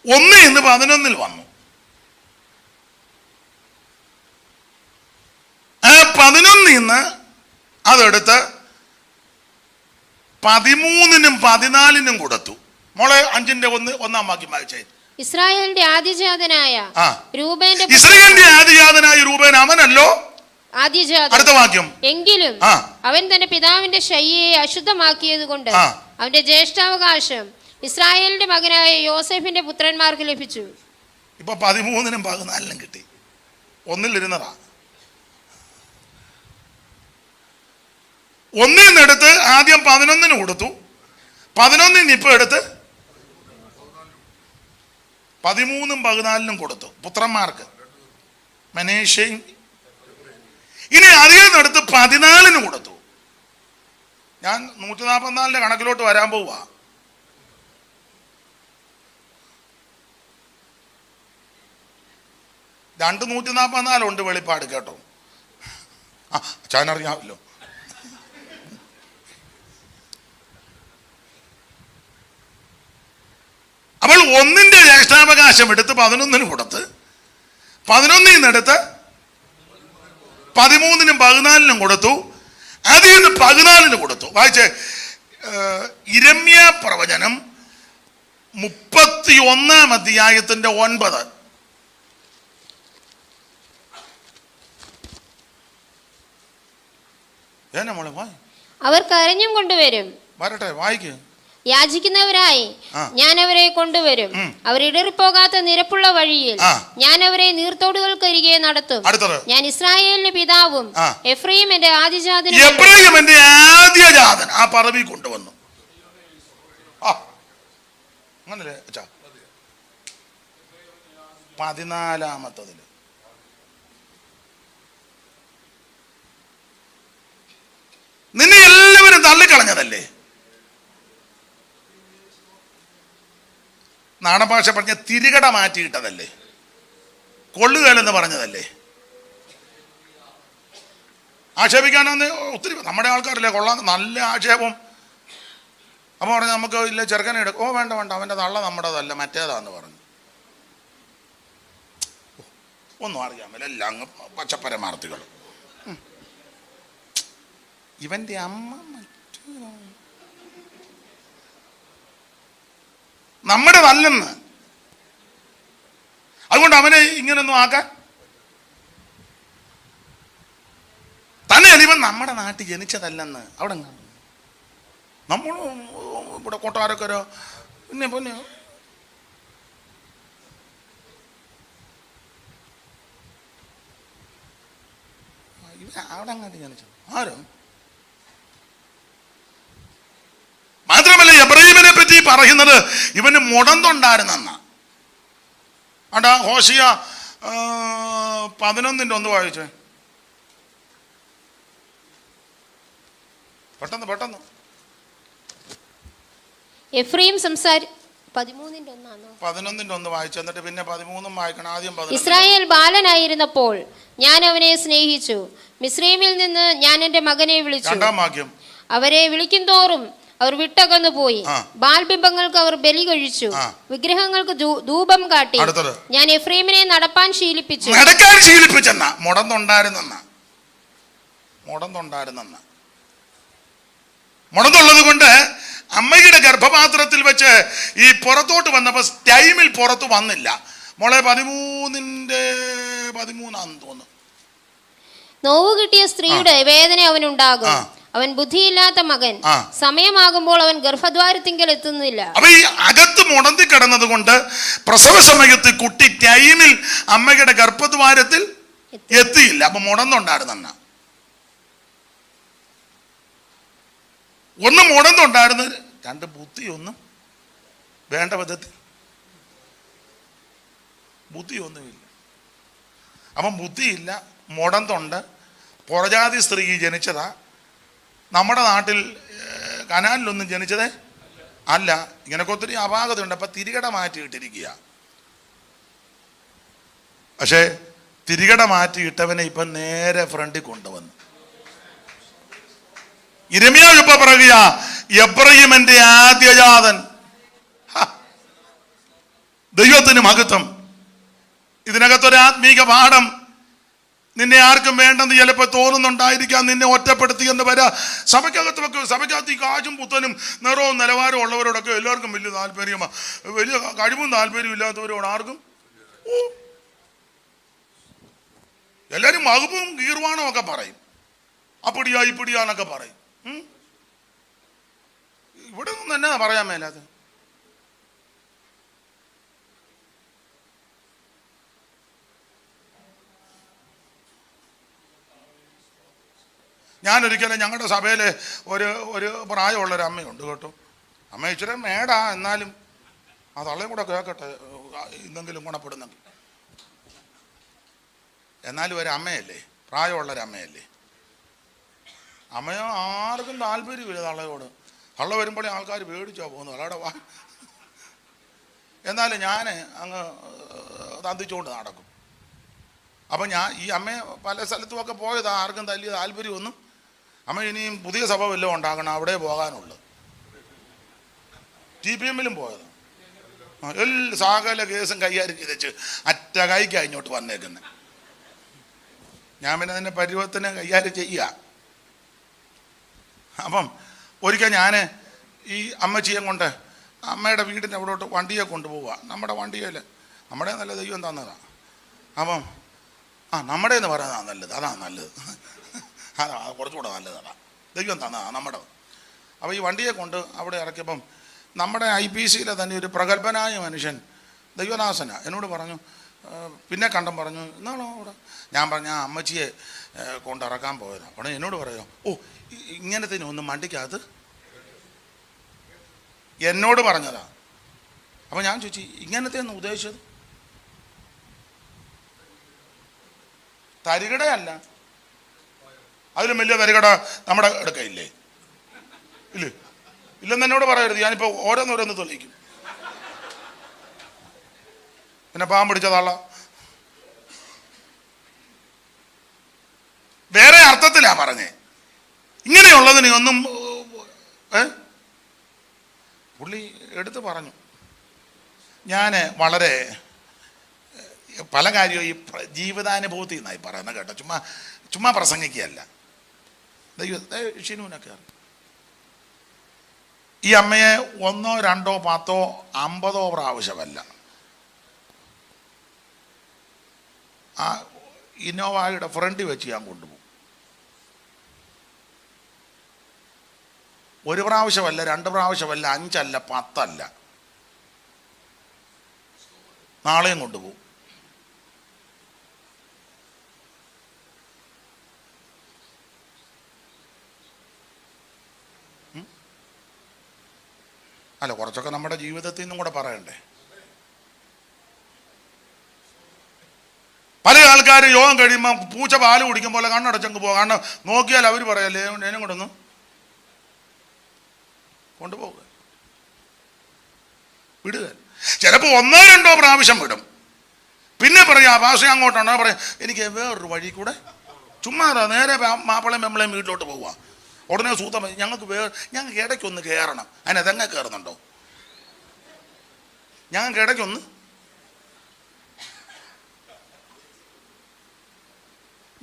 1 11 വന്നു. ആ 11 അതെടുത്ത് 13-നും 14-നും കൊടുത്തു. മോളെ 5:1 വാക്യം വായിച്ചേ. ഇസ്രായേലിന്റെ ആദ്യജാതനായ രൂപേൻ അവനല്ലോ ആദ്യജാതൻ. അടുത്ത വാക്യം. എങ്കിലും അവൻ തന്റെ പിതാവിന്റെ ശയ്യയെ അശുദ്ധമാക്കിയത് കൊണ്ട് അവന്റെ ജ്യേഷ്ഠാവകാശം ഇസ്രായേലിന്റെ മകനായ യോസേഫിന്റെ പുത്രന്മാർക്ക് ലഭിച്ചു. ഇപ്പൊ 13-നും 14-നും കിട്ടി. 1-ലിരുന്നതാ. 1 എടുത്ത് ആദ്യം 11-ന് കൊടുത്തു. 11-ന് ഇപ്പൊ എടുത്ത് 13-നും 14-നും കൊടുത്തു പുത്രന്മാർക്ക്, മനേശയും. ഇനി അധികം എടുത്ത് 14-ന് കൊടുത്തു. ഞാൻ 144-ന്റെ കണക്കിലോട്ട് വരാൻ പോവുക. രണ്ട് 144 ഉണ്ട് വെളിപ്പാട് കേട്ടോ. ചാനറിയാമല്ലോ. അവൾ 1-ന്റെ ജ്യേഷ്ഠാവകാശം എടുത്ത് 11-ന് കൊടുത്ത് 11-ന്ന് എടുത്ത് 13-നും 14-നും കൊടുത്തു. അതിൽ നിന്ന് 14-ന് കൊടുത്തു. വായിച്ചേ. യിരെമ്യാ പ്രവചനം 31-ാം അധ്യായത്തിന്റെ 9. അവർ കരഞ്ഞും കൊണ്ടുവരും. വരട്ടെ, വായിക്ക്. യാചിക്കുന്നവരായി ഞാൻ അവരെ കൊണ്ടുവരും. അവർ ഇടറിപ്പോകാത്ത നിരപ്പുള്ള വഴിയിൽ ഞാൻ അവരെ നീർത്തോടുകൾക്കരികെ നടത്തും. ഞാൻ ഇസ്രായേലിന്റെ പിതാവും എഫ്രയീം എന്റെ ആദ്യജാതനും. ആ പദവി കൊണ്ടുവന്നു. അങ്ങനല്ലേ 14-ാമത്തതില് നിന്നെ തള്ളിക്കളഞ്ഞതല്ലേ? നാടൻ ഭാഷ പറഞ്ഞ തിരികട മാറ്റിയിട്ടതല്ലേ? കൊള്ളുകയെന്ന് പറഞ്ഞതല്ലേ? ആക്ഷേപിക്കാനെന്ന് ഒത്തിരി നമ്മുടെ ആൾക്കാരല്ലേ കൊള്ളാൻ നല്ല ആക്ഷേപം. അപ്പോൾ പറഞ്ഞു നമുക്ക് ഇല്ല ചെറുക്കനെ എടുക്കും. ഓ വേണ്ട വേണ്ട, അവൻ്റെ തള്ള നമ്മുടേതല്ല മറ്റേതാന്ന് പറഞ്ഞു. ഒന്നും അറിയാമല്ല, എല്ലാം അങ്ങ് പച്ചപ്പരമാർത്ഥികൾ. ഇവൻ്റെ അമ്മ നമ്മുടേതല്ലെന്ന്. അതുകൊണ്ട് അവനെ ഇങ്ങനൊന്നും ആക്കാൻ തന്നെ ഇവൻ നമ്മുടെ നാട്ടിൽ ജനിച്ചതല്ലെന്ന്. അവിടെ നമ്മൾ ഇവിടെ കൊട്ടാരക്കരോ പിന്നെ പിന്നെ ഇവൻ അവിടെ അങ്ങോട്ട് ജനിച്ചത് ആരോ. മാത്രമല്ല എബ്രാഹിമിനെ പറ്റി പറയുന്നത് ഇവന് മുടന്തുണ്ടായിരുന്നെന്ന. അടാ ഹോശിയ 11:1 വായിച്ചേ പെട്ടെന്ന് പെട്ടെന്ന്. എഫ്രൈം 13:1 വായിച്ചു, എന്നിട്ട് പിന്നെ 13 വായിക്കണം. ആദ്യം 11. ഇസ്രായേൽ ബാലനായിരുന്നപ്പോൾ ഞാൻ അവനെ സ്നേഹിച്ചു, മിസ്രൈമിൽ നിന്ന് ഞാൻ എൻ്റെ മകനെ വിളിച്ചു. 2-ാം വാക്യം. അവരെ വിളിക്കും തോറും അവർ വിട്ടകന്നു പോയി. ബാൽബിംബങ്ങൾക്ക് അവർ ബലി കഴിച്ചു, വിഗ്രഹങ്ങൾക്ക് ധൂപം കാട്ടി. ഞാൻ എഫ്രൈമിനെ നടപ്പാൻ ശീലിപ്പിച്ചു. മുടന്നുള്ളത് കൊണ്ട് അമ്മയുടെ ഗർഭപാത്രത്തിൽ വെച്ച് ഈ പുറത്തോട്ട് വന്നപ്പോൾ ടൈമിൽ പുറത്ത് വന്നില്ല. മോളെ 13 തോന്നുന്നു. നോവ് കിട്ടിയ സ്ത്രീയുടെ വേദന അവനുണ്ടാകും. അവൻ ബുദ്ധിയില്ലാത്ത മകൻ. സമയമാകുമ്പോൾ അവൻ ഗർഭദ്വാരത്തിങ്കൽ എത്തുന്നില്ല. അപ്പൊ ഈ അകത്ത് മുടന്തി കിടന്നത് കൊണ്ട് പ്രസവ സമയത്ത് കുട്ടി ടൈമിൽ അമ്മയുടെ ഗർഭദ്വാരത്തിൽ എത്തിയില്ല. അപ്പൊ മുടന്നുണ്ടായിരുന്ന ഒന്ന് മുടന്നുണ്ടായിരുന്നു, 2 ബുദ്ധിയൊന്നും വേണ്ട വിധത്തിൽ ബുദ്ധിയൊന്നുമില്ല. അപ്പം ബുദ്ധിയില്ല, മുടന്തുണ്ട്, പുറജാതി സ്ത്രീ ജനിച്ചതാ. നമ്മുടെ നാട്ടിൽ കനാലിലൊന്നും ജനിച്ചതേ അല്ല. ഇങ്ങനൊക്കെ ഒത്തിരി അപാകതയുണ്ട്. അപ്പം തിരികട മാറ്റിയിട്ടിരിക്കുക. പക്ഷേ തിരികട മാറ്റിയിട്ടവനെ ഇപ്പം നേരെ ഫ്രണ്ടിൽ കൊണ്ടുവന്നു. യിരെമ്യാവ് ഇപ്പൊ പറയുക, എബ്രഹാം എൻ്റെ ആദ്യജാതൻ. ദൈവത്തിന് മഹത്വം. ഇതിനകത്തൊരു ആത്മീക പാഠം. നിന്നെ ആർക്കും വേണ്ടെന്ന് ചിലപ്പോൾ തോന്നുന്നുണ്ടായിരിക്കാം. നിന്നെ ഒറ്റപ്പെടുത്തി എന്ന് വരാ. സഭയ്ക്കകത്ത് വെക്കും. സഭയ്ക്കകത്ത് ഈ കാശും പുത്തനും നിറവും നിലവാരവും ഉള്ളവരോടൊക്കെ എല്ലാവർക്കും വലിയ താല്പര്യമാണ്. വലിയ കഴിവും താല്പര്യവും ഇല്ലാത്തവരോട് ആർക്കും എല്ലാവരും മകുപ്പും ഗീർവാണോ ഒക്കെ പറയും. അപ്പിടിയാ ഇപ്പിടിയാന്നൊക്കെ പറയും. ഇവിടെ ഒന്നും തന്നെ പറയാൻ മേലാതെ. ഞാനൊരിക്കലും ഞങ്ങളുടെ സഭയിൽ ഒരു പ്രായമുള്ളൊരു അമ്മയുണ്ട് കേട്ടോ. അമ്മ ഇച്ചിരി മേടാ, എന്നാലും ആ തള്ളയും കൂടെ കേൾക്കട്ടെ, ഇന്നെങ്കിലും ഗുണപ്പെടുന്നെങ്കിൽ. എന്നാലും ഒരു അമ്മയല്ലേ, പ്രായമുള്ളൊരമ്മയല്ലേ. അമ്മയോ ആർക്കും താല്പര്യമില്ല തള്ളയോട്. തള്ള വരുമ്പോഴേ ആൾക്കാർ പേടിച്ചാ പോകുന്നു തള്ളയുടെ വാ. എന്നാലും ഞാൻ അങ്ങ് തന്തിച്ചുകൊണ്ട് നടക്കും. അപ്പം ഈ അമ്മയെ പല സ്ഥലത്തുമൊക്കെ പോയതാ, ആർക്കും വലിയ താല്പര്യമൊന്നും. അമ്മ ഇനിയും പുതിയ സഭ വല്ലതും ഉണ്ടാക്കണം, അവിടെ പോകാനുള്ളത്. TPM-ലും പോയത്. സകല കേസും കൈകാര്യം ചെയ്തേച്ച് അറ്റ കൈക്കാ ഇങ്ങോട്ട് വന്നേക്കുന്നത്. ഞാൻ പിന്നെ അതിൻ്റെ പരുവത്തിന് കൈകാര്യം ചെയ്യുക. അപ്പം ഒരിക്കൽ ഞാൻ ഈ അമ്മച്ചിയെ കൊണ്ട് അമ്മയുടെ വീടിൻ്റെ അവിടോട്ട് വണ്ടിയെ കൊണ്ടുപോവുക. നമ്മുടെ വണ്ടിയിൽ നമ്മുടെ നല്ല ദൈവം തന്നതാണ്. അപ്പം നമ്മുടെ എന്ന് പറയുന്നതാണ് നല്ലത്, അതാണ് നല്ലത്, അതാ കുറച്ചുകൂടെ നല്ലത്, അതാ ദൈവം തന്നതാണ് നമ്മുടെ. അപ്പോൾ ഈ വണ്ടിയെ കൊണ്ട് അവിടെ ഇറക്കിയപ്പം നമ്മുടെ IPC-യിലെ തന്നെ ഒരു പ്രഗത്ഭനായ മനുഷ്യൻ, ദൈവദാസന, എന്നോട് പറഞ്ഞു, പിന്നെ കണ്ടം പറഞ്ഞു, എന്നാണോ അവിടെ? ഞാൻ പറഞ്ഞ അമ്മച്ചിയെ കൊണ്ടിറക്കാൻ പോയതാണ്. ഉടനെ എന്നോട് പറയാം, ഓ ഇങ്ങനത്തെ ഒന്ന് വണ്ടിക്കകത്ത് എന്നോട് പറഞ്ഞതാ. അപ്പം ഞാൻ ചോദിച്ചു, ഇങ്ങനത്തെ ഒന്ന് ഉദ്ദേശിച്ചത്? തരികടയല്ല, അതിലും വലിയ തരികട നമ്മുടെ എടുക്കയില്ലേ? ഇല്ലേ? ഇല്ലെന്ന് എന്നോട് പറയരുത്, ഞാനിപ്പോൾ ഓരോന്നോരോന്ന് തെളിയിക്കും. പിന്നെ പാമ്പ് പിടിച്ചതാള വേറെ അർത്ഥത്തിലാ പറഞ്ഞേ. ഇങ്ങനെയുള്ളതിന് ഒന്നും പുള്ളി എടുത്ത് പറഞ്ഞു. ഞാൻ വളരെ പല കാര്യവും ഈ ജീവിതാനുഭവത്തിൽ നിന്നായി പറയുന്നത് കേട്ടോ, ചുമ്മാ പ്രസംഗിക്കുകയല്ല. ഷിനുവിനൊക്കെ ഈ അമ്മയെ 1, 2, 10, 50 പ്രാവശ്യമല്ല ആ ഇന്നോവയുടെ ഫ്രണ്ടിൽ വെച്ച് ഞാൻ കൊണ്ടുപോകും. 1 പ്രാവശ്യമല്ല, 2 പ്രാവശ്യമല്ല, 5 അല്ല, 10 അല്ല, നാളെയും കൊണ്ടുപോകും. അല്ല, കുറച്ചൊക്കെ നമ്മുടെ ജീവിതത്തിൽ നിന്നും കൂടെ പറയണ്ടേ. പല ആൾക്കാർ യോഗം കഴിയുമ്പോൾ പൂച്ച പാല് കുടിക്കും പോലെ കണ്ണടച്ചങ്ങ് പോകുക. കാരണം നോക്കിയാൽ അവർ പറയല്ലേ എന്നും കൂടെ ഒന്ന് കൊണ്ടുപോകുക, വിടുക. ചിലപ്പോൾ 1, 2 പ്രാവശ്യം വിടും. പിന്നെ പറയാം ഭാഷ അങ്ങോട്ടുണ്ടോ, പറയാം എനിക്ക് വേറൊരു വഴി കൂടെ, ചുമ്മാ നേരെ മാപ്പിളയും മെമ്മളയും വീട്ടിലോട്ട് പോവുക. ഉടനെ സൂത്തം ഞങ്ങൾക്ക് ഇടയ്ക്കൊന്ന് കയറണം. അതിനെതെങ്ങനെ കയറുന്നുണ്ടോ? ഞങ്ങൾക്ക് ഇടയ്ക്കൊന്ന്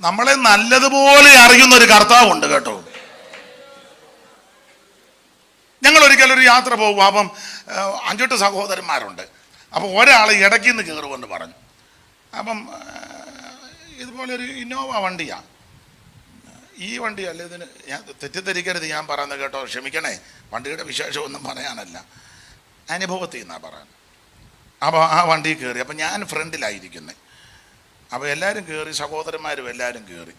നമ്മളെ നല്ലതുപോലെ അറിയുന്നൊരു കർത്താവുണ്ട് കേട്ടോ. ഞങ്ങൾ ഒരിക്കലൊരു യാത്ര പോകും. അപ്പം 5-8 സഹോദരന്മാരുണ്ട്. അപ്പം ഒരാൾ ഇടയ്ക്ക് നിന്ന് കയറുമെന്ന് പറഞ്ഞു. അപ്പം ഇതുപോലൊരു ഇന്നോവ വണ്ടിയാണ്. ഈ വണ്ടിയല്ല, ഇതിന് ഞാൻ തെറ്റിദ്ധരിക്കരുത് ഞാൻ പറയുന്നത് കേട്ടോ, ക്ഷമിക്കണേ. വണ്ടിയുടെ വിശേഷമൊന്നും പറയാനല്ല, അനുഭവത്തിൽ നിന്നാണ് പറയാൻ. അപ്പോൾ ആ വണ്ടിയിൽ കയറി. അപ്പം ഞാൻ ഫ്രണ്ടിലായിരിക്കുന്നത്. അപ്പോൾ എല്ലാവരും കയറി, സഹോദരന്മാരും എല്ലാവരും കയറി.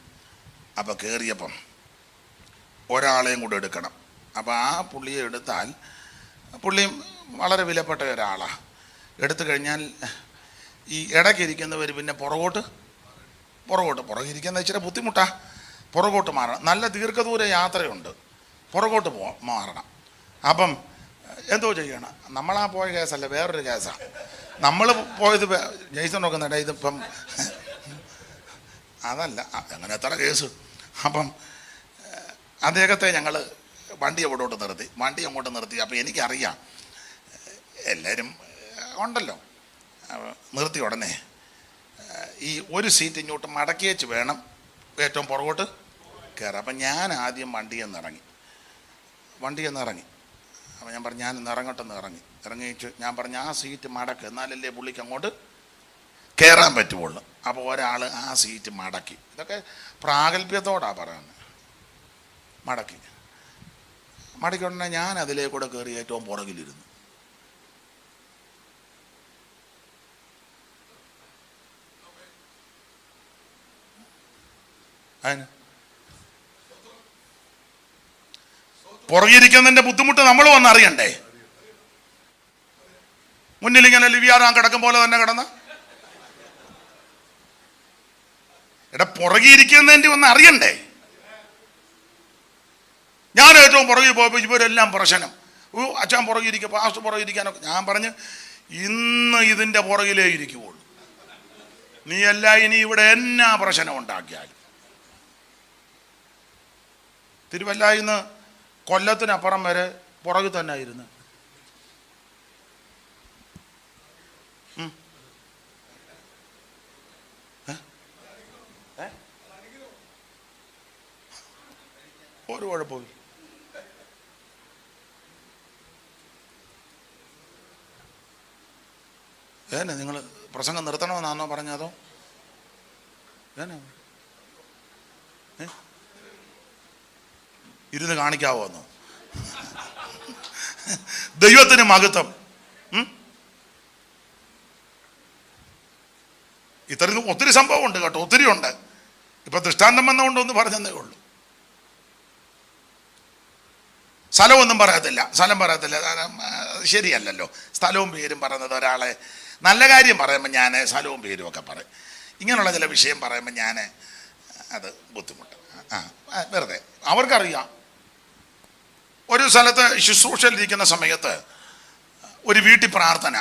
അപ്പോൾ കയറിയപ്പം ഒരാളെയും കൂടെ എടുക്കണം. അപ്പോൾ ആ പുള്ളിയെ എടുത്താൽ, പുള്ളിയും വളരെ വിലപ്പെട്ട ഒരാളാണ്. എടുത്തു കഴിഞ്ഞാൽ ഈ ഇടയ്ക്കിരിക്കുന്നവർ പിന്നെ പുറകിരിക്കുന്ന ഇച്ചിരി ബുദ്ധിമുട്ടാണ്. പുറകോട്ട് മാറണം. നല്ല ദീർഘദൂര യാത്രയുണ്ട്, പുറകോട്ട് മാറണം. അപ്പം എന്തോ ചെയ്യണം. നമ്മളാ പോയ കേസല്ല, വേറൊരു കേസാണ്. നമ്മൾ പോയത് ജയ്സൺ നോക്കുന്നുണ്ട്, ഇതിപ്പം അതല്ല, അങ്ങനെ എത്ര കേസ്. അപ്പം അദ്ദേഹത്തെ ഞങ്ങൾ വണ്ടി അങ്ങോട്ട് നിർത്തി. അപ്പോൾ എനിക്കറിയാം എല്ലാവരും ഉണ്ടല്ലോ. നിർത്തി ഉടനെ ഈ ഒരു സീറ്റ് ഇങ്ങോട്ട് മടക്കി വെച്ച് വേണം ഏറ്റവും പുറകോട്ട് കയറാം. അപ്പം ഞാൻ ആദ്യം വണ്ടിയിൽ നിന്ന് ഇറങ്ങി. അപ്പോൾ ഞാൻ പറഞ്ഞു ഞാൻ ഇറങ്ങിച്ച് ഞാൻ പറഞ്ഞു ആ സീറ്റ് മടക്ക്, എന്നാലല്ലേ പുള്ളിക്ക് അങ്ങോട്ട് കയറാൻ പറ്റുള്ളൂ. അപ്പോൾ ഒരാൾ ആ സീറ്റ് മടക്കി. ഇതൊക്കെ പ്രാഗൽഭ്യത്തോടാണ് പറയുന്നത്. മടക്കി ഉടനെ ഞാൻ അതിലേക്കൂടെ കയറി ഏറ്റവും പുറകിലിരുന്നു. അതിന് പുറകിരിക്കുന്നതിൻ്റെ ബുദ്ധിമുട്ട് നമ്മൾ വന്നറിയണ്ടേ. മുന്നിലിങ്ങനെ ലിവിയാറാൻ കിടക്കും പോലെ തന്നെ കിടന്ന പുറകിരിക്കുന്നതിൻ്റെ ഒന്ന് അറിയണ്ടേ. ഞാൻ ഏറ്റവും പുറകിൽ പോയപ്പോൾ ഇവരെല്ലാം പ്രശ്നം. അച്ഛൻ പുറകിരിക്കുക, പാസ്റ്റ് പുറകിരിക്കാനൊക്കെ. ഞാൻ പറഞ്ഞ് ഇന്ന് ഇതിൻ്റെ പുറകിലേ ഇരിക്കുള്ളൂ. നീ എല്ലാം ഇനി ഇവിടെ എന്നാ പ്രശ്നം ഉണ്ടാക്കിയാലും. തിരുവല്ലായിൽ നിന്ന് കൊല്ലത്തിനപ്പുറം വരെ പുറകിൽ തന്നെ ആയിരുന്നു. ഒരു കുഴപ്പമില്ല. നിങ്ങൾ പ്രസംഗം നിർത്തണമെന്നാണോ പറഞ്ഞതോ? ഇരുന്ന് കാണിക്കാവോ എന്നോ? ദൈവത്തിന് മഹത്വം. ഇത്രയും ഒത്തിരി സംഭവം ഉണ്ട് കേട്ടോ, ഒത്തിരി ഉണ്ട്. ഇപ്പൊ ദൃഷ്ടാന്തം വന്നുകൊണ്ടൊന്ന് പറഞ്ഞതേ ഉള്ളൂ. സ്ഥലമൊന്നും പറയത്തില്ല, സ്ഥലം പറയത്തില്ല, ശരിയല്ലല്ലോ. സ്ഥലവും പേരും പറയുന്നത് ഒരാളെ നല്ല കാര്യം പറയുമ്പോൾ ഞാൻ സ്ഥലവും പേരും ഒക്കെ പറയും. ഇങ്ങനെയുള്ള ചില വിഷയം പറയുമ്പോൾ ഞാൻ അത് ബുദ്ധിമുട്ട്. വെറുതെ അവർക്കറിയാം. ഒരു സ്ഥലത്ത് ശുശ്രൂഷയിലിരിക്കുന്ന സമയത്ത് ഒരു വീട്ടിൽ പ്രാർത്ഥന,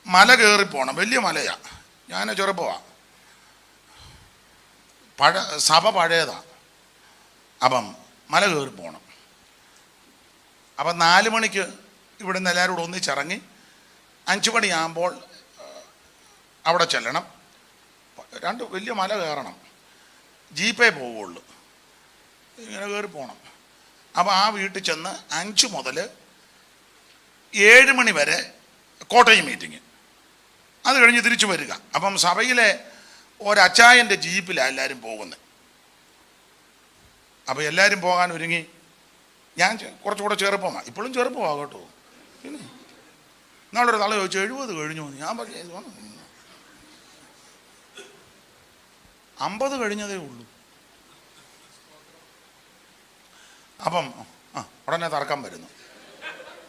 മല കയറി പോകണം, വലിയ മലയാണ്. ഞാൻ ചെറുപ്പമാണ്, സഭ പഴയതാണ്. അപ്പം മല കയറി പോകണം. അപ്പം 4 മണിക്ക് ഇവിടെ നിന്ന് എല്ലാവരും കൂടെ ഒന്നിച്ചിറങ്ങി 5 മണിയാകുമ്പോൾ അവിടെ ചെല്ലണം. 2 വലിയ മല കയറണം, ജീപ്പേ പോവുള്ളൂ, ഇങ്ങനെ കയറി പോകണം. അപ്പോൾ ആ വീട്ടിൽ ചെന്ന് 5 മുതൽ 7 മണി വരെ കോട്ടയം മീറ്റിങ്, അത് കഴിഞ്ഞ് തിരിച്ചു വരിക. അപ്പം സഭയിലെ ഒരച്ചായൻ്റെ ജീപ്പിലാണ് എല്ലാവരും പോകുന്നത്. അപ്പോൾ എല്ലാവരും പോകാൻ ഒരുങ്ങി. ഞാൻ കുറച്ചുകൂടെ ചെറുപ്പമാണ്, ഇപ്പോഴും ചെറുപ്പമാണ് കേട്ടോ. പിന്നെ നാളൊരു തള ചോദിച്ചു 70 കഴിഞ്ഞു. ഞാൻ പറഞ്ഞു 50 കഴിഞ്ഞതേ ഉള്ളൂ. അപ്പം ഉടനെ തർക്കം വരുന്നു.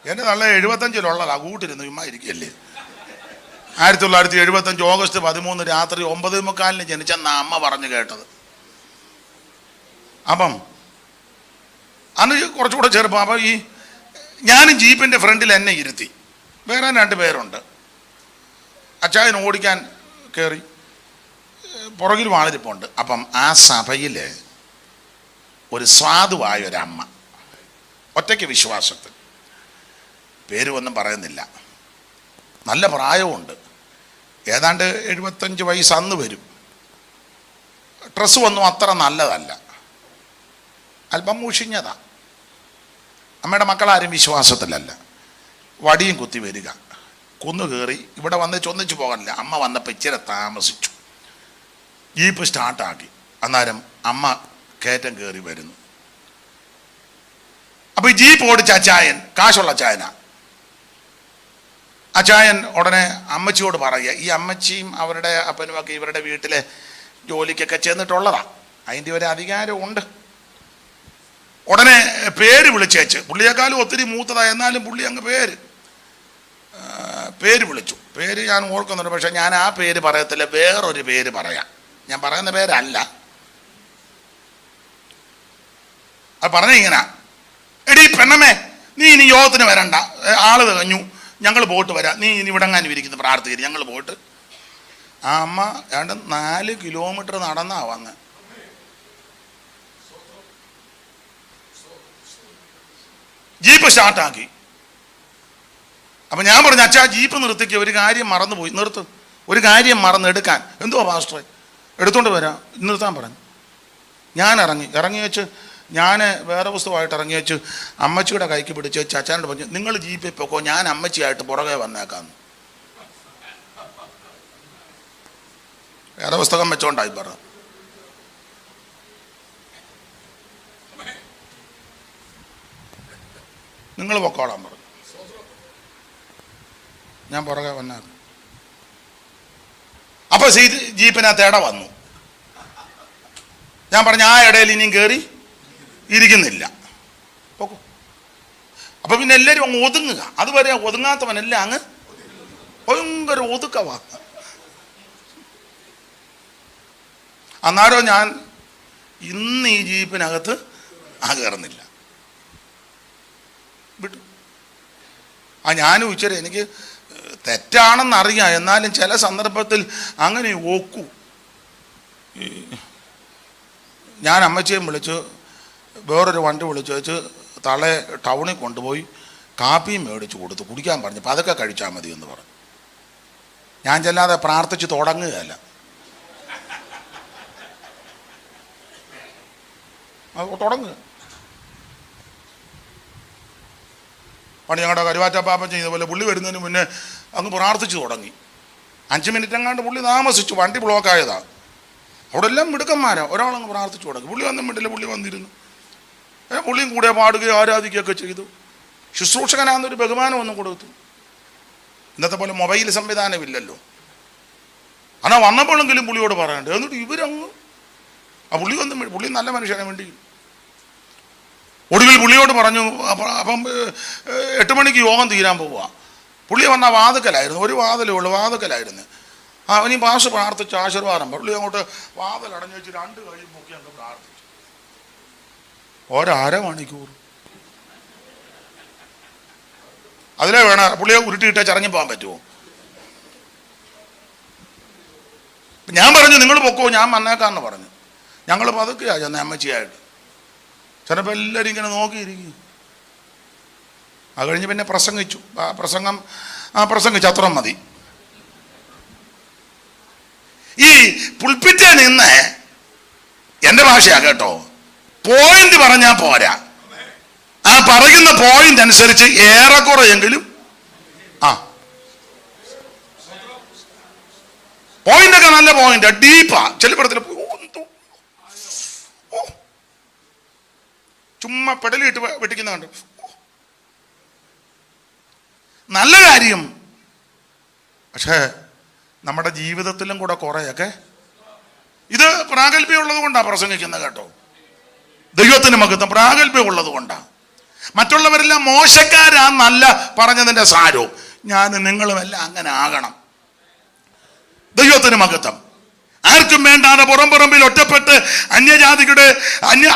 എൻ്റെ തള്ള 75-ലുള്ളതാ, കൂട്ടിരുന്നു ചുമ്മാ ഇരിക്കുകയല്ലേ. 1975 ഓഗസ്റ്റ് 13 രാത്രി 9:45 ജനിച്ചെന്നാ അമ്മ പറഞ്ഞു കേട്ടത്. അപ്പം അന്ന് കുറച്ചുകൂടെ ചെറുപ്പം. അപ്പം ഞാനും ജീപ്പിൻ്റെ ഫ്രണ്ടിൽ എന്നെ ഇരുത്തി, വേറെ 2 പേരുണ്ട്. അച്ചായൻ ഓടിക്കാൻ കയറി, പുറകിൽ വാളിരിപ്പുണ്ട്. അപ്പം ആ സഭയിൽ ഒരു സ്വാധുവായ ഒരമ്മ, ഒറ്റയ്ക്ക് വിശ്വാസത്തിൽ, പേര് ഒന്നും പറയുന്നില്ല, നല്ല പ്രായമുണ്ട്, ഏതാണ്ട് 75 വയസ്സ് അന്ന് വരും. ഡ്രസ്സ് ഒന്നും അത്ര നല്ലതല്ല, അല്പം മുഷിഞ്ഞതാ. അമ്മയുടെ മക്കളാരും വിശ്വാസത്തിലല്ല. വടിയും കുത്തി വരിക, കുന്നു കയറി ഇവിടെ വന്ന് ഒന്നിച്ചു പോകാനില്ല. അമ്മ വന്നപ്പോൾ ഇച്ചിരി താമസിച്ചു, ജീപ്പ് സ്റ്റാർട്ടാക്കി. അന്നേരം അമ്മ കയറ്റം കയറി വരുന്നു. അപ്പോൾ ഈ ജീപ്പ് ഓടിച്ച അച്ചായൻ, കാശുള്ള അച്ചായനാ. അച്ചായൻ ഉടനെ അമ്മച്ചിയോട് പറയുക, ഈ അമ്മച്ചിയും അവരുടെ അപ്പനുമൊക്കെ ഇവരുടെ വീട്ടിലെ ജോലിക്കൊക്കെ ചെന്നിട്ടുള്ളതാ, അതിൻ്റെ ഒരു അധികാരമുണ്ട്. ഉടനെ പേര് വിളിച്ചേച്ച്, പുള്ളിയെക്കാളും ഒത്തിരി മൂത്തതാ, എന്നാലും പുള്ളി അങ്ങ് പേര് വിളിച്ചു. പേര് ഞാൻ ഓർക്കുന്നുണ്ട്, പക്ഷെ ഞാൻ ആ പേര് പറയത്തില്ല, വേറൊരു പേര് പറയാം. ഞാൻ പറയുന്ന പേരല്ല. അത് പറഞ്ഞ ഇങ്ങനെ, എടീ പെണ്ണമ്മേ, നീ ഇനി യോഗത്തിന് വരണ്ട, ആള് കഴിഞ്ഞു, ഞങ്ങൾ പോയിട്ട് വരാം, നീ ഇനി ഇവിടെങ്ങാനും ഇരിക്കുന്നു പ്രാർത്ഥിക്കുന്നു, ഞങ്ങൾ പോയിട്ട്. ആ അമ്മ 4 കിലോമീറ്റർ നടന്നാ വന്ന്. ജീപ്പ് സ്റ്റാർട്ടാക്കി. അപ്പം ഞാൻ പറഞ്ഞു, അച്ഛാ ജീപ്പ് നിർത്തിക്ക്, ഒരു കാര്യം മറന്നുപോയി. നിർത്തും, ഒരു കാര്യം മറന്നെടുക്കാൻ. എന്തുവാ പാസ്റ്ററെ? എടുത്തോണ്ട് വരാം, നിർത്താൻ പറഞ്ഞു. ഞാൻ ഇറങ്ങി വെച്ച്, ഞാൻ വേറെ പുസ്തകമായിട്ട് ഇറങ്ങി വെച്ച് അമ്മച്ചിയുടെ കൈക്ക് പിടിച്ച് വെച്ച് അച്ഛനോട് പറഞ്ഞു, നിങ്ങൾ ജീപ്പിൽ പോക്കോ, ഞാൻ അമ്മച്ചിയായിട്ട് പുറകെ വന്നേക്കാന്ന്. വേറെ പുസ്തകം വെച്ചോണ്ടായി പറഞ്ഞു. നിങ്ങൾ പൊക്കോളാൻ പറഞ്ഞു, ഞാൻ പുറകെ വന്നേക്കാം. അപ്പൊ ജീപ്പിനകത്ത് ഇട വന്നു. ഞാൻ പറഞ്ഞു, ആ ഇടയിൽ ഇനിയും കയറി ഇരിക്കുന്നില്ല, പോക്കോ. അപ്പൊ പിന്നെ എല്ലാവരും അങ്ങ് ഒതുങ്ങുക. അതുവരെ ഒതുങ്ങാത്തവനെല്ലാം അങ്ങ് ഭയങ്കര ഒതുക്കവാ. അന്നേരം ഞാൻ ഇന്ന് ഈ ജീപ്പിനകത്ത് കയറുന്നില്ല, വിട്ടു. ഞാനും ഇച്ചിരി, എനിക്ക് തെറ്റാണെന്നറിയാം, എന്നാലും ചില സന്ദർഭത്തിൽ അങ്ങനെ ഒക്കൂ. ഞാൻ അമ്മച്ചിയും വിളിച്ച് വേറൊരു വണ്ടി വിളിച്ച് വെച്ച് തളെ ടൗണിൽ കൊണ്ടുപോയി കാപ്പിയും മേടിച്ച് കൊടുത്തു, കുടിക്കാൻ പറഞ്ഞു. അപ്പം അതൊക്കെ കഴിച്ചാൽ മതി എന്ന് പറഞ്ഞു. ഞാൻ ചെല്ലാതെ പ്രാർത്ഥിച്ച് തുടങ്ങുകയല്ല. തുടങ്ങുക. പണി ഞങ്ങളുടെ കരുവാറ്റപ്പാപ്പൻ ചെയ്തപോലെ പുള്ളി വരുന്നതിന് മുന്നേ അങ്ങ് പ്രാർത്ഥിച്ചു തുടങ്ങി. 5 മിനിറ്റ് എങ്ങാണ്ട് പുള്ളി താമസിച്ചു, വണ്ടി ബ്ലോക്കായതാണ്. അവിടെ എല്ലാം മിടുക്കന്മാരാ. ഒരാളങ്ങ് പ്രാർത്ഥിച്ചു തുടങ്ങി. പുള്ളി വന്നും വിട്ടില്ല, പുള്ളി വന്നിരുന്നു. പുള്ളിയും കൂടെ പാടുകയും ആരാധിക്കുകയൊക്കെ ചെയ്തു. ശുശ്രൂഷകനാന്നൊരു ബഹുമാനമൊന്നും കൊടുത്തു. ഇന്നത്തെ പോലെ മൊബൈൽ സംവിധാനമില്ലല്ലോ. എന്നാൽ വന്നപ്പോഴെങ്കിലും പുള്ളിയോട് പറയണ്ടേ. എന്നിട്ട് ഇവരങ്ങ് പുള്ളി വന്നും, പുള്ളി നല്ല മനുഷ്യനെ വേണ്ടി. ഒടുവിൽ പുള്ളിയോട് പറഞ്ഞു, അപ്പം 8 മണിക്ക് യോഗം തീരാൻ പോവുക. പുള്ളി വന്നാൽ വാതുക്കലായിരുന്നു, ഒരു വാതിലേ ഉള്ളൂ, വാതുക്കലായിരുന്നു. അവനീ ഭാഷ പ്രാർത്ഥിച്ച് ആശീർവാദം. പുള്ളി അങ്ങോട്ട് വാതിൽ അടഞ്ഞു വെച്ച് 2 കൈ പൊക്കി അങ്ങ് പ്രാർത്ഥിച്ചു. 1/2 മണിക്കൂർ അതിലേ വേണം പുള്ളിയെ ഉരുട്ടിയിട്ടേ ചിറങ്ങി പോകാൻ പറ്റുമോ? ഞാൻ പറഞ്ഞു നിങ്ങൾ പൊക്കോ, ഞാൻ വന്നേക്കാന്ന് പറഞ്ഞു. ഞങ്ങൾ പതുക്കെയാ ചെന്ന അമ്മച്ചിയായിട്ട്. ചിലപ്പോൾ എല്ലാവരും ഇങ്ങനെ നോക്കിയിരിക്കും. അത് കഴിഞ്ഞ് പിന്നെ പ്രസംഗിച്ചു. പ്രസംഗിച്ചു, അത്ര മതി. ഈ പുൽപ്പിറ്റേ നിന്ന് എൻ്റെ ഭാഷയാ കേട്ടോ, പോയിന്റ് പറഞ്ഞാൽ പോരാ, ആ പറയുന്ന പോയിന്റ് അനുസരിച്ച് ഏറെക്കുറെയെങ്കിലും പോയിന്റൊക്കെ നല്ല പോയിന്റ്, ഡീപ്പാ. ചെല്ലിപ്പടത്തിൽ ചുമ്മാ പെടലിട്ട് വെട്ടിക്കുന്ന കണ്ടു. നല്ല കാര്യം. പക്ഷേ നമ്മുടെ ജീവിതത്തിലും കൂടെ കുറേയൊക്കെ ഇത് പ്രാഗൽഭ്യമുള്ളത് കൊണ്ടാണ് പ്രസംഗിക്കുന്നത് കേട്ടോ. ദൈവത്തിന് മഹത്വം. പ്രാഗൽഭ്യമുള്ളത് കൊണ്ടാണ്. മറ്റുള്ളവരെല്ലാം മോശക്കാരാന്നല്ല പറഞ്ഞതിൻ്റെ സാരവും. ഞാൻ നിങ്ങളുമെല്ലാം അങ്ങനെ ആകണം. ദൈവത്തിന് മഹത്വം. ആർക്കും വേണ്ടാതെ പുറംപുറമ്പിൽ ഒറ്റപ്പെട്ട്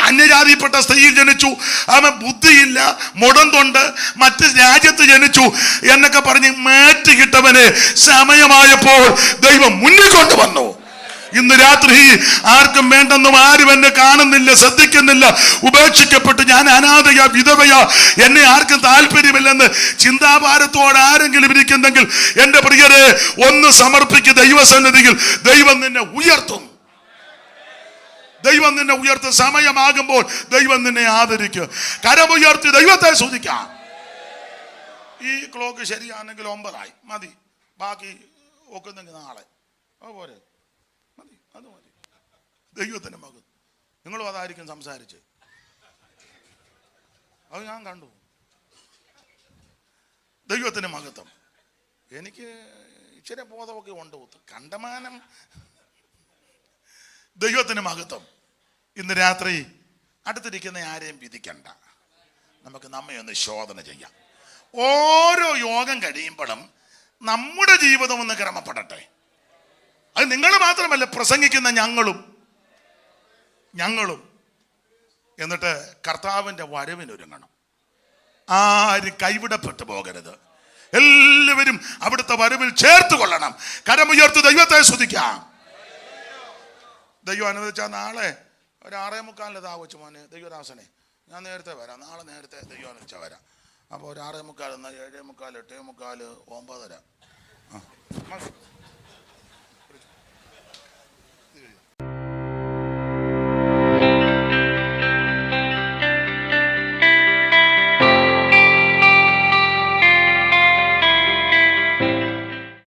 അന്യജാതിപ്പെട്ട സ്ത്രീയിൽ ജനിച്ചു, അവൻ ബുദ്ധിയില്ല, മുടന്തൊണ്ട്, മറ്റ് രാജ്യത്ത് ജനിച്ചു എന്നൊക്കെ പറഞ്ഞ് മാറ്റിക്കിട്ടവന് സമയമായപ്പോൾ ദൈവം മുന്നിൽ കൊണ്ടുവന്നു. ഇന്ന് രാത്രി ആർക്കും വേണ്ടെന്നും ആരും എന്നെ കാണുന്നില്ല, ശ്രദ്ധിക്കുന്നില്ല, ഉപേക്ഷിക്കപ്പെട്ട് ഞാൻ അനാഥയാ, വിധവയാ, എന്നെ ആർക്കും താല്പര്യമില്ലെന്ന് ചിന്താഭാരത്തോടെ ആരെങ്കിലും ഇരിക്കുന്നെങ്കിൽ എൻ്റെ പ്രിയരെ ഒന്ന് സമർപ്പിക്കുക ദൈവസന്നിധിയിൽ. ദൈവം നിന്നെ ഉയർത്തും. ദൈവം നിന്നെ ഉയർത്തും. സമയമാകുമ്പോൾ ദൈവം നിന്നെ ആദരിക്കും. കരമുയർത്തി ദൈവത്തെ സ്തുതിക്കാം. ഈ ക്ലോക്ക് ശരിയാണെങ്കിൽ 9 മതി. ബാക്കി ഒക്കുന്നെങ്കിൽ നാളെ അതുപോലെ മതി. അത് മതി. ദൈവത്തിൻ്റെ മകൻ. നിങ്ങളും അതായിരിക്കും സംസാരിച്ച്. അത് ഞാൻ കണ്ടു. ദൈവത്തിന് മഹത്വം. എനിക്ക് ഇച്ചിരി ബോധമൊക്കെ ഉണ്ട്. കണ്ടമാനം. ദൈവത്തിന് മഹത്വം. ഇന്ന് രാത്രി അടുത്തിരിക്കുന്ന ആരെയും വിധിക്കണ്ട. നമുക്ക് നമ്മെ ഒന്ന് ശോധന ചെയ്യാം. ഓരോ യോഗം കഴിയുമ്പോഴും നമ്മുടെ ജീവിതം ഒന്ന് ക്രമപ്പെടട്ടെ. അത് നിങ്ങൾ മാത്രമല്ല, പ്രസംഗിക്കുന്ന ഞങ്ങളും. എന്നിട്ട് കർത്താവിൻ്റെ വരവിനൊരുങ്ങണം. ആരും കൈവിടപ്പെട്ടു പോകരുത്. എല്ലാവരും അവിടുത്തെ വരവിൽ ചേർത്ത് കൊള്ളണം. കരമുയർത്ത് ദൈവത്തെ സ്തുതിക്കാം. ദൈവം അനുവദിച്ചാൽ നാളെ ഒരു 6:45 താവച്ചു മോനെ ദൈവദാസനെ, ഞാൻ നേരത്തെ വരാം. നാളെ നേരത്തെ ദൈവം അനുവദിച്ചാൽ വരാം. അപ്പോൾ ഒരു 6:45, 7:45, 8:45, 9.